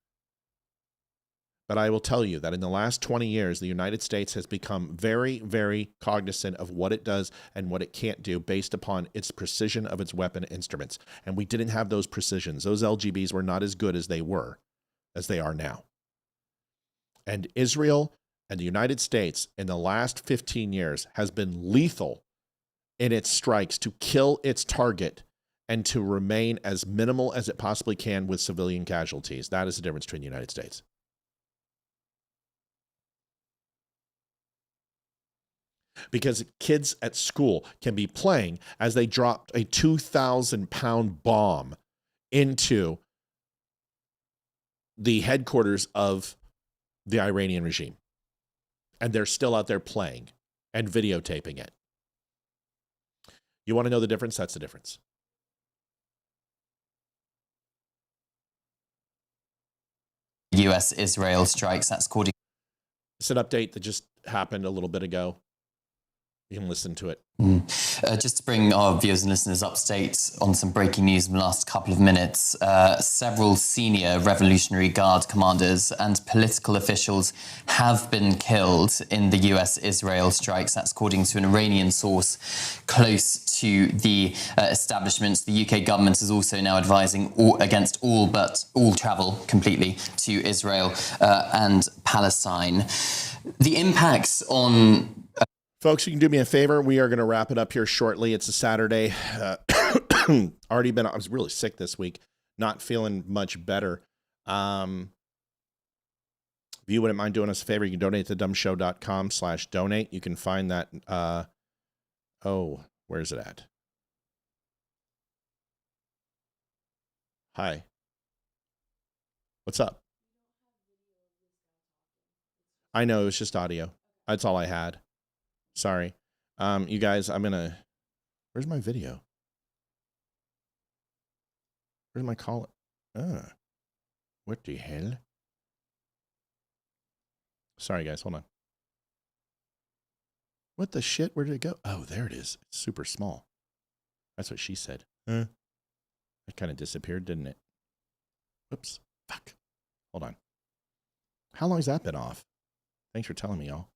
But I will tell you that in the last 20 years, the United States has become very, very cognizant of what it does and what it can't do based upon its precision of its weapon instruments. And we didn't have those precisions. Those LGBs were not as good as they are now. And Israel and the United States in the last 15 years has been lethal in its strikes to kill its target and to remain as minimal as it possibly can with civilian casualties. That is the difference between the United States. Because kids at school can be playing as they dropped a 2,000-pound bomb into the headquarters of the Iranian regime. And they're still out there playing and videotaping it. You want to know the difference? That's the difference. US-Israel strikes. That's according. It's an update that just happened a little bit ago. You can listen to it. Just to bring our viewers and listeners up to date on some breaking news in the last couple of minutes, several senior Revolutionary Guard commanders and political officials have been killed in the US-Israel strikes. That's according to an Iranian source close to the establishment. The UK government is also now advising against all travel completely to Israel and Palestine. The impacts on... Folks, you can do me a favor. We are going to wrap it up here shortly. It's a Saturday. I was really sick this week. Not feeling much better. If you wouldn't mind doing us a favor, you can donate to dumbshow.com/donate. You can find that. Where's it at? Hi. What's up? I know, it was just audio. That's all I had. Sorry. You guys, where's my video? Where's my call? What the hell? Sorry, guys, hold on. What the shit? Where did it go? Oh, there it is. It's super small. That's what she said. It kind of disappeared, didn't it? Whoops. Fuck. Hold on. How long has that been off? Thanks for telling me, y'all.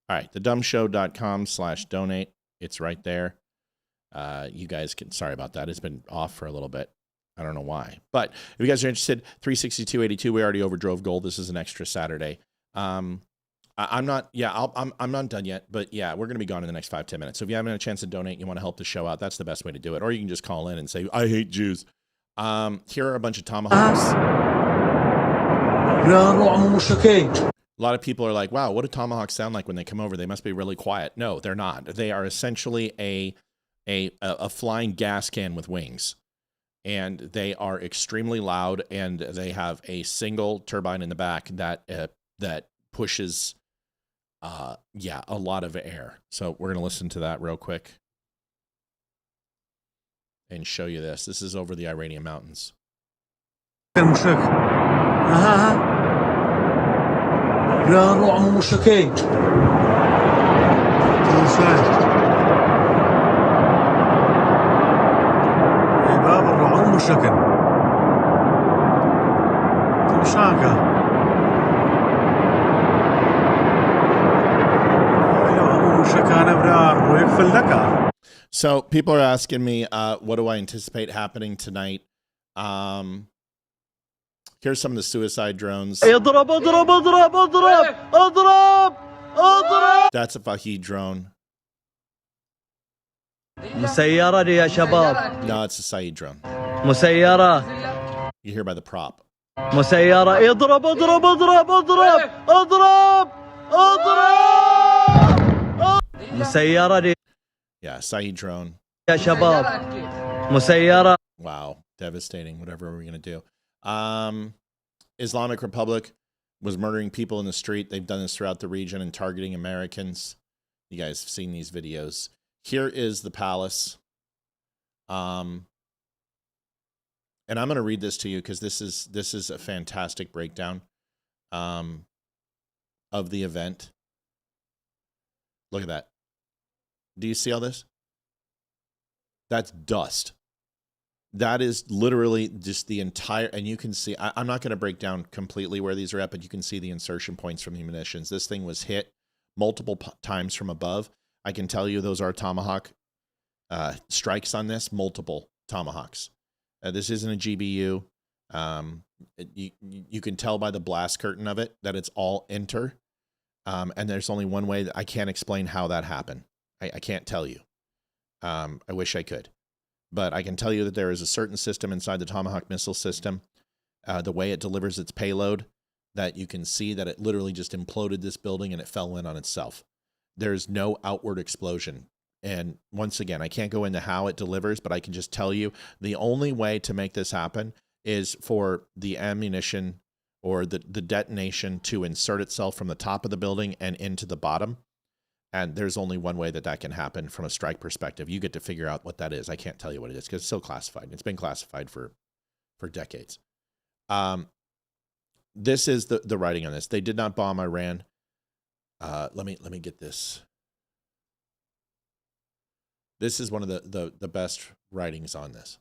All right, thedumbshow.com/donate. It's right there. You guys can, sorry about that. It's been off for a little bit. I don't know why. But if you guys are interested, 362.82, we already overdrove gold. This is an extra Saturday. I'm not done yet, but yeah, we're going to be gone in the next 5-10 minutes. So if you haven't had a chance to donate, you want to help the show out, that's the best way to do it. Or you can just call in and say, I hate Jews. Here are a bunch of tomahawks. A lot of people are like, wow, what do tomahawks sound like when they come over? They must be really quiet. No, they're not. They are essentially a flying gas can with wings. And they are extremely loud, and they have a single turbine in the back that pushes a lot of air. So we're going to listen to that real quick and show you this. This is over the Iranian mountains. So people are asking me, what do I anticipate happening tonight? Here's some of the suicide drones. That's a Fahid drone. No, it's a Saeed drone. You hear by the prop. Yeah, Saeed drone. Wow, devastating. Whatever are we gonna do? Islamic Republic was murdering people in the street. They've done this throughout the region and targeting Americans. You guys have seen these videos. Here is the palace. And I'm going to read this to you because this is a fantastic breakdown of the event. Look at that. Do you see all this? That's dust. That is literally just the entire, and you can see, I'm not going to break down completely where these are at, but you can see the insertion points from the munitions. This thing was hit multiple times from above. I can tell you those are Tomahawk strikes on this, multiple Tomahawks. This isn't a GBU. You can tell by the blast curtain of it that it's all enter. And there's only one way that I can't explain how that happened. I can't tell you. I wish I could. But I can tell you that there is a certain system inside the Tomahawk missile system, the way it delivers its payload, that you can see that it literally just imploded this building and it fell in on itself. There's no outward explosion. And once again, I can't go into how it delivers, but I can just tell you the only way to make this happen is for the ammunition or the detonation to insert itself from the top of the building and into the bottom. And there's only one way that that can happen from a strike perspective. You get to figure out what that is. I can't tell you what it is because it's still classified. It's been classified for decades. This is the writing on this. They did not bomb Iran. Let me get this. This is one of the best writings on this.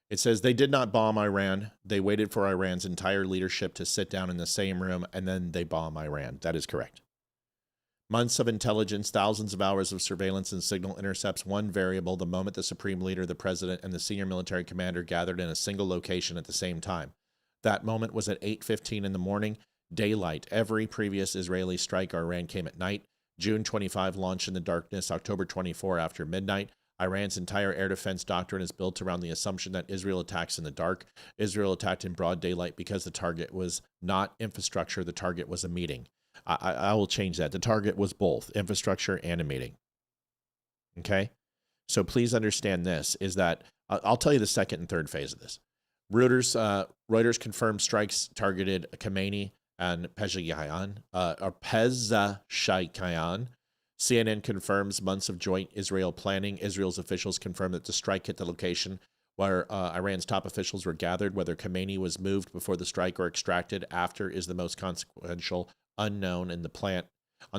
It says they did not bomb Iran. They waited for Iran's entire leadership to sit down in the same room, and then they bomb Iran. That is correct. Months of intelligence, thousands of hours of surveillance and signal intercepts, one variable, the moment the supreme leader, the president, and the senior military commander gathered in a single location at the same time. That moment was at 8:15 in the morning, daylight. Every previous Israeli strike or Iran came at night. June 25 launched in the darkness, October 24 after midnight. Iran's entire air defense doctrine is built around the assumption that Israel attacks in the dark. Israel attacked in broad daylight because the target was not infrastructure, the target was a meeting. I will change that. The target was both infrastructure and a meeting. Okay? So please understand this, is that, I'll tell you the second and third phase of this. Reuters confirmed strikes targeted Khamenei and Pezeshkian. CNN confirms months of joint Israel planning. Israel's officials confirm that the strike hit the location where Iran's top officials were gathered. Whether Khamenei was moved before the strike or extracted after is the most consequential unknown on the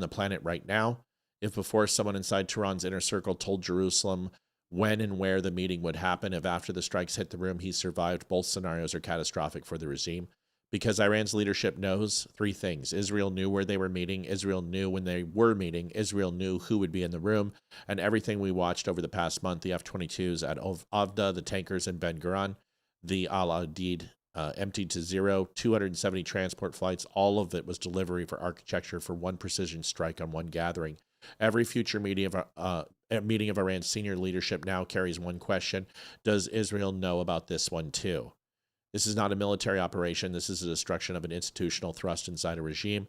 planet right now. If before someone inside Tehran's inner circle told Jerusalem when and where the meeting would happen, if after the strikes hit the room he survived, both scenarios are catastrophic for the regime. Because Iran's leadership knows three things. Israel knew where they were meeting. Israel knew when they were meeting. Israel knew who would be in the room. And everything we watched over the past month, the F-22s at Avda, the tankers in Ben Gurion, the Al-Adid emptied to zero, 270 transport flights, all of it was delivery for architecture for one precision strike on one gathering. Every future meeting of Iran's senior leadership now carries one question. Does Israel know about this one too? This is not a military operation. This is a destruction of an institutional thrust inside a regime,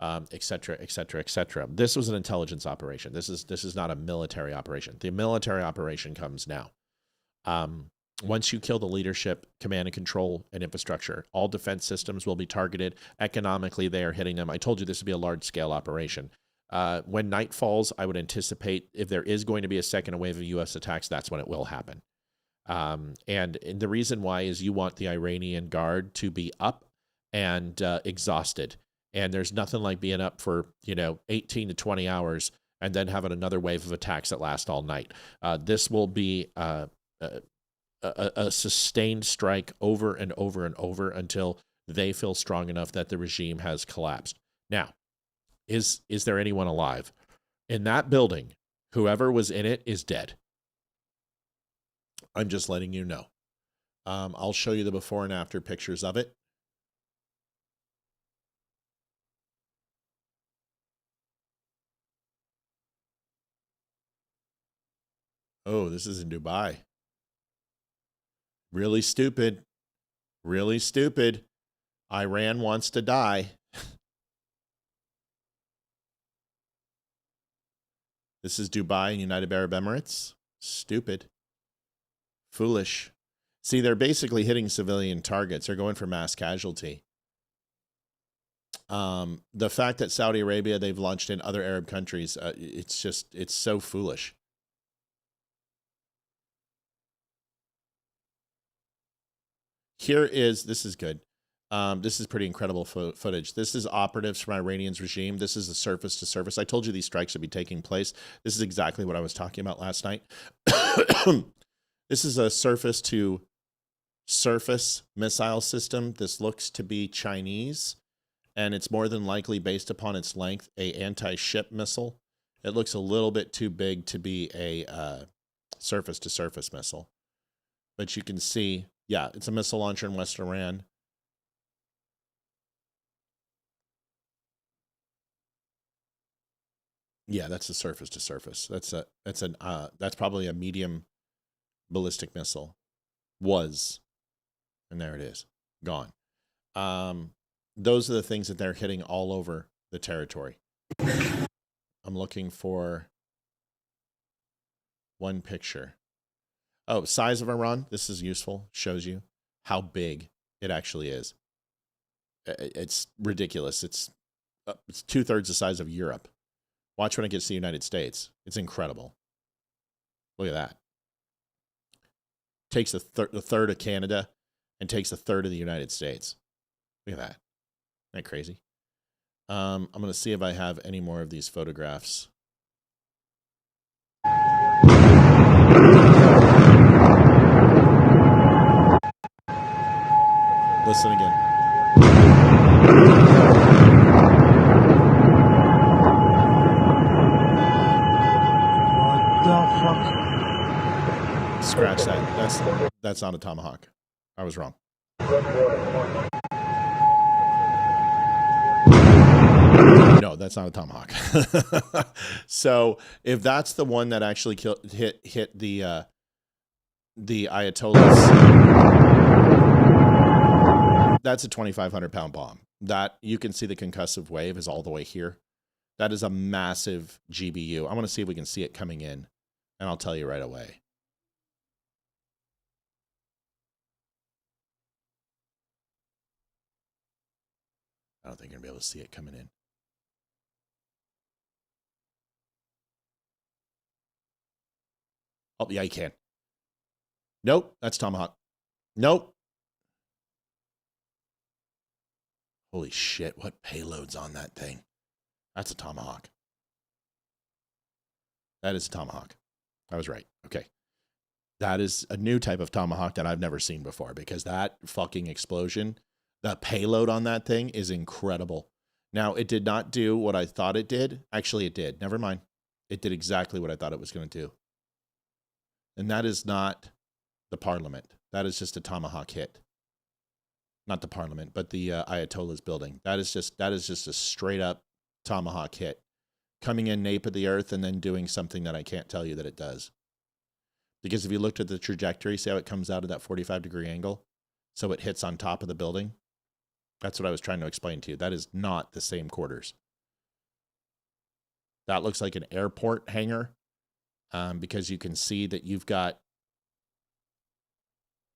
et cetera, et cetera, et cetera. This was an intelligence operation. This is not a military operation. The military operation comes now. Once you kill the leadership, command and control, and infrastructure, all defense systems will be targeted. Economically, they are hitting them. I told you this would be a large-scale operation. When night falls, I would anticipate if there is going to be a second wave of U.S. attacks, that's when it will happen. And the reason why is you want the Iranian guard to be up and exhausted. And there's nothing like being up for, 18 to 20 hours and then having another wave of attacks that last all night. This will be a sustained strike over and over and over until they feel strong enough that the regime has collapsed. Now, is there anyone alive? In that building, whoever was in it is dead. I'm just letting you know. I'll show you the before and after pictures of it. Oh, this is in Dubai. Really stupid. Really stupid. Iran wants to die. This is Dubai and United Arab Emirates. Stupid. Foolish. See, they're basically hitting civilian targets. They're going for mass casualty. The fact that Saudi Arabia, they've launched in other Arab countries, it's so foolish. This is good. This is pretty incredible footage. This is operatives from Iranian's regime. This is the surface to surface. I told you these strikes would be taking place. This is exactly what I was talking about last night. This is a surface to surface missile system. This looks to be Chinese, and it's more than likely, based upon its length, a anti-ship missile. It looks a little bit too big to be a surface to surface missile. But you can see Yeah, it's a missile launcher in West Iran. Yeah, that's a surface to surface. That's probably a medium ballistic missile. Was, and there it is, gone. Those are the things that they're hitting all over the territory. I'm looking for one picture. Oh, size of Iran. This is useful. Shows you how big it actually is. It's ridiculous. It's 2/3 the size of Europe. Watch when it gets to the United States. It's incredible. Look at that. Takes a third of Canada and takes a third of the United States. Look at that. Isn't that crazy? I'm going to see if I have any more of these photographs. Listen again. What the fuck? Scratch that. That's not a Tomahawk. I was wrong. No, that's not a Tomahawk. So if that's the one that actually hit the Ayatollahs, that's a 2,500-pound bomb. That you can see the concussive wave is all the way here. That is a massive GBU. I want to see if we can see it coming in, and I'll tell you right away. I don't think you're going to be able to see it coming in. Oh, yeah, you can. Nope, that's Tomahawk. Nope. Holy shit, what payload's on that thing? That's a Tomahawk. That is a Tomahawk. I was right. Okay. That is a new type of Tomahawk that I've never seen before, because that fucking explosion, the payload on that thing is incredible. Now, it did not do what I thought it did. Actually, it did. Never mind. It did exactly what I thought it was going to do. And that is not the parliament. That is just a Tomahawk hit. Not the parliament, but the Ayatollah's building. That is just a straight up Tomahawk hit. Coming in nape of the earth and then doing something that I can't tell you that it does. Because if you looked at the trajectory, see how it comes out of that 45-degree angle? So it hits on top of the building. That's what I was trying to explain to you. That is not the same quarters. That looks like an airport hangar, because you can see that you've got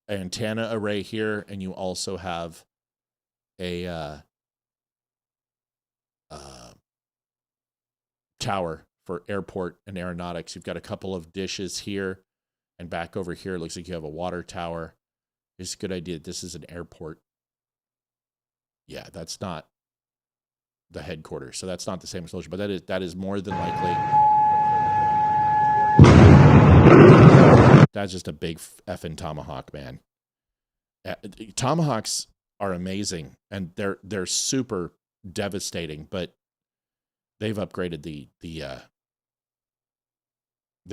an antenna array here, and you also have a tower for airport and aeronautics. You've got a couple of dishes here, and back over here, it looks like you have a water tower. It's a good idea that this is an airport. Yeah, that's not the headquarters, so that's not the same explosion, but that is more than likely. That's just a big effing Tomahawk, man. Tomahawks are amazing, and they're super devastating, but they've upgraded the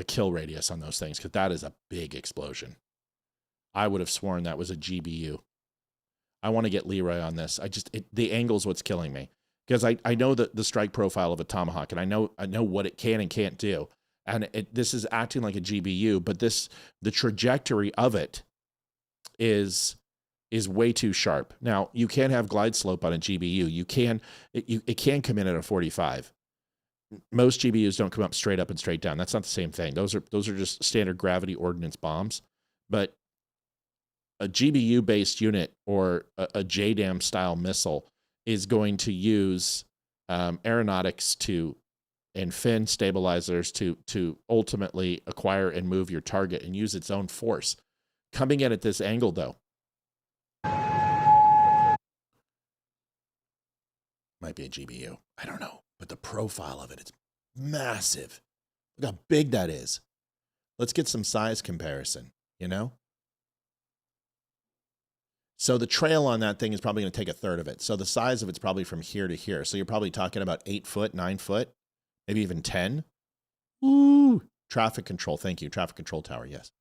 kill radius on those things, because that is a big explosion. I would have sworn that was a GBU. I want to get Leroy on this. The angle's what's killing me, because I know the strike profile of a Tomahawk, and I know what it can and can't do. And this is acting like a GBU, but the trajectory of it is way too sharp. Now, you can have glide slope on a GBU. It can come in at a 45. Most GBUs don't come up straight up and straight down. That's not the same thing. Those are just standard gravity ordnance bombs. But a GBU-based unit or a JDAM style missile is going to use aeronautics and fin stabilizers to ultimately acquire and move your target and use its own force. Coming in at this angle, though, might be a GBU. I don't know. But the profile of it's massive. Look how big that is. Let's get some size comparison, you know? So the trail on that thing is probably going to take a third of it. So the size of it's probably from here to here. So you're probably talking about 8 foot, 9 foot, maybe even 10. Ooh, traffic control. Thank you. Traffic control tower. Yes.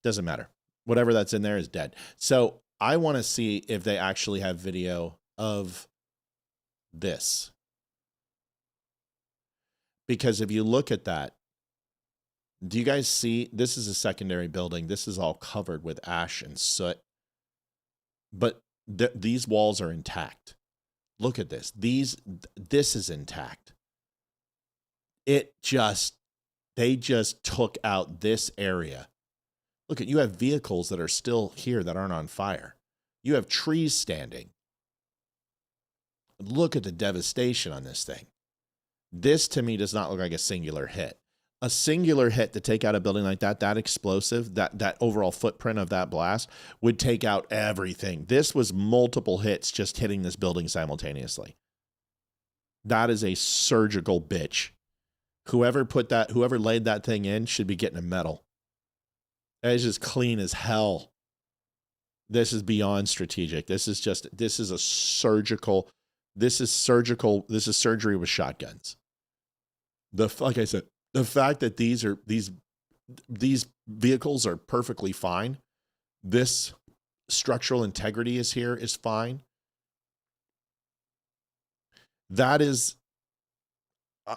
Doesn't matter. Whatever that's in there is dead. So I want to see if they actually have video of this. Because if you look at that, do you guys see, this is a secondary building. This is all covered with ash and soot. But these walls are intact. Look at this. This is intact. They just took out this area. Look at, you have vehicles that are still here that aren't on fire. You have trees standing. Look at the devastation on this thing. This to me does not look like a singular hit. A singular hit to take out a building like that, that explosive, that overall footprint of that blast would take out everything. This was multiple hits just hitting this building simultaneously. That is a surgical bitch. Whoever laid that thing in should be getting a medal. That is just clean as hell. This is beyond strategic. This is surgery with shotguns. Like I said, the fact that these vehicles are perfectly fine. This structural integrity is fine. That is,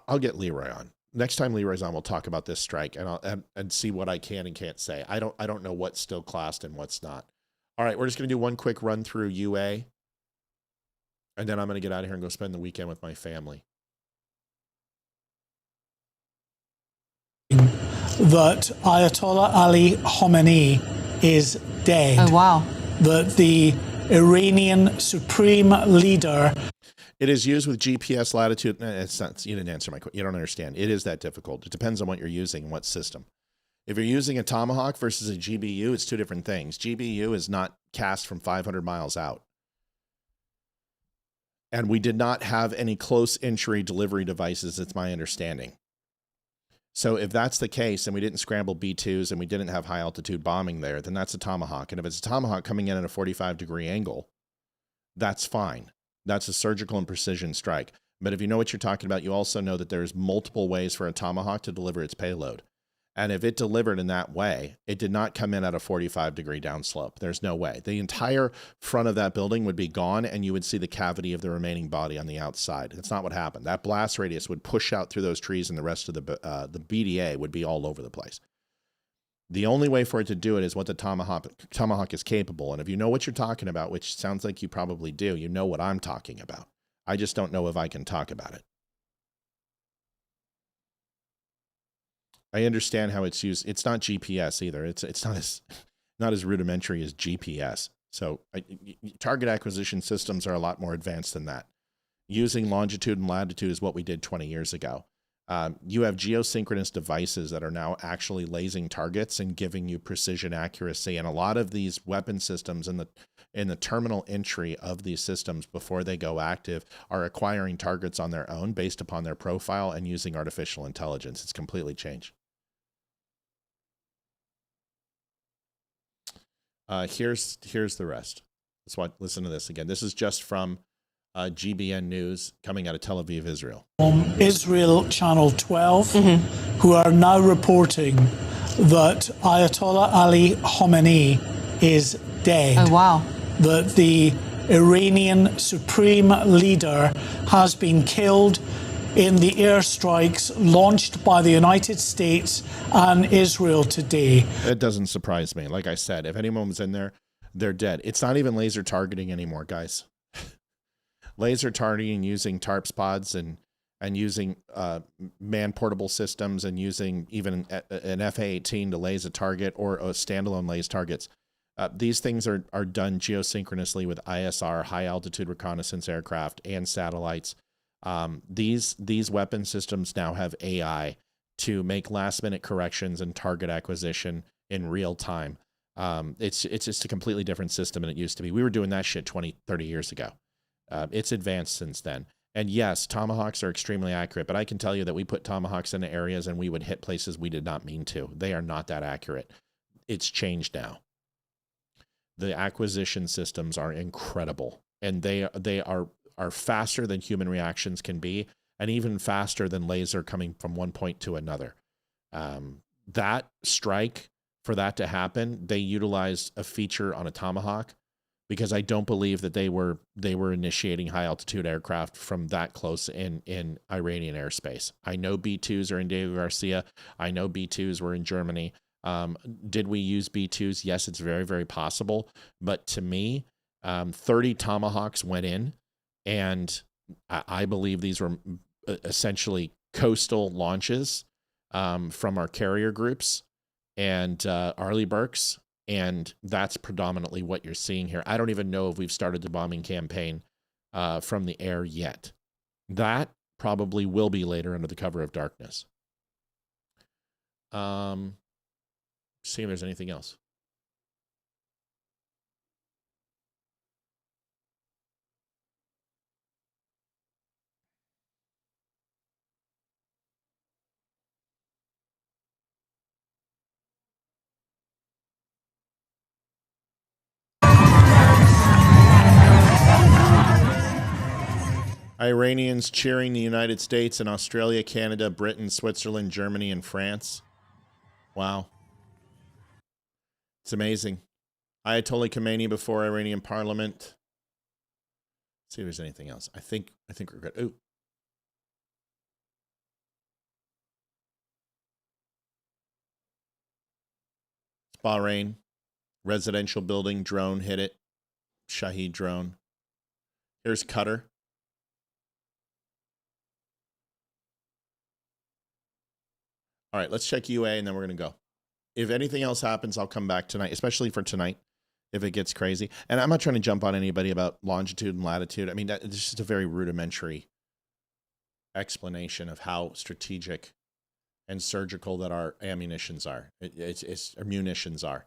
I'll get Leroy on. Next time Leroy's on, we'll talk about this strike and see what I can and can't say. I don't know what's still classed and what's not. All right, we're just going to do one quick run through UA. And then I'm going to get out of here and go spend the weekend with my family. That Ayatollah Ali Khamenei is dead. Oh, wow. That the Iranian supreme leader... It is used with GPS latitude. It's not, you didn't answer my question. You don't understand. It is that difficult. It depends on what you're using and what system. If you're using a Tomahawk versus a GBU, it's two different things. GBU is not cast from 500 miles out. And we did not have any close entry delivery devices, it's my understanding. So if that's the case, and we didn't scramble B-2s and we didn't have high altitude bombing there, then that's a Tomahawk. And if it's a Tomahawk coming in at a 45-degree angle, that's fine. That's a surgical and precision strike. But if you know what you're talking about, you also know that there's multiple ways for a Tomahawk to deliver its payload. And if it delivered in that way, it did not come in at a 45-degree downslope. There's no way. The entire front of that building would be gone, and you would see the cavity of the remaining body on the outside. That's not what happened. That blast radius would push out through those trees, and the rest of the BDA would be all over the place. The only way for it to do it is what the Tomahawk is capable. And if you know what you're talking about, which sounds like you probably do, you know what I'm talking about. I just don't know if I can talk about it. I understand how it's used. It's not GPS either. It's not as rudimentary as GPS. So target acquisition systems are a lot more advanced than that. Using longitude and latitude is what we did 20 years ago. You have geosynchronous devices that are now actually lasing targets and giving you precision accuracy. And a lot of these weapon systems in the terminal entry of these systems before they go active are acquiring targets on their own based upon their profile and using artificial intelligence. It's completely changed. Here's the rest. Listen to this again. This is just from GBN News coming out of Tel Aviv, Israel. Israel Channel 12, who are now reporting that Ayatollah Ali Khamenei is dead. Oh, wow. That the Iranian supreme leader has been killed in the airstrikes launched by the United States and Israel today. It doesn't surprise me. Like I said, if anyone was in there, they're dead. It's not even laser targeting anymore, guys. Laser targeting using TARPS pods and using man-portable systems and using even an FA-18 to laze a target or a standalone laze targets. These things are done geosynchronously with ISR, high-altitude reconnaissance aircraft, and satellites. These weapon systems now have AI to make last-minute corrections and target acquisition in real time. It's just a completely different system than it used to be. We were doing that shit 20, 30 years ago. It's advanced since then. And yes, Tomahawks are extremely accurate, but I can tell you that we put Tomahawks into areas and we would hit places we did not mean to. They are not that accurate. It's changed now. The acquisition systems are incredible, and they are faster than human reactions can be, and even faster than laser coming from one point to another. That strike for that to happen, they utilized a feature on a Tomahawk, because I don't believe that they were initiating high altitude aircraft from that close in Iranian airspace. I know B-2s are in Diego Garcia. I know B-2s were in Germany. Did we use B-2s? Yes, it's very, very possible. But to me, 30 Tomahawks went in, and I believe these were essentially coastal launches from our carrier groups and Arleigh Burkes. And that's predominantly what you're seeing here. I don't even know if we've started the bombing campaign from the air yet. That probably will be later under the cover of darkness. See if there's anything else. Iranians cheering the United States and Australia, Canada, Britain, Switzerland, Germany, and France. Wow. It's amazing. Ayatollah Khomeini before Iranian parliament. Let's see if there's anything else. I think we're good. Ooh. Bahrain. Residential building. Drone hit it. Shahed drone. Here's Qatar. All right, let's check UA and then we're going to go. If anything else happens, I'll come back tonight, especially for tonight, if it gets crazy. And I'm not trying to jump on anybody about longitude and latitude. I mean, it's just a very rudimentary explanation of how strategic and surgical that our ammunitions are. Our munitions are.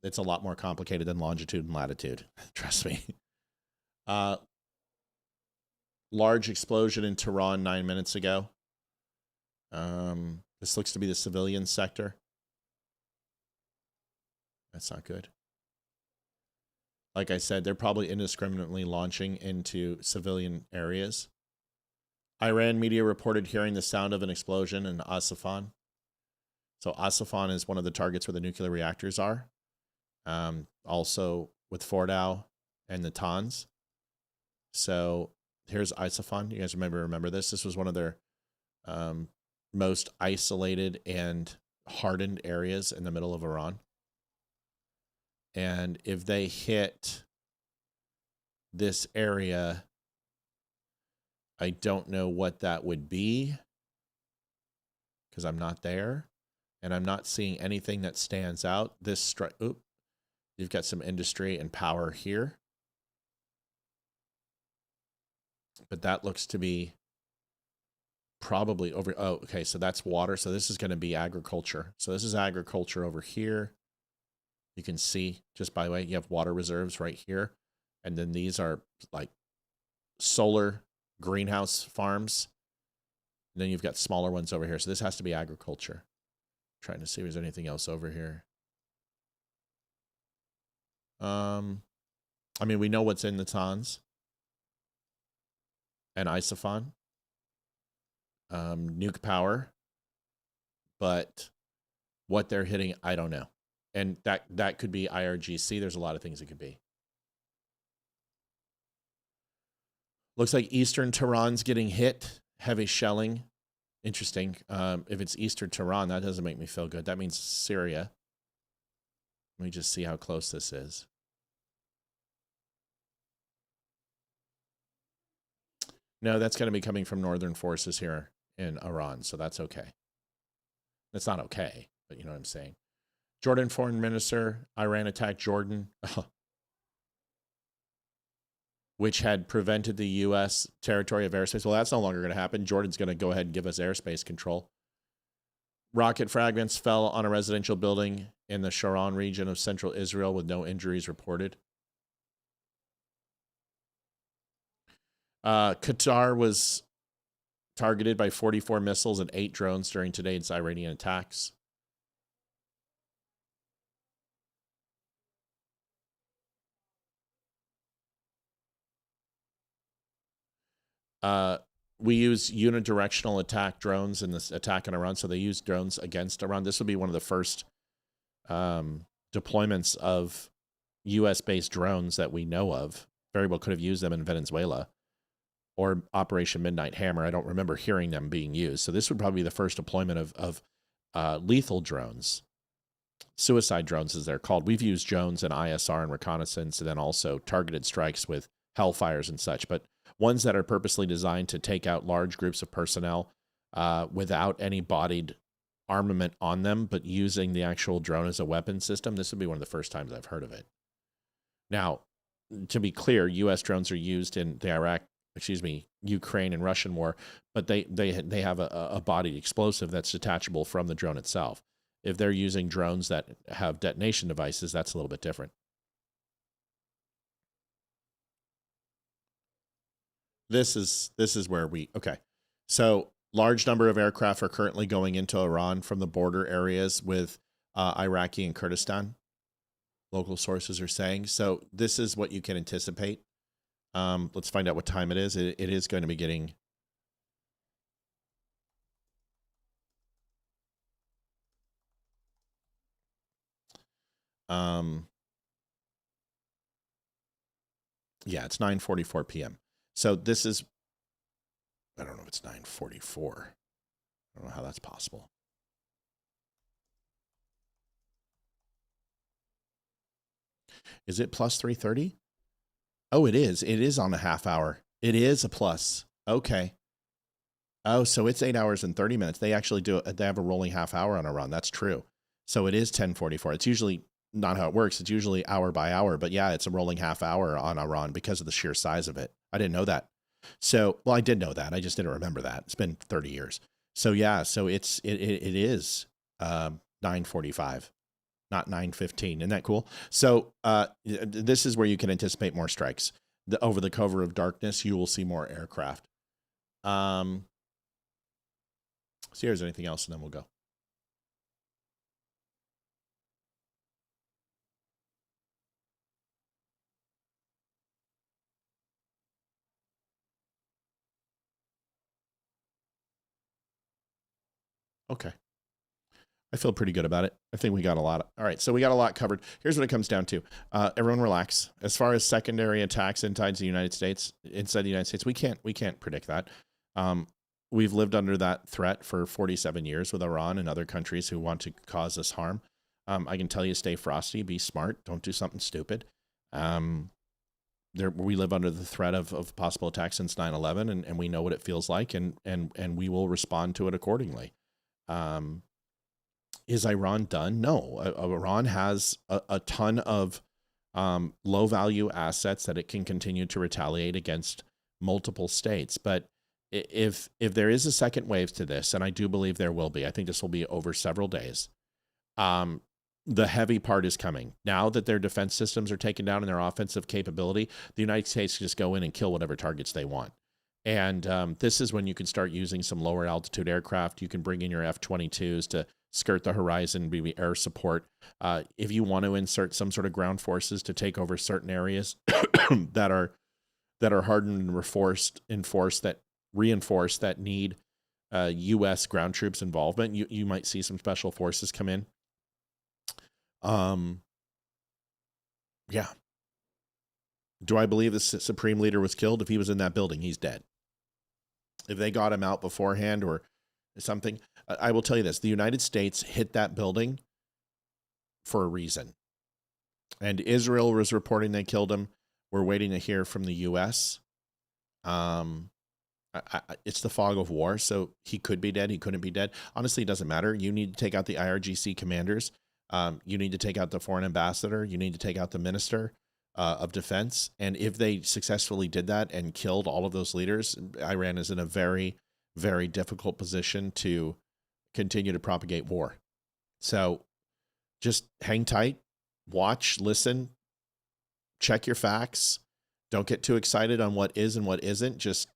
It's a lot more complicated than longitude and latitude. Trust me. Large explosion in Tehran 9 minutes ago. This looks to be the civilian sector. That's not good. Like I said, they're probably indiscriminately launching into civilian areas. Iran media reported hearing the sound of an explosion in Asafan. So Asafan is one of the targets where the nuclear reactors are. Also with Fordow and the Natanz. So here's Asafan. You guys remember this? This was one of their most isolated and hardened areas in the middle of Iran. And if they hit this area, I don't know what that would be because I'm not there and I'm not seeing anything that stands out. This strike, you've got some industry and power here, but that looks to be probably over. Oh, okay. So that's water. So this is going to be agriculture. So this is agriculture over here. You can see just by the way, you have water reserves right here. And then these are like solar greenhouse farms. And then you've got smaller ones over here. So this has to be agriculture. Trying to see if there's anything else over here. I mean, we know what's in the Natanz and Isfahan. Nuke power. But what they're hitting, I don't know. And that could be IRGC. There's a lot of things it could be. Looks like Eastern Tehran's getting hit. Heavy shelling. Interesting. If it's Eastern Tehran, that doesn't make me feel good. That means Syria. Let me just see how close this is. No, that's going to be coming from northern forces here in Iran, so that's okay. That's not okay, but you know what I'm saying. Jordan foreign minister, Iran attacked Jordan, which had prevented the U.S. territory of airspace. Well, that's no longer going to happen. Jordan's going to go ahead and give us airspace control. Rocket fragments fell on a residential building in the Sharon region of central Israel with no injuries reported. Qatar was targeted by 44 missiles and 8 drones during today's Iranian attacks. We use unidirectional attack drones in this attack in Iran, so they use drones against Iran. This will be one of the first deployments of U.S.-based drones that we know of. Very well could have used them in Venezuela or Operation Midnight Hammer. I don't remember hearing them being used. So this would probably be the first deployment of lethal drones. Suicide drones, as they're called. We've used drones in ISR and reconnaissance, and then also targeted strikes with Hellfires and such. But ones that are purposely designed to take out large groups of personnel without any bodied armament on them, but using the actual drone as a weapon system, this would be one of the first times I've heard of it. Now, to be clear, U.S. drones are used in the Ukraine and Russian war, but they have a bodied explosive that's detachable from the drone itself. If they're using drones that have detonation devices, that's a little bit different. This is where okay. So large number of aircraft are currently going into Iran from the border areas with Iraqi and Kurdistan. Local sources are saying. So this is what you can anticipate. Let's find out what time it is. It is going to be getting... yeah, it's 9:44 p.m. So this is... I don't know if it's 9:44. I don't know how that's possible. Is it plus 3:30? Oh, it is. It is on a half hour. It is a plus. Okay. Oh, so it's 8 hours and 30 minutes. They actually they have a rolling half hour on Iran. That's true. So it is 10:44. It's usually not how it works. It's usually hour by hour. But yeah, it's a rolling half hour on Iran because of the sheer size of it. I didn't know that. So, well, I did know that. I just didn't remember that. It's been 30 years. So yeah, so it is 9:45. Not 9:15. Isn't that cool? So this is where you can anticipate more strikes. Over the cover of darkness, you will see more aircraft. See if there's anything else, and then we'll go. Okay. I feel pretty good about it. I think we got a lot. All right, so we got a lot covered. Here's what it comes down to. Everyone relax. As far as secondary attacks inside the United States, we can't predict that. We've lived under that threat for 47 years with Iran and other countries who want to cause us harm. I can tell you, stay frosty, be smart, don't do something stupid. We live under the threat of possible attacks since 9/11, and we know what it feels like, and we will respond to it accordingly. Is Iran done? No. Iran has a ton of low-value assets that it can continue to retaliate against multiple states. But if there is a second wave to this, and I do believe there will be, I think this will be over several days, the heavy part is coming. Now that their defense systems are taken down and their offensive capability, the United States can just go in and kill whatever targets they want. And this is when you can start using some lower altitude aircraft. You can bring in your F-22s to skirt the horizon, be air support. If you want to insert some sort of ground forces to take over certain areas that are hardened and reinforced that need U.S. ground troops involvement, you might see some special forces come in. Yeah. Do I believe the Supreme Leader was killed? If he was in that building, he's dead. If they got him out beforehand or something, I will tell you this. The United States hit that building for a reason. And Israel was reporting they killed him. We're waiting to hear from the U.S. It's the fog of war, so he could be dead. He couldn't be dead. Honestly, it doesn't matter. You need to take out the IRGC commanders. You need to take out the foreign ambassador. You need to take out the minister of defense. And if they successfully did that and killed all of those leaders, Iran is in a very, very difficult position to continue to propagate war. So just hang tight, watch, listen, check your facts. Don't get too excited on what is and what isn't. Just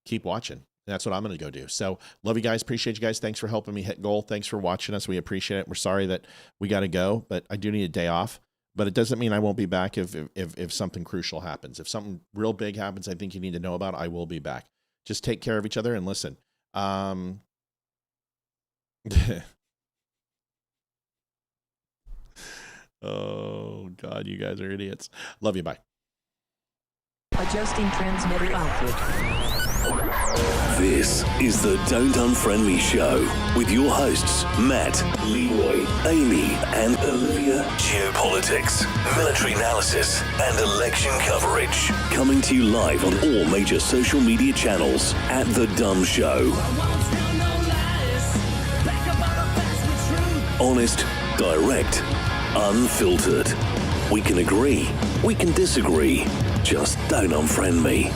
keep watching. That's what I'm going to go do. So love you guys. Appreciate you guys. Thanks for helping me hit goal. Thanks for watching us. We appreciate it. We're sorry that we got to go, but I do need a day off. But it doesn't mean I won't be back if something crucial happens. If something real big happens, I think you need to know about, I will be back. Just take care of each other and listen. Oh, God, you guys are idiots. Love you. Bye. Adjusting transmitter output. This is the Don't Unfriend Me show with your hosts, Matt, Leroy, Amy, and Olivia. Geopolitics, military analysis, and election coverage. Coming to you live on all major social media channels at The Dumb Show. Honest, direct, unfiltered. We can agree, we can disagree. Just don't unfriend me.